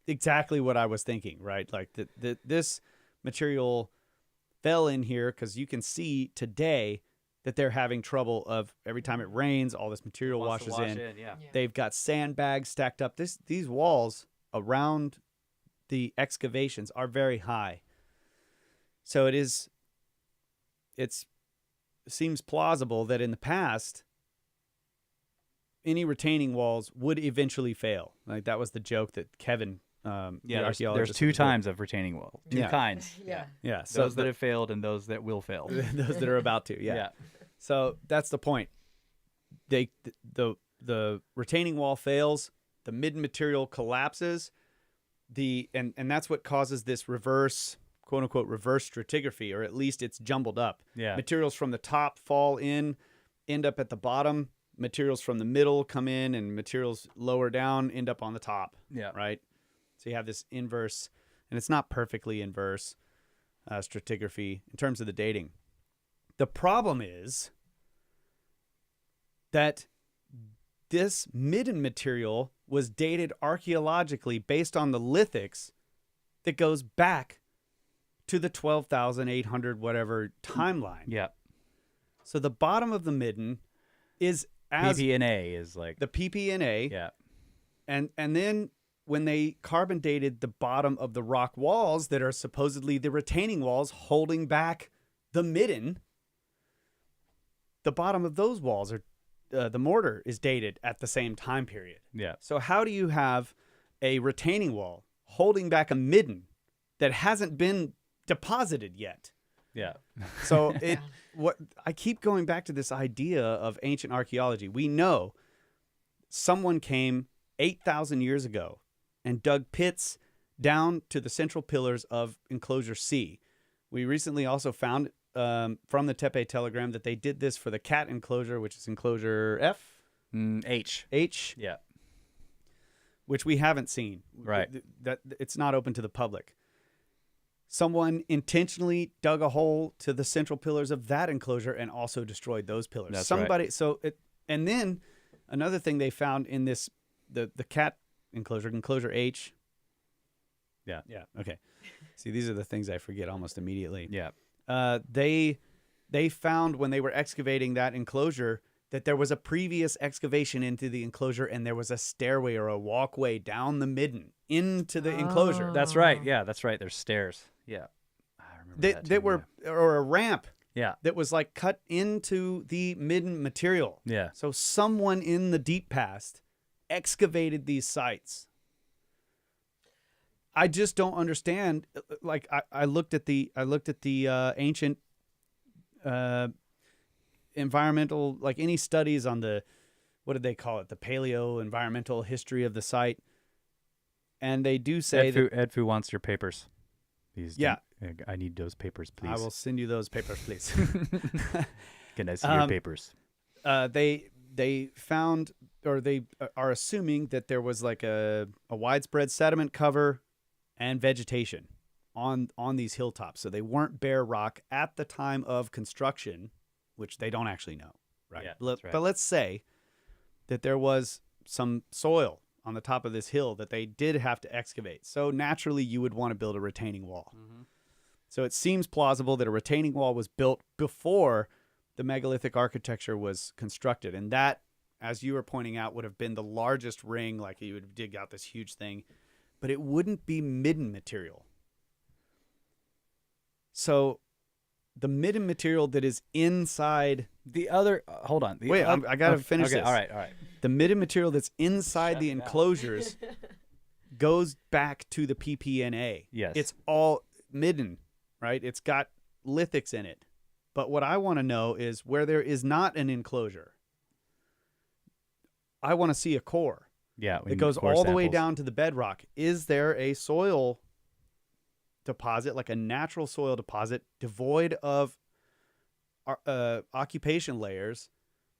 B: exactly what I was thinking, right? Like this material fell in here because you can see today that they're having trouble of every time it rains, all this material washes in.
A: Yeah.
B: They've got sandbags stacked up. These walls around the excavations are very high. So it seems plausible that in the past, any retaining walls would eventually fail. Like that was the joke that Kevin, the
A: There's
B: archaeologist,
A: two
B: was doing.
A: times of retaining wall. Two
B: Yeah.
A: kinds.
C: Yeah.
B: Yeah, so
A: Those that have failed and those that will fail.
B: those that are about to. Yeah. So that's the point. The retaining wall fails, the midden material collapses, and that's what causes this reverse, quote unquote, reverse stratigraphy, or at least it's jumbled up.
A: Yeah.
B: Materials from the top fall in, end up at the bottom. Materials from the middle come in, and materials lower down end up on the top.
A: Yeah.
B: Right. So you have this inverse, and it's not perfectly inverse stratigraphy in terms of the dating. The problem is that this midden material was dated archaeologically based on the lithics that goes back to the 12,800 whatever timeline.
A: Yeah.
B: So the bottom of the midden is as
A: PP&A is like
B: the PP&A.
A: Yeah.
B: And then when they carbon dated the bottom of the rock walls that are supposedly the retaining walls holding back the midden, the bottom of those walls are the mortar is dated at the same time period.
A: Yeah.
B: So how do you have a retaining wall holding back a midden that hasn't been deposited yet?
A: Yeah.
B: So what I keep going back to this idea of ancient archaeology. We know someone came 8,000 years ago and dug pits down to the central pillars of enclosure C. We recently also found from the Tepe telegram that they did this for the cat enclosure, which is enclosure F?
A: H.
B: H?
A: Yeah.
B: Which we haven't seen.
A: Right.
B: That it's not open to the public. Someone intentionally dug a hole to the central pillars of that enclosure and also destroyed those pillars.
A: That's
B: Somebody
A: right.
B: So it, and then another thing they found in this the cat enclosure H.
A: Yeah.
B: Yeah. Okay. See, these are the things I forget almost immediately.
A: Yeah.
B: They found when they were excavating that enclosure that there was a previous excavation into the enclosure, and there was a stairway or a walkway down the midden into the enclosure.
A: That's right. Yeah, that's right. There's stairs. Yeah. I remember
B: That were, or a ramp
A: Yeah.
B: that was like cut into the midden material.
A: Yeah.
B: So someone in the deep past excavated these sites. I just don't understand. Like I looked at the ancient environmental, like any studies on the, what did they call it? The paleo environmental history of the site. And they do say that
A: Ed Fu wants your papers.
B: Yeah.
A: I need those papers, please.
B: I will send you those papers, please.
A: Can I see your papers?
B: They found, or they are assuming that there was like a widespread sediment cover and vegetation on these hilltops. So they weren't bare rock at the time of construction, which they don't actually know, right?
A: Yeah, that's right.
B: But let's say that there was some soil on the top of this hill that they did have to excavate. So naturally you would want to build a retaining wall.
A: Mm-hmm.
B: So it seems plausible that a retaining wall was built before the megalithic architecture was constructed. And that, as you were pointing out, would have been the largest ring. Like you would dig out this huge thing, but it wouldn't be midden material. So the midden material that is inside
A: The other, hold on.
B: Wait, I got to finish
A: okay,
B: this.
A: all right.
B: The midden material that's inside
A: Shut
B: the
A: it down.
B: enclosures goes back to the PP&A.
A: Yes.
B: It's all midden, right? It's got lithics in it. But what I want to know is where there is not an enclosure, I want to see a core.
A: Yeah,
B: It goes all the way down to the bedrock. Is there a soil deposit, like a natural soil deposit, devoid of occupation layers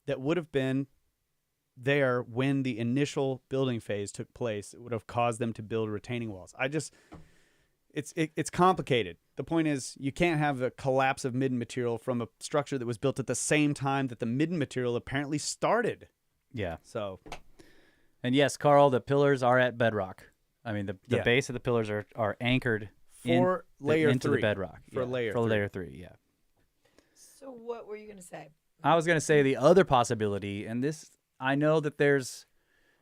B: that would have been there when the initial building phase took place? It would have caused them to build retaining walls. It's complicated. The point is, you can't have the collapse of midden material from a structure that was built at the same time that the midden material apparently started.
A: Yeah.
B: So,
A: And yes, Carl, the pillars are at bedrock. I mean, the
B: Yeah.
A: base of the pillars are anchored
B: for layer
A: into
B: 3.
A: the bedrock.
B: For layer
A: for
B: 3.
A: layer 3, yeah.
C: So what were you going to say?
A: I was going to say the other possibility, and this, I know that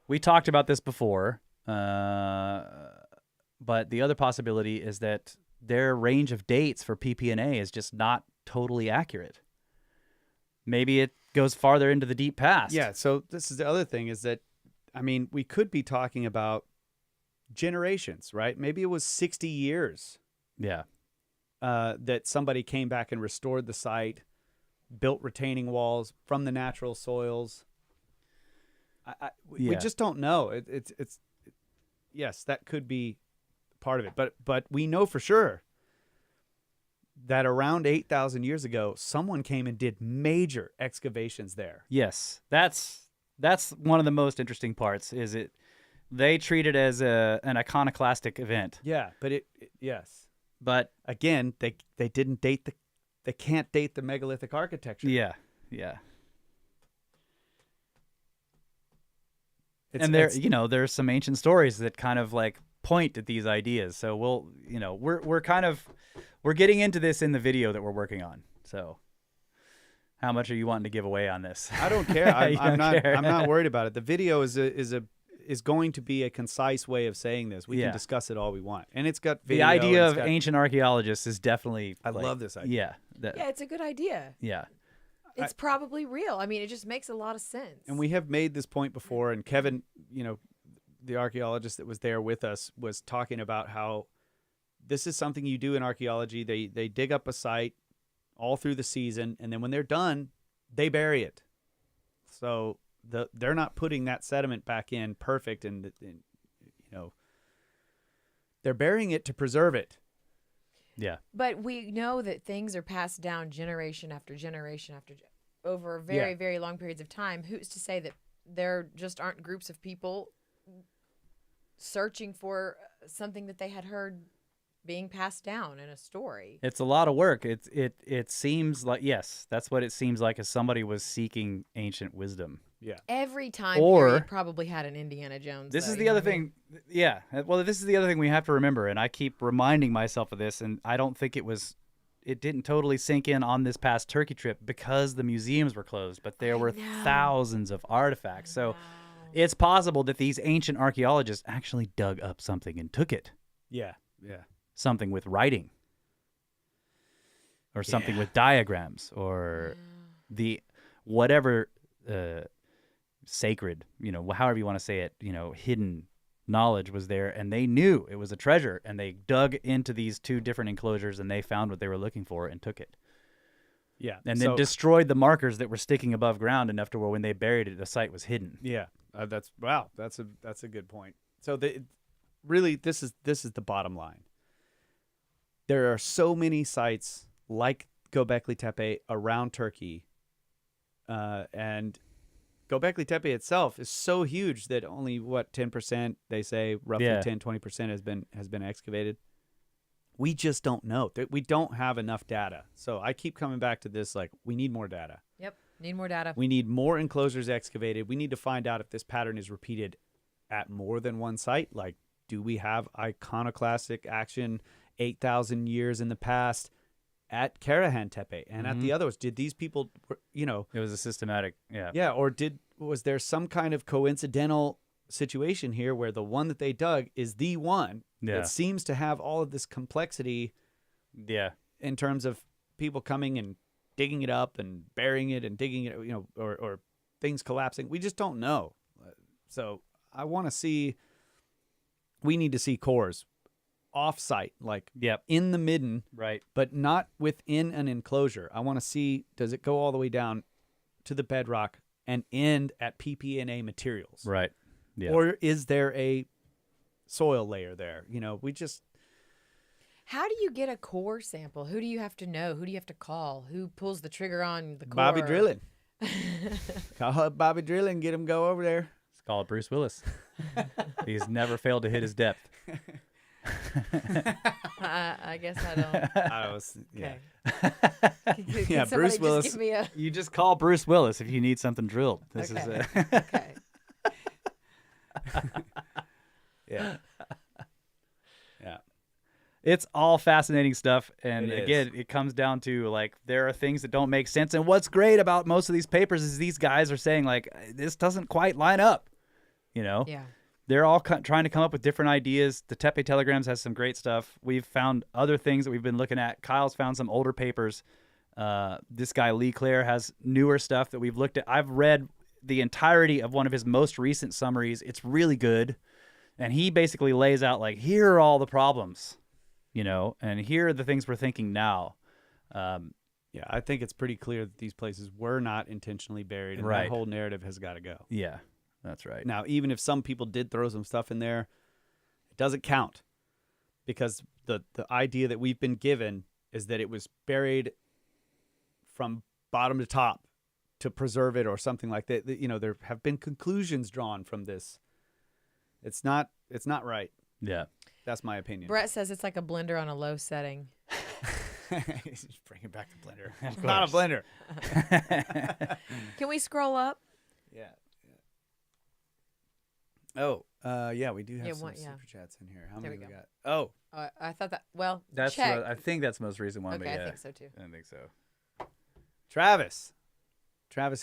A: we talked about this before, but the other possibility is that their range of dates for PP&A is just not totally accurate. Maybe it goes farther into the deep past.
B: Yeah, so this is the other thing is that, I mean, we could be talking about generations, right? Maybe it was 60 years
A: Yeah.
B: that somebody came back and restored the site, built retaining walls from the natural soils. We
A: Yeah.
B: just don't know. It's yes, that could be part of it, but we know for sure that around 8,000 years ago, someone came and did major excavations there.
A: Yes. That's one of the most interesting parts, is they treat it as an iconoclastic event.
B: Yeah, but yes.
A: But
B: Again, they didn't date they can't date the megalithic architecture.
A: yeah.
B: It's-
A: And
B: it's-
A: there's some ancient stories that kind of like point at these ideas. So we're getting into this in the video that we're working on. So how much are you wanting to give away on this?
B: I don't care.
A: You
B: I'm
A: don't care.
B: not worried about it. The video is going to be a concise way of saying this. We
A: Yeah.
B: can discuss it all we want, and it's got
A: The
B: video,
A: idea
B: and
A: of
B: it's got-
A: ancient archaeologists is definitely.
B: I love this idea.
A: Yeah.
C: Yeah, it's a good idea.
A: Yeah.
C: It's probably real. I mean, it just makes a lot of sense.
B: And we have made this point before, and Kevin, the archaeologist that was there with us, was talking about how this is something you do in archaeology. They dig up a site all through the season, and then when they're done, they bury it. So they're not putting that sediment back in perfect, and they're burying it to preserve it.
A: Yeah.
C: But we know that things are passed down generation after generation over very,
B: Yeah.
C: very long periods of time. Who's to say that there just aren't groups of people searching for something that they had heard being passed down in a story?
A: It's a lot of work. It seems like, yes, that's what it seems like, as somebody was seeking ancient wisdom.
B: Yeah.
C: Every time
A: Or-
C: period probably had an Indiana Jones.
A: This
C: though,
A: is
C: you
A: the
C: know
A: other
C: what I mean?
A: thing. Yeah. Well, this is the other thing we have to remember, and I keep reminding myself of this, and I don't think it didn't totally sink in on this past Turkey trip because the museums were closed, but there were
C: know.
A: thousands of artifacts. So it's possible that these ancient archaeologists actually dug up something and took it.
B: Yeah. Yeah.
A: Something with writing, or something with diagrams, or the whatever sacred, however you want to say it, hidden knowledge was there, and they knew it was a treasure, and they dug into these two different enclosures, and they found what they were looking for and took it,
B: Yeah.
A: and then destroyed the markers that were sticking above ground enough to where when they buried it, the site was hidden.
B: Yeah, that's a good point. So really, this is the bottom line. There are so many sites like Göbekli Tepe around Turkey, and Göbekli Tepe itself is so huge that only 10%, they say, roughly
A: Yeah.
B: 10-20% has been excavated. We just don't know. We don't have enough data. So I keep coming back to this, like, we need more data.
C: Yep. Need more data.
B: We need more enclosures excavated. We need to find out if this pattern is repeated at more than one site. Like, do we have iconoclastic action 8,000 years in the past at Karahan Tepe and at the others? Did these people,
A: It was a systematic,
B: yeah, or was there some kind of coincidental situation here where the one that they dug is the one
A: Yeah.
B: that seems to have all of this complexity
A: yeah.
B: in terms of people coming and digging it up and burying it and digging it, or things collapsing? We just don't know. So I want to see, we need to see cores off-site, like
A: Yep.
B: in the midden,
A: Right.
B: but not within an enclosure. I want to see, does it go all the way down to the bedrock and end at PP&A materials?
A: Right. Yeah.
B: Or is there a soil layer there? We just
C: How do you get a core sample? Who do you have to know? Who do you have to call? Who pulls the trigger on the core?
B: Bobby Drilling. Call up Bobby Drilling, get him go over there.
A: Let's call it Bruce Willis. He's never failed to hit his depth.
C: I guess I don't.
B: I was, yeah.
C: Okay. Can
B: Yeah,
C: somebody
B: Bruce
C: just
B: Willis.
C: Give me a...
A: You just call Bruce Willis if you need something drilled. This is
C: Okay.
A: it.
C: Okay.
B: Yeah. Yeah.
A: It's all fascinating stuff. And
B: It is.
A: again, it comes down to like there are things that don't make sense. And what's great about most of these papers is these guys are saying like this doesn't quite line up.
C: Yeah.
A: They're all trying to come up with different ideas. The Tepe Telegrams has some great stuff. We've found other things that we've been looking at. Kyle's found some older papers. This guy Lee Clare has newer stuff that we've looked at. I've read the entirety of one of his most recent summaries. It's really good. And he basically lays out like, here are all the problems, and here are the things we're thinking now.
B: Yeah, I think it's pretty clear that these places were not intentionally buried, and
A: Right.
B: that whole narrative has got to go.
A: Yeah, that's right.
B: Now, even if some people did throw some stuff in there, it doesn't count because the idea that we've been given is that it was buried from bottom to top to preserve it or something like that. There have been conclusions drawn from this. It's not right.
A: Yeah.
B: That's my opinion.
C: Brett says it's like a blender on a low setting.
B: Just bring it back to blender. It's not a blender.
C: Can we scroll up?
B: Yeah. Oh, yeah, we do have
C: Yeah,
B: some
C: yeah.
B: super chats in here. How
C: There
B: many
C: we
B: we
C: go.
B: got? Oh,
C: I thought that. Well,
A: That's
C: check.
A: I think that's the most recent one.
C: Okay,
A: but yeah,
C: I think so too.
A: I think so.
B: Travis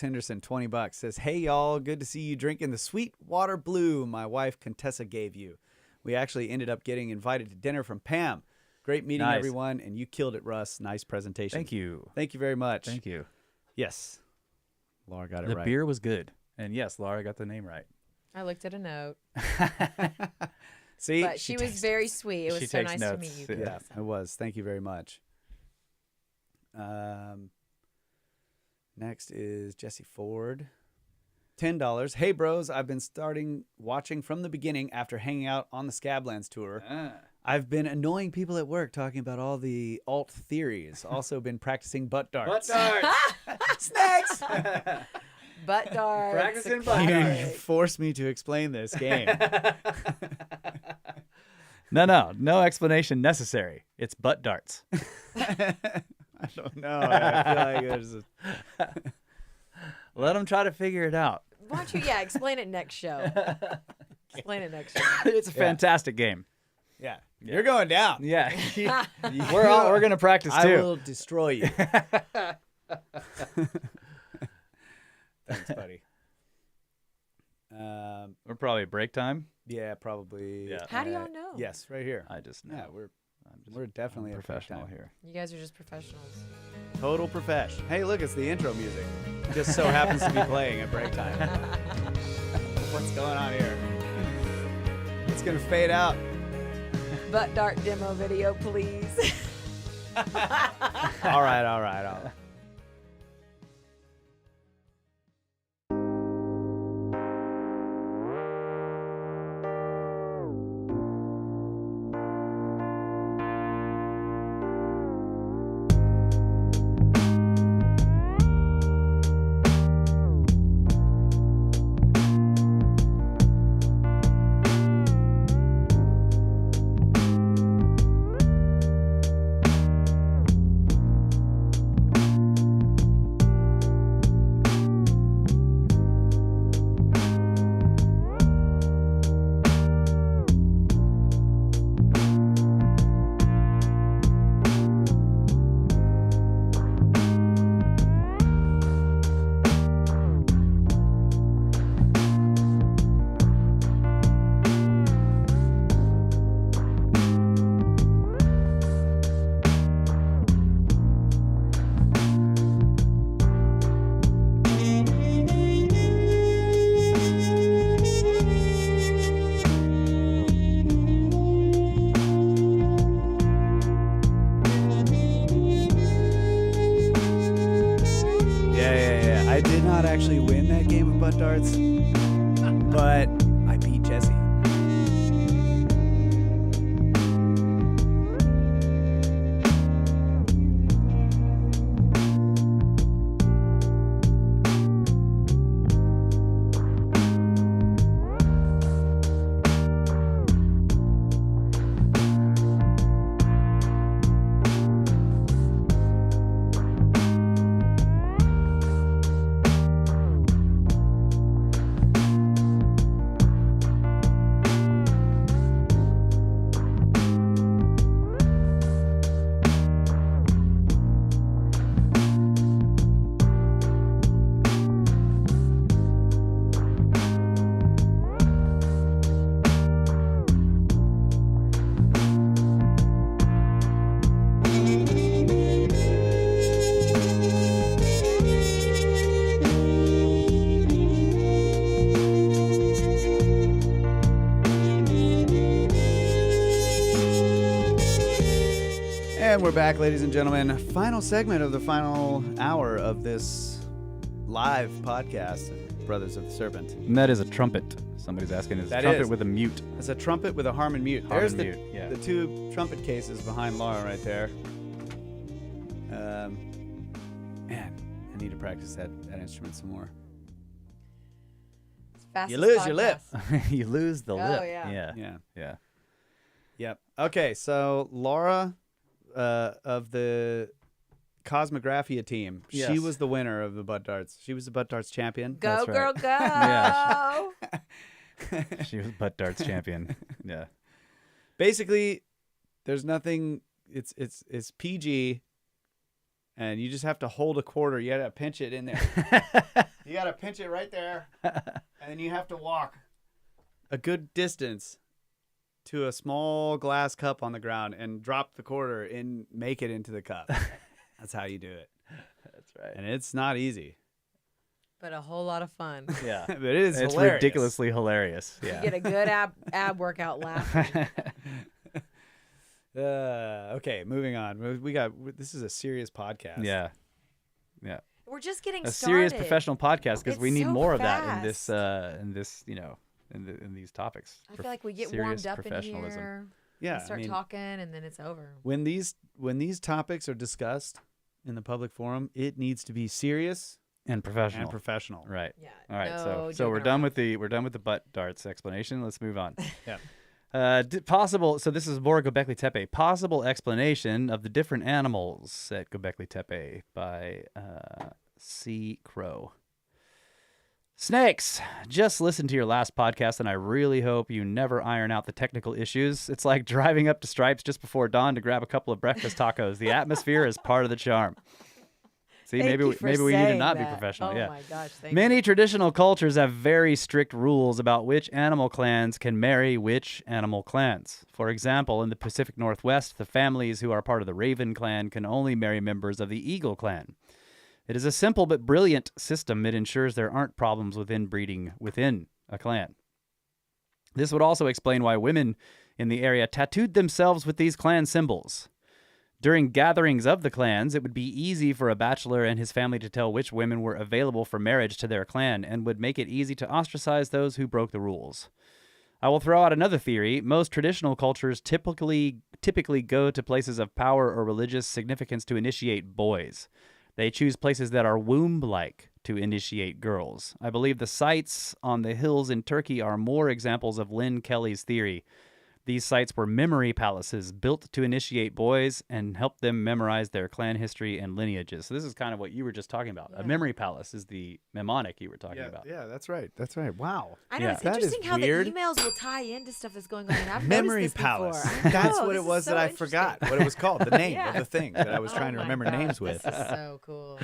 B: Henderson, $20 says, "Hey y'all, good to see you drinking the sweet water blue my wife Contessa gave you. We actually ended up getting invited to dinner from Pam. Great meeting
A: Nice.
B: everyone, and you killed it, Russ. Nice presentation.
A: Thank you.
B: Thank you very much.
A: Thank you.
B: Yes, Laura got it
A: The
B: right.
A: beer was good. And yes, Laura got the name right.
C: I looked at a note,
B: See,
C: but she was
B: takes
C: very
B: notes.
C: sweet. It was
A: She
C: so
A: takes
C: nice to
A: notes.
C: meet you.
A: Yeah.
C: guys.
B: It was. Thank you very much. Next is Jesse Ford. $10. Hey bros, I've been watching from the beginning after hanging out on the Scablands tour. I've been annoying people at work talking about all the alt theories. Also been practicing butt darts. Snacks!
C: Butt darts.
A: Practicing butt
B: You
A: darts.
B: forced me to explain this game.
A: No explanation necessary. It's butt darts.
B: I don't know. I feel like there's
A: Let them try to figure it out.
C: Why don't you? Yeah, explain it next show. Explain it next show.
A: It's a fantastic game.
B: yeah. You're going down.
A: Yeah. we're going to practice
B: I
A: too.
B: will destroy you. Thanks, buddy.
A: We're probably at break time.
B: Yeah, probably.
A: Yeah.
C: How do y'all know?
B: Yes, right here.
A: I just know.
B: Yeah, we're definitely
A: I'm
B: at
A: professional
B: break time.
A: here.
C: You guys are just professionals.
B: Total profesh. Hey, look, it's the intro music. Just so happens to be playing at break time. What's going on here? It's gonna fade out.
C: Butt dart demo video, please.
B: All right. Yeah. I did not actually win that game of butt darts, but I beat back, ladies and gentlemen. Final segment of the final hour of this live podcast, Brothers of the Serpent.
A: And that is a trumpet. Somebody's asking, is a
B: That
A: trumpet
B: is.
A: with a mute?
B: It's a trumpet with a Harmon mute.
A: Harmon
B: There's
A: mute, yeah.
B: the two trumpet cases behind Laura right there. Man, I need to practice that instrument some more.
C: Fastest
B: You lose your lip.
C: podcast.
A: You lose the lip.
C: yeah.
B: Yeah. Yep. Okay, so Laura of the Cosmographia team, she
A: Yes.
B: was the winner of the butt darts. She was the butt darts champion.
C: Go,
A: That's right.
C: girl, go.
A: Yeah, She was butt darts champion. Yeah.
B: Basically, there's nothing. It's PG, and you just have to hold a quarter. You gotta pinch it in there. You gotta pinch it right there, and then you have to walk a good distance to a small glass cup on the ground and drop the quarter and make it into the cup. That's how you do it.
A: That's right.
B: And it's not easy.
C: But a whole lot of fun.
A: Yeah.
B: But it is
A: It's
B: hilarious.
A: ridiculously hilarious.
C: You
A: Yeah.
C: get a good ab workout laughing.
B: Okay, moving on. This is a serious podcast.
A: Yeah. Yeah.
C: We're just getting
A: A
C: started.
A: serious professional podcast because
C: It's
A: we need
C: so
A: more of that in
C: fast.
A: this, in these topics.
C: I feel like we get
A: Serious
C: warmed up in
A: professionalism.
C: here.
B: Yeah.
C: We start
B: I mean,
C: talking, and then it's over.
B: when these topics are discussed in the public forum, it needs to be serious
A: And professional.
B: and professional.
A: Right.
C: Yeah.
A: All right.
C: no
A: So we're
C: joking
A: done
C: around.
A: with the butt darts explanation. Let's move on.
B: Yeah.
A: Possible. So this is more Göbekli Tepe. Possible explanation of the different animals at Göbekli Tepe by C. Crow. Snakes. Just listen to your last podcast, and I really hope you never iron out the technical issues. It's like driving up to Stripes just before dawn to grab a couple of breakfast tacos. The atmosphere is part of the charm. See,
C: Thank
A: maybe
C: you
A: we
C: for
A: need to
C: saying
A: not be
C: that.
A: professional.
C: Oh
A: yeah.
C: my gosh, thank
A: Many
C: you.
A: traditional cultures have very strict rules about which animal clans can marry which animal clans. For example, in the Pacific Northwest, the families who are part of the Raven clan can only marry members of the Eagle clan. It is a simple but brilliant system. It ensures there aren't problems with inbreeding within a clan. This would also explain why women in the area tattooed themselves with these clan symbols. During gatherings of the clans, it would be easy for a bachelor and his family to tell which women were available for marriage to their clan and would make it easy to ostracize those who broke the rules. I will throw out another theory. Most traditional cultures typically go to places of power or religious significance to initiate boys. They choose places that are womb-like to initiate girls. I believe the sites on the hills in Turkey are more examples of Lynn Kelly's theory. These sites were memory palaces built to initiate boys and help them memorize their clan history and lineages. So this is kind of what you were just talking about. A
C: Yeah.
A: memory palace is the mnemonic you were talking about.
B: Yeah, that's right. That's right. Wow.
C: I know
A: Yeah.
C: it's
B: That is
C: interesting how
B: weird.
C: the emails will tie into stuff that's going on. And I've
B: Memory
C: noticed this
B: palace.
C: before. I
B: That's
C: know,
B: what
C: this
B: it
C: is
B: was
C: so
B: that I
C: interesting.
B: forgot what it was called. The name
C: Yeah.
B: of the thing that I was trying to
C: Oh my
B: remember
C: gosh,
B: names with.
C: This is so cool.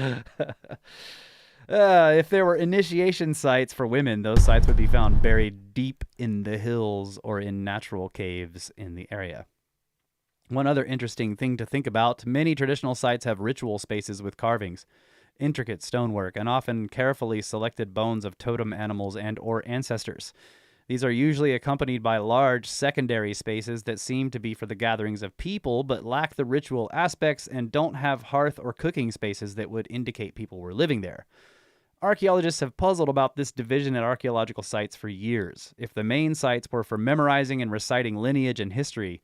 A: If there were initiation sites for women, those sites would be found buried deep in the hills or in natural caves in the area. One other interesting thing to think about, many traditional sites have ritual spaces with carvings, intricate stonework, and often carefully selected bones of totem animals and or ancestors. These are usually accompanied by large secondary spaces that seem to be for the gatherings of people but lack the ritual aspects and don't have hearth or cooking spaces that would indicate people were living there. Archaeologists have puzzled about this division at archaeological sites for years. If the main sites were for memorizing and reciting lineage and history,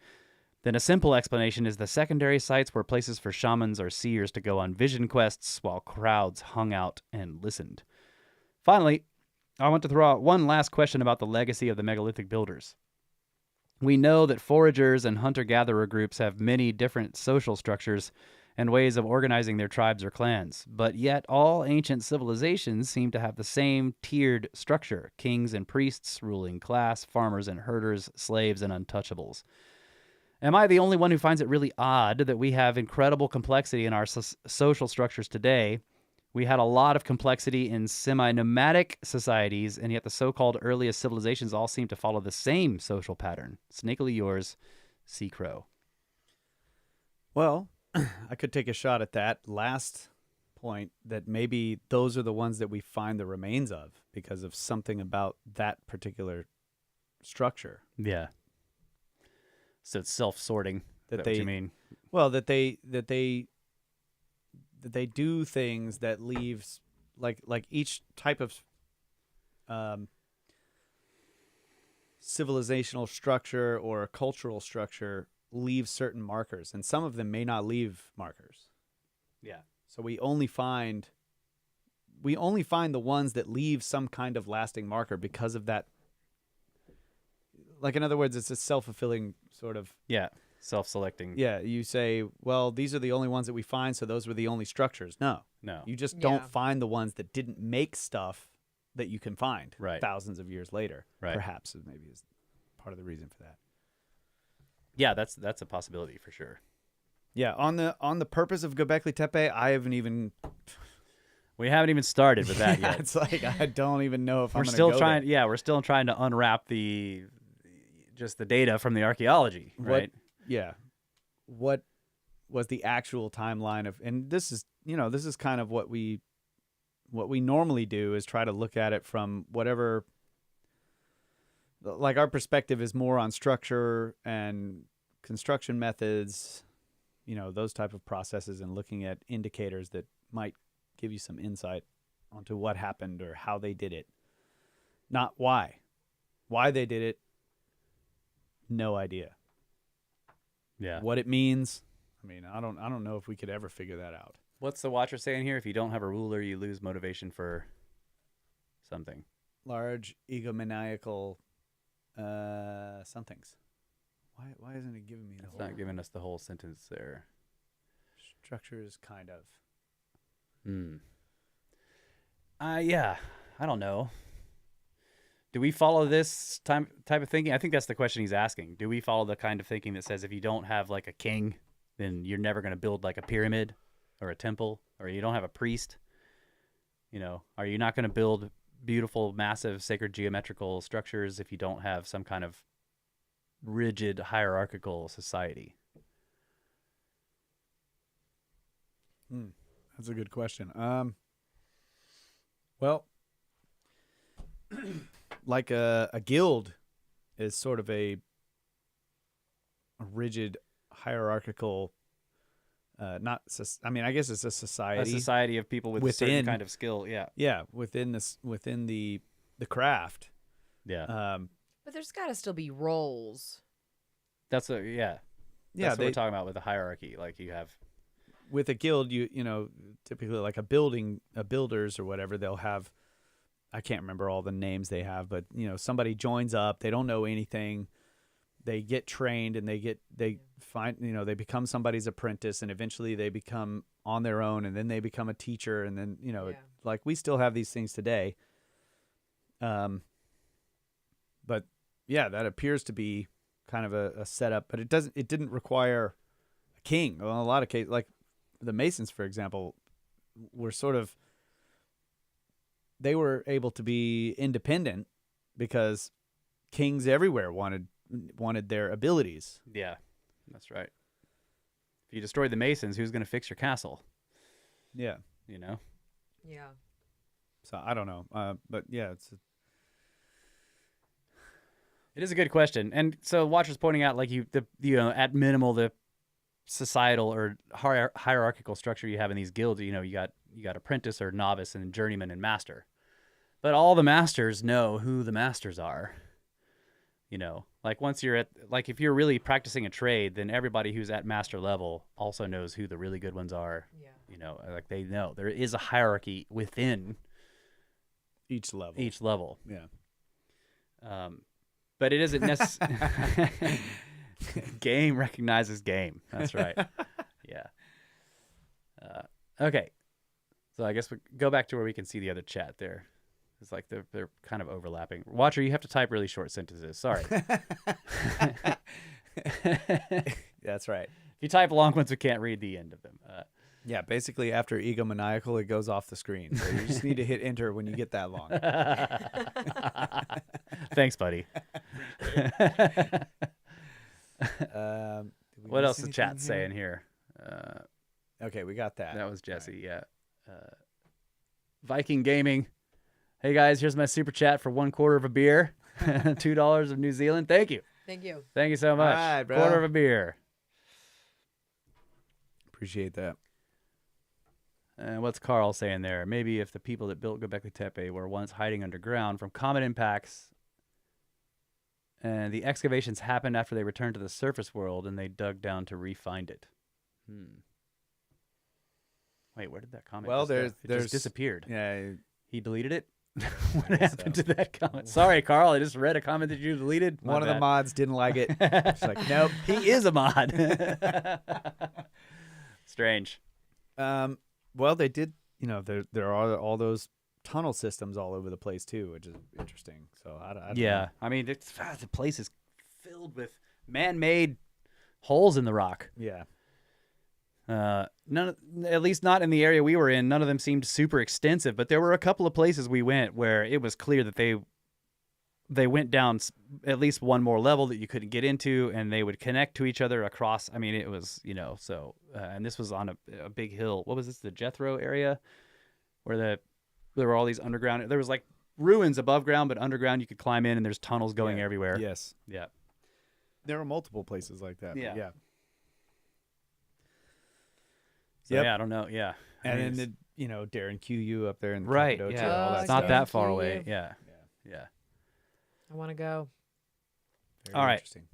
A: then a simple explanation is the secondary sites were places for shamans or seers to go on vision quests while crowds hung out and listened. Finally, I want to throw out one last question about the legacy of the megalithic builders. We know that foragers and hunter-gatherer groups have many different social structures and ways of organizing their tribes or clans, but yet all ancient civilizations seem to have the same tiered structure: kings and priests, ruling class, farmers and herders, slaves and untouchables. Am I the only one who finds it really odd that we have incredible complexity in our social structures today? We had a lot of complexity in semi-nomadic societies, and yet the so-called earliest civilizations all seem to follow the same social pattern. Snakily yours, C. Crow.
B: Well, I could take a shot at that last point, that maybe those are the ones that we find the remains of because of something about that particular structure.
A: Yeah. So it's self-sorting.
B: That
A: That
B: they
A: what you mean?
B: Well, that they do things that leaves like each type of civilizational structure or cultural structure leaves certain markers, and some of them may not leave markers.
A: Yeah.
B: So we only find the ones that leave some kind of lasting marker because of that. Like, in other words, it's a self-fulfilling sort of.
A: Yeah. Self-selecting.
B: Yeah, you say, well, these are the only ones that we find, so those were the only structures. No. You just don't
C: Yeah.
B: find the ones that didn't make stuff that you can find
A: Right.
B: thousands of years later.
A: Right.
B: Perhaps maybe is part of the reason for that.
A: Yeah, that's a possibility for sure.
B: Yeah, on the purpose of Göbekli Tepe, I haven't even.
A: We haven't even started with that
B: Yeah,
A: yet.
B: it's like I don't even know if
A: We're
B: I'm gonna
A: still
B: go
A: trying.
B: there.
A: Yeah, we're still trying to unwrap just the data from the archaeology, right?
B: What was the actual timeline of? And this is kind of what we normally do is try to look at it from whatever. Like, our perspective is more on structure and construction methods, those type of processes, and looking at indicators that might give you some insight onto what happened or how they did it. Not why. Why they did it, no idea.
A: Yeah.
B: What it means, I mean, I don't know if we could ever figure that out.
A: What's the Watcher saying here? If you don't have a ruler, you lose motivation for something.
B: Large egomaniacal somethings. Why isn't it giving me the
A: It's
B: whole
A: not giving us the whole sentence there.
B: structures kind of.
A: Yeah, I don't know. Do we follow this type of thinking? I think that's the question he's asking. Do we follow the kind of thinking that says if you don't have like a king, then you're never going to build like a pyramid or a temple, or you don't have a priest? Are you not going to build beautiful, massive, sacred geometrical structures if you don't have some kind of rigid hierarchical society?
B: That's a good question. Well, like a guild is sort of a rigid hierarchical. I guess it's a society.
A: A society of people with a certain
B: within-
A: kind of skill. Yeah.
B: Yeah, within the craft.
A: Yeah.
C: But there's got to still be roles.
A: That's what we're talking about with the hierarchy. Like you have.
B: With a guild, you typically like a builders or whatever, they'll have, I can't remember all the names they have, but somebody joins up, they don't know anything, they get trained and they become somebody's apprentice, and eventually they become on their own, and then they become a teacher, and then like we still have these things today. But yeah, that appears to be kind of a setup, but it didn't require a king. Well, in a lot of cases, like the Masons, for example, they were able to be independent because kings everywhere wanted their abilities.
A: Yeah, that's right. If you destroy the Masons, who's going to fix your castle?
B: Yeah.
C: Yeah.
B: So I don't know. But yeah,
A: It is a good question. And so Watcher's pointing out, like at minimal, the societal or hierarchical structure you have in these guilds, you got apprentice or novice and journeyman and master. But all the masters know who the masters are. Like once you're if you're really practicing a trade, then everybody who's at master level also knows who the really good ones are.
C: Yeah.
A: Like they know there is a hierarchy within
B: each level.
A: Yeah.
B: Yeah.
A: But it isn't necessarily. Game recognizes game. That's right. Yeah. Okay. So I guess we go back to where we can see the other chat there. It's like they're kind of overlapping. Watcher, you have to type really short sentences. Sorry.
B: That's right.
A: If you type long ones, we can't read the end of them.
B: Yeah, basically after egomaniacal, it goes off the screen. So you just need to hit enter when you get that long.
A: Thanks, buddy. What else is chat saying here?
B: Okay, we got that.
A: That was Jesse, yeah. Viking Gaming. Hey, guys, here's my super chat for 1/4 of a beer. $2 of New Zealand. Thank you.
C: Thank you.
A: Thank you so much.
B: All right, bro.
A: Quarter of a beer.
B: Appreciate that.
A: And what's Carl saying there? Maybe if the people that built Göbekli Tepe were once hiding underground from comet impacts, and the excavations happened after they returned to the surface world, and they dug down to re-find it. Wait, where did that comment?
B: Well,
A: just go?
B: there's
A: It just disappeared.
B: Yeah.
A: He deleted it. What happened to that comment? Sorry, Carl. I just read a comment that you deleted. My
B: One of the
A: bad.
B: mods didn't like it. It's like, nope.
A: He is a mod. Strange.
B: Well, they did. You know, there are all those tunnel systems all over the place too, which is interesting. So I don't
A: Yeah,
B: know.
A: I mean, the place is filled with man-made holes in the rock.
B: Yeah.
A: At least not in the area we were in. None of them seemed super extensive, but there were a couple of places we went where it was clear that they went down at least one more level that you couldn't get into, and they would connect to each other across. I mean, it was, so, and this was on a big hill. What was this? The Jethro area, where there were all these underground. There was like ruins above ground, but underground you could climb in, and there's tunnels going everywhere.
B: Yes.
A: Yeah.
B: There were multiple places like that.
A: Yeah.
B: Yeah.
A: So,
B: Yep.
A: yeah, I don't know. Yeah. I
B: And
A: mean,
B: then Darren QU up there in
A: right.
B: Cappadocia,
A: Yeah.
B: all that
A: It's not
B: stuff.
A: that far
C: QU.
A: away. Yeah. Yeah.
C: I want to go.
B: Very
A: All right.
B: interesting.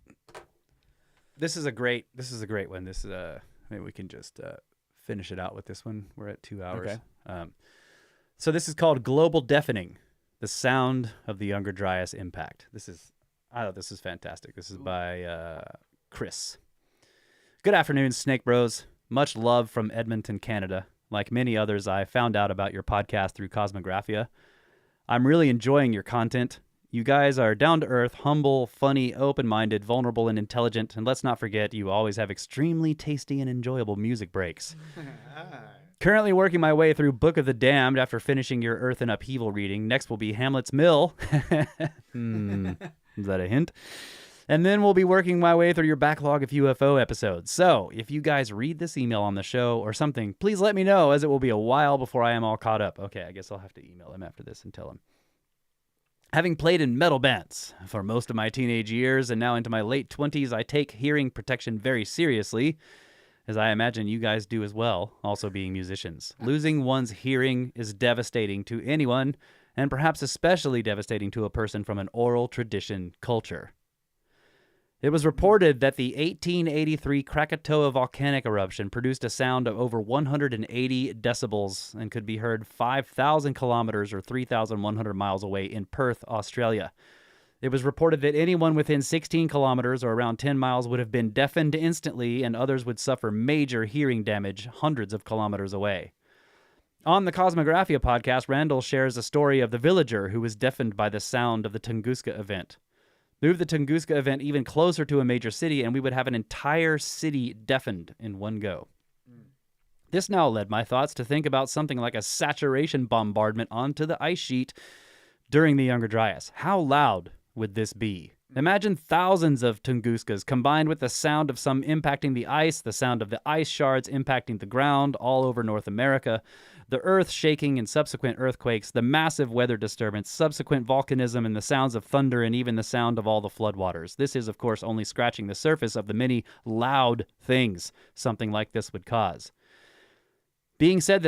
A: This is a great one. This is maybe we can just finish it out with this one. We're at 2 hours.
B: Okay.
A: So this is called Global Deafening: The Sound of the Younger Dryas Impact. I thought this is fantastic. This is by Chris. Good afternoon, Snake Bros. Much love from Edmonton, Canada. Like many others, I found out about your podcast through Cosmographia. I'm really enjoying your content. You guys are down to earth, humble, funny, open-minded, vulnerable, and intelligent. And let's not forget, you always have extremely tasty and enjoyable music breaks. Currently working my way through Book of the Damned after finishing your Earth in Upheaval reading. Next will be Hamlet's Mill. Is that a hint? And then we'll be working my way through your backlog of UFO episodes. So, if you guys read this email on the show or something, please let me know, as it will be a while before I am all caught up. Okay, I guess I'll have to email him after this and tell him. Having played in metal bands for most of my teenage years and now into my late 20s, I take hearing protection very seriously, as I imagine you guys do as well, also being musicians. Losing one's hearing is devastating to anyone, and perhaps especially devastating to a person from an oral tradition culture. It was reported that the 1883 Krakatoa volcanic eruption produced a sound of over 180 decibels and could be heard 5,000 kilometers or 3,100 miles away in Perth, Australia. It was reported that anyone within 16 kilometers or around 10 miles would have been deafened instantly, and others would suffer major hearing damage hundreds of kilometers away. On the Cosmographia podcast, Randall shares a story of the villager who was deafened by the sound of the Tunguska event. Move the Tunguska event even closer to a major city, and we would have an entire city deafened in one go. This now led my thoughts to think about something like a saturation bombardment onto the ice sheet during the Younger Dryas. How loud would this be? Imagine thousands of Tunguskas combined with the sound of some impacting the ice, the sound of the ice shards impacting the ground all over North America, the earth shaking in subsequent earthquakes, the massive weather disturbance, subsequent volcanism, and the sounds of thunder, and even the sound of all the floodwaters. This is, of course, only scratching the surface of the many loud things something like this would cause. Being said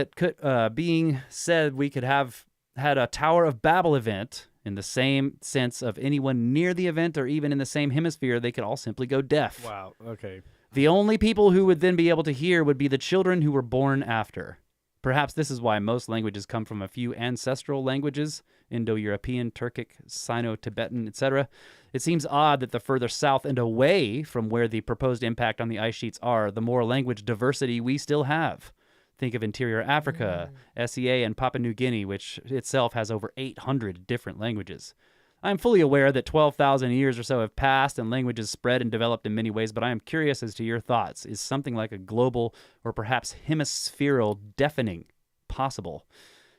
A: we could have had a Tower of Babel event in the same sense of anyone near the event or even in the same hemisphere, they could all simply go deaf.
B: Wow. Okay.
A: The only people who would then be able to hear would be the children who were born after. Perhaps this is why most languages come from a few ancestral languages, Indo-European, Turkic, Sino-Tibetan, etc. It seems odd that the further south and away from where the proposed impact on the ice sheets are, the more language diversity we still have. Think of interior Africa, SEA, and Papua New Guinea, which itself has over 800 different languages. I'm fully aware that 12,000 years or so have passed and languages spread and developed in many ways, but I am curious as to your thoughts. Is something like a global or perhaps hemispherical deafening possible?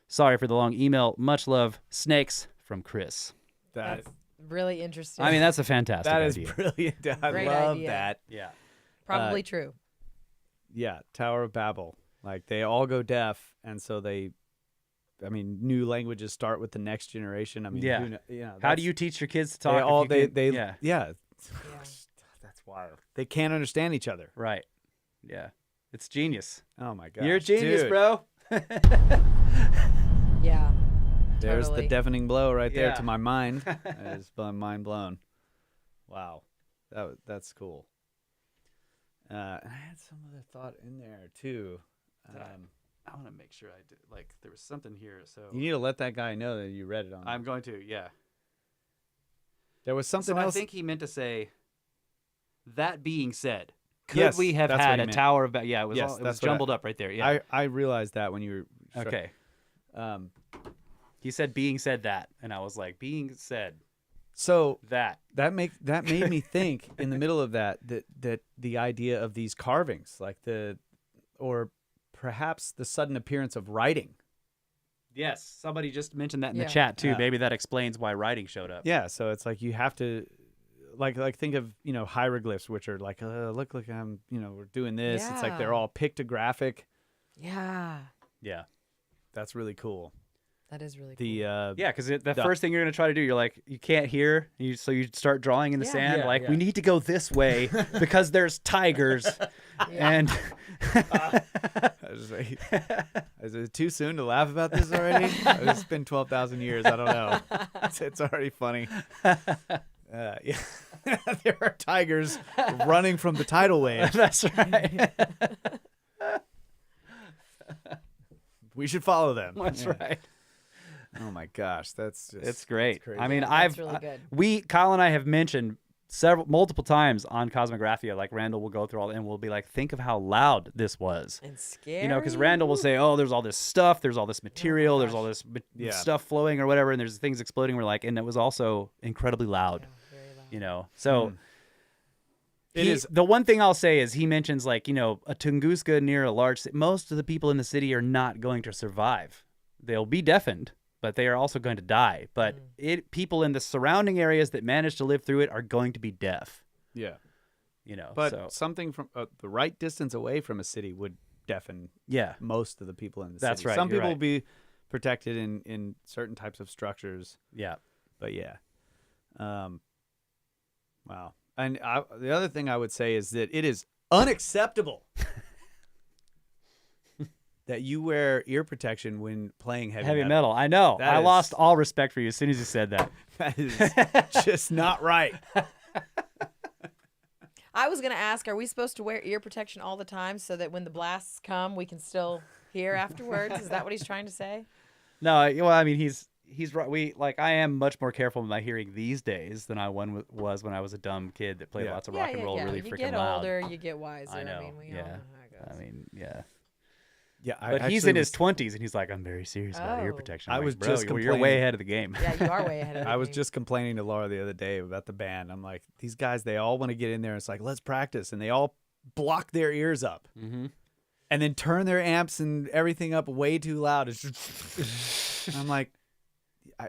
A: Sorry for the long email. Much love. Snakes, from Chris.
C: That's really interesting.
A: I mean, that's a fantastic
B: That is
A: idea.
B: brilliant. I
C: Great
B: love
C: idea.
B: that.
A: Yeah.
C: Probably true.
B: Yeah, Tower of Babel. Like they all go deaf, and so new languages start with the next generation. I mean,
A: Yeah. How do
B: that's-
A: you teach your kids to
B: They
A: talk?
B: all
A: if you
B: they
A: can't-
B: yeah.
C: Yeah.
B: That's wild. They can't understand each other.
A: Right. Yeah. It's genius.
B: Oh my god.
A: You're a genius, bro.
C: Yeah.
B: There's
C: Totally.
B: the deafening blow right there
A: Yeah.
B: to my mind. That is my mind blown. Wow. That's cool. I had some other thought in there too.
A: I want to make sure I did. Like, there was something here, so
B: You need to let that guy know that you read it on.
A: I'm going to. Yeah.
B: There was something
A: So
B: else.
A: I think he meant to say. That being said, could
B: Yes,
A: we have
B: that's what
A: had
B: he
A: a
B: meant.
A: tower of? Yeah, it was.
B: Yes,
A: All, it was
B: that's what I-
A: jumbled up right there. Yeah.
B: I realized that when you were
A: Okay.
B: Um,
A: He said, "Being said that," and I was like, "Being said
B: so
A: that."
B: that made me think in the middle of that the idea of these carvings, like or perhaps the sudden appearance of writing.
A: Yes, somebody just mentioned that in
C: Yeah.
A: the chat too.
B: Yeah.
A: Maybe that explains why writing showed up.
B: Yeah, so it's like you have to like think of, hieroglyphs, which are like look I'm, we're doing this. It's like they're
C: Yeah.
B: all pictographic.
C: Yeah.
A: Yeah.
B: That's really cool.
C: That is really cool.
B: The
A: Yeah, because the
B: The-
A: first thing you're gonna try to do, you're like, you can't hear, so you start drawing in the
C: Yeah.
A: sand.
B: Yeah,
A: like,
B: yeah.
A: we need to go this way because there's tigers, and
B: Is it too soon to laugh about this already? It's been 12,000 years. I don't know. It's already funny. Yeah. There are tigers running from the tidal wave.
A: that's right.
B: We should follow them.
A: That's
B: Yeah.
A: right.
B: Oh my gosh, that's just
A: It's great.
B: crazy.
A: I mean,
C: Yeah,
A: I've
C: that's really good.
A: Kyle and I have mentioned multiple times on Cosmographia. Like Randall will go through all, and we'll be like, think of how loud this was.
C: And scary.
A: You know, because Randall will say, "Oh, there's all this stuff, there's all this material, there's all this
B: Yeah.
A: stuff flowing or whatever, and there's things exploding." We're like, and it was also incredibly loud.
C: Yeah, very loud.
A: You know, so
B: It is-
A: the one thing I'll say is he mentions like, a Tunguska near a large city. Most of the people in the city are not going to survive. They'll be deafened, but they are also going to die. But people in the surrounding areas that manage to live through it are going to be deaf.
B: Yeah.
A: But
B: But something from the right distance away from a city would deafen
A: yeah,
B: most of the people in the
A: That's
B: city.
A: right,
B: Some
A: you're
B: people
A: right.
B: will be protected in certain types of structures.
A: yeah,
B: But yeah. Wow. And the other thing I would say is that it is unacceptable that you wear ear protection when playing heavy
A: metal. I know.
B: That
A: I
B: is-
A: lost all respect for you as soon as you said that.
B: That is just not right.
C: I was going to ask, are we supposed to wear ear protection all the time so that when the blasts come, we can still hear afterwards? Is that what he's trying to say?
A: No, well, I mean, he's right. I am much more careful with my hearing these days than I was when I was a dumb kid that played
B: Yeah.
A: lots of rock and roll really
C: you
A: freaking
C: get
A: loud.
C: older, you get wiser.
A: I know.
C: mean, we all
A: Yeah.
C: know how it goes.
A: I mean, yeah.
B: Yeah,
A: But he's in his 20s and he's like, I'm very serious about ear
C: Oh.
A: protection.
B: I
A: I'm
B: was
A: like, bro,
B: just
A: you're way
B: complaining.
A: ahead of the game.
C: Yeah, you are way ahead of the
B: I was
C: game.
B: just complaining to Laura the other day about the band. I'm like, these guys, they all want to get in there. It's like, let's practice. And they all block their ears up
A: Mm-hmm.
B: and then turn their amps and everything up way too loud. It's just, I'm like,
A: Can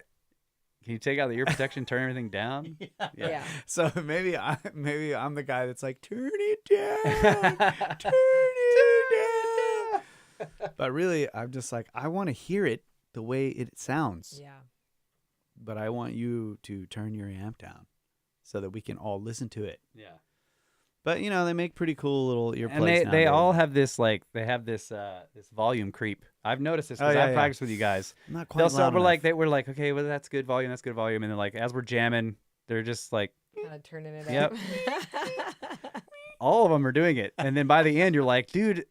A: you take out the ear protection, turn everything down?
C: Yeah.
B: so maybe I'm the guy that's like, turn it down, turn it down. But really, I'm just like, I want to hear it the way it sounds.
C: Yeah.
B: But I want you to turn your amp down so that we can all listen to it.
A: Yeah.
B: But they make pretty cool little earplugs.
A: And they
B: nowadays.
A: all have this this volume creep. I've noticed this because
B: Oh, yeah,
A: I've
B: yeah.
A: practiced with you guys.
B: I'm not quite
A: They'll
B: loud
A: start,
B: enough.
A: we're like, okay, well that's good volume, and then like as we're jamming, they're just like
C: Kind of turning it
A: Yep.
C: up.
A: all of them are doing it, and then by the end you're like, dude,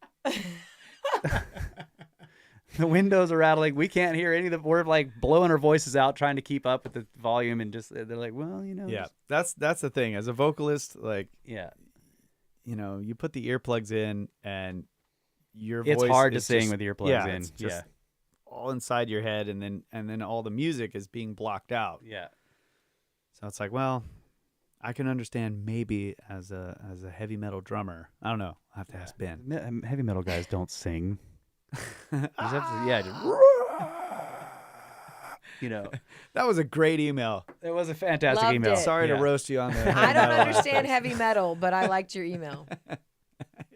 A: the windows are rattling. We can't hear any of the. We're like blowing our voices out trying to keep up with the volume, and just they're like, well,
B: Yeah,
A: just-
B: that's the thing. As a vocalist, like
A: yeah.
B: you put the earplugs in, and your
A: It's
B: voice
A: hard to
B: is
A: sing
B: just-
A: with earplugs
B: yeah,
A: in.
B: It's just
A: Yeah.
B: all inside your head, and then all the music is being blocked out.
A: Yeah.
B: So it's like, well, I can understand maybe as a heavy metal drummer. I don't know. I have to ask Ben.
A: Heavy metal guys don't sing. You just have to, yeah.
B: That was a great email.
A: It was a fantastic
C: Loved
A: email.
C: it.
B: Sorry
A: Yeah.
B: to roast you on the.
C: I don't
B: metal
C: understand
B: aspect.
C: heavy metal, but I liked your email.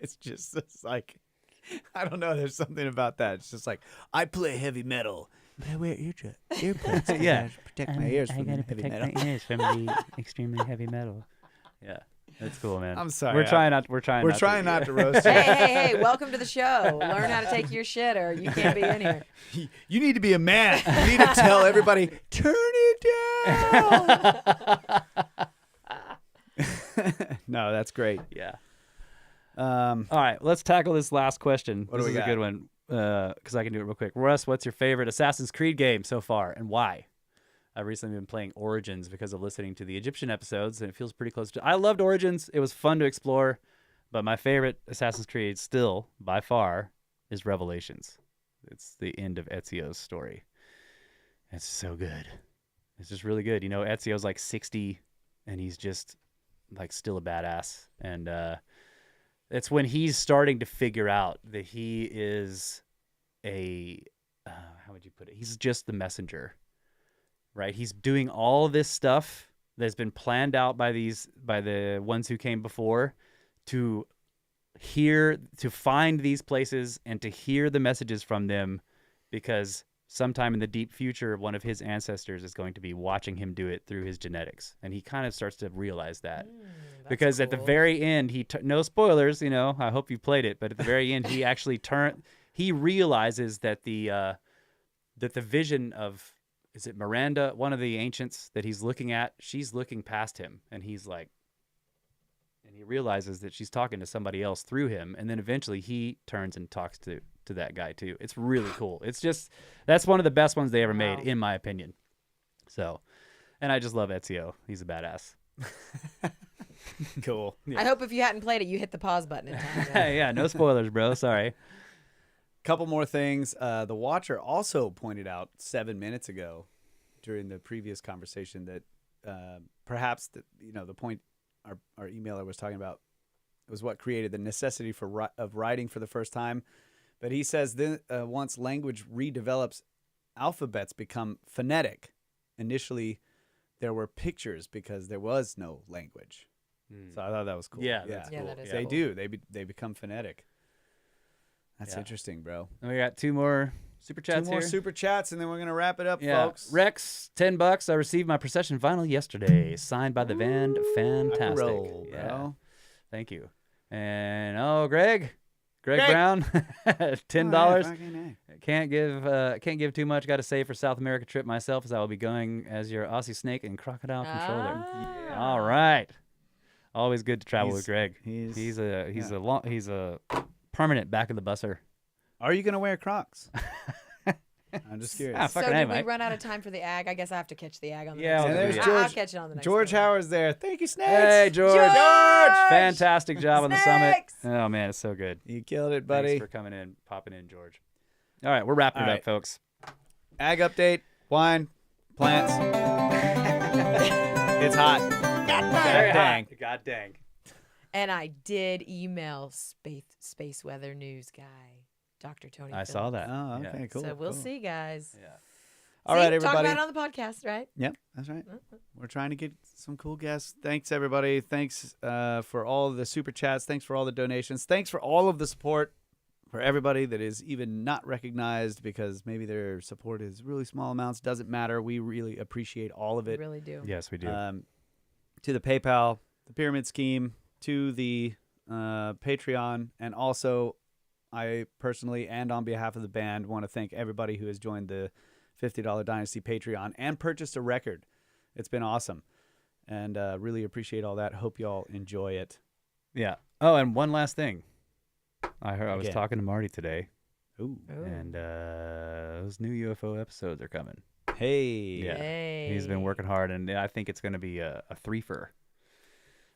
B: It's like, I don't know. There's something about that. It's just like, I play heavy metal, but I wear earplugs. 'cause
A: Yeah.
B: I protect my ears from heavy metal.
A: ears from the extremely heavy metal. Yeah. It's cool, man.
B: I'm sorry.
A: We're trying not. We're trying.
B: We're
A: not
B: trying
A: to,
B: not to roast you.
C: Hey, welcome to the show. Learn how to take your shit or you can't be in here.
B: You need to be a man. You need to tell everybody, turn it down. No, that's great.
A: Yeah.
B: Um,
A: All right, let's tackle this last question.
B: What
A: This
B: do we
A: is a
B: got?
A: good one because I can do it real quick. Russ, what's your favorite Assassin's Creed game so far, and why? I've recently been playing Origins because of listening to the Egyptian episodes, and it feels pretty close to. I loved Origins; it was fun to explore, but my favorite Assassin's Creed, still by far, is Revelations. It's the end of Ezio's story. It's so good. It's just really good. You know, Ezio's like 60, and he's just like still a badass, and it's when he's starting to figure out that he is a how would you put it? He's just the messenger, right? He's doing all this stuff that's been planned out by the ones who came before to find these places and to hear the messages from them, because sometime in the deep future, one of his ancestors is going to be watching him do it through his genetics. And he kind of starts to realize that. Because at the very end, no spoilers, you know, I hope you played it, but at the very end, he actually he realizes that the vision of, is it Miranda, one of the ancients that he's looking at, she's looking past him, and he's like, and he realizes that she's talking to somebody else through him, and then eventually he turns and talks to that guy too. It's really cool. It's just, that's one of the best ones they ever made, in my opinion. So, and I just love Ezio. He's a badass.
B: cool.
C: I hope if you hadn't played it, you hit the pause button in time. Yeah.
A: Yeah, no spoilers, bro. Sorry.
B: Couple more things. The Watcher also pointed out 7 minutes ago during the previous conversation that perhaps the point our emailer was talking about was what created the necessity of writing for the first time. But he says then once language redevelops, alphabets become phonetic. Initially, there were pictures because there was no language. So I thought that was cool.
A: Yeah, that's cool.
C: That is
B: They
C: cool.
B: do. They become phonetic. That's interesting, bro.
A: And we got two more super chats
B: Two more
A: here.
B: super chats, and then we're gonna wrap it up,
A: Yeah.
B: folks.
A: Rex, $10. I received my Procession vinyl yesterday, signed by the band. Fantastic.
B: Roll,
A: Yeah.
B: bro.
A: Thank you. And Greg
B: Greg.
A: Brown, $10.
B: Fucking A.
A: Can't give too much. Got to save for South America trip myself, as I will be going as your Aussie snake and crocodile controller. All right. Always good to travel with Greg. He's a permanent back of the busser.
B: Are you gonna wear Crocs? I'm just curious.
A: Ah,
C: So
A: fucking
C: did
A: A,
C: we
A: mate.
C: run out of time for the ag? I guess I have to catch the ag on the
A: Yeah,
C: next
A: we'll
C: one.
A: do
B: there's
A: it.
C: I'll
B: George-
C: catch it on the next
B: George
C: one.
B: Howard's there. Thank you, Snakes.
A: Hey, George.
C: George!
A: Fantastic job on the summit.
C: Snakes!
A: Oh, man, it's so good.
B: You killed it, buddy.
A: Thanks for coming in, popping in, George. All right, we're wrapping
B: All
A: it
B: right.
A: up, folks.
B: Ag update. Wine. Plants. It's hot. God dang.
A: God dang.
C: And I did email space weather news guy, Dr. Tony.
A: I saw that.
B: Oh,
A: Yeah.
B: okay, cool.
C: So we'll
B: cool.
C: see, guys.
A: Yeah.
B: All
C: See,
B: right,
C: Talk
B: everybody.
C: about it on the podcast, right?
B: Yep, that's right. We're trying to get some cool guests. Thanks, everybody. Thanks for all of the super chats. Thanks for all the donations. Thanks for all of the support for everybody that is even not recognized because maybe their support is really small amounts. Doesn't matter. We really appreciate all of
C: We
B: it.
C: really do.
A: Yes, we do.
B: To the PayPal, the pyramid scheme, to the Patreon, and also I personally and on behalf of the band want to thank everybody who has joined the $50 Dynasty Patreon and purchased a record. It's been awesome, and really appreciate all that. Hope y'all enjoy it.
A: Yeah. Oh, and one last thing. I was
B: Again.
A: talking to Marty today,
B: Ooh.
A: and those new UFO episodes are coming.
B: Hey.
A: Yeah.
C: Hey.
A: He's been working hard, and I think it's going to be a threefer.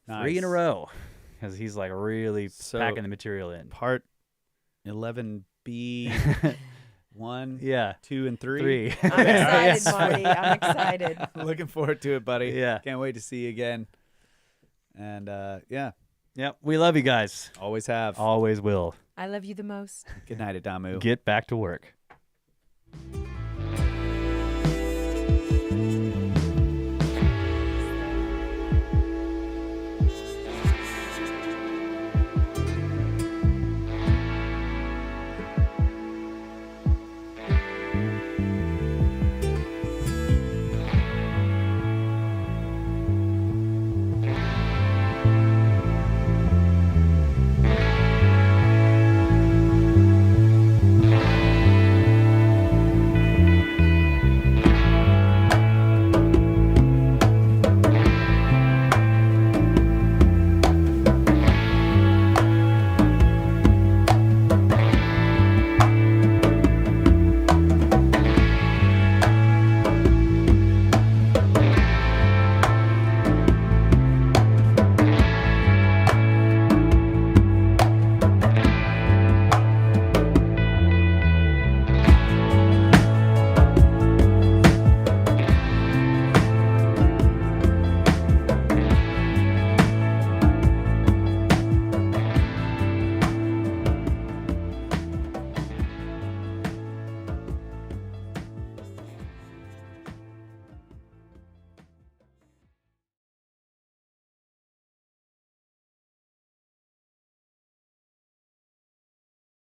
B: Nice.
A: 3 in a row, because he's like really
B: So-
A: packing the material in.
B: Part 11B, 1,
A: Yeah.
B: 2, and 3.
A: 3.
C: I'm excited,
B: Yes.
C: Marty. I'm excited.
B: Looking forward to it, buddy.
A: Yeah.
B: Can't wait to see you again. And yeah,
A: Yep. We love you guys.
B: always have.
A: Always will.
C: I love you the most.
B: Good night, Adamu.
A: Get back to work.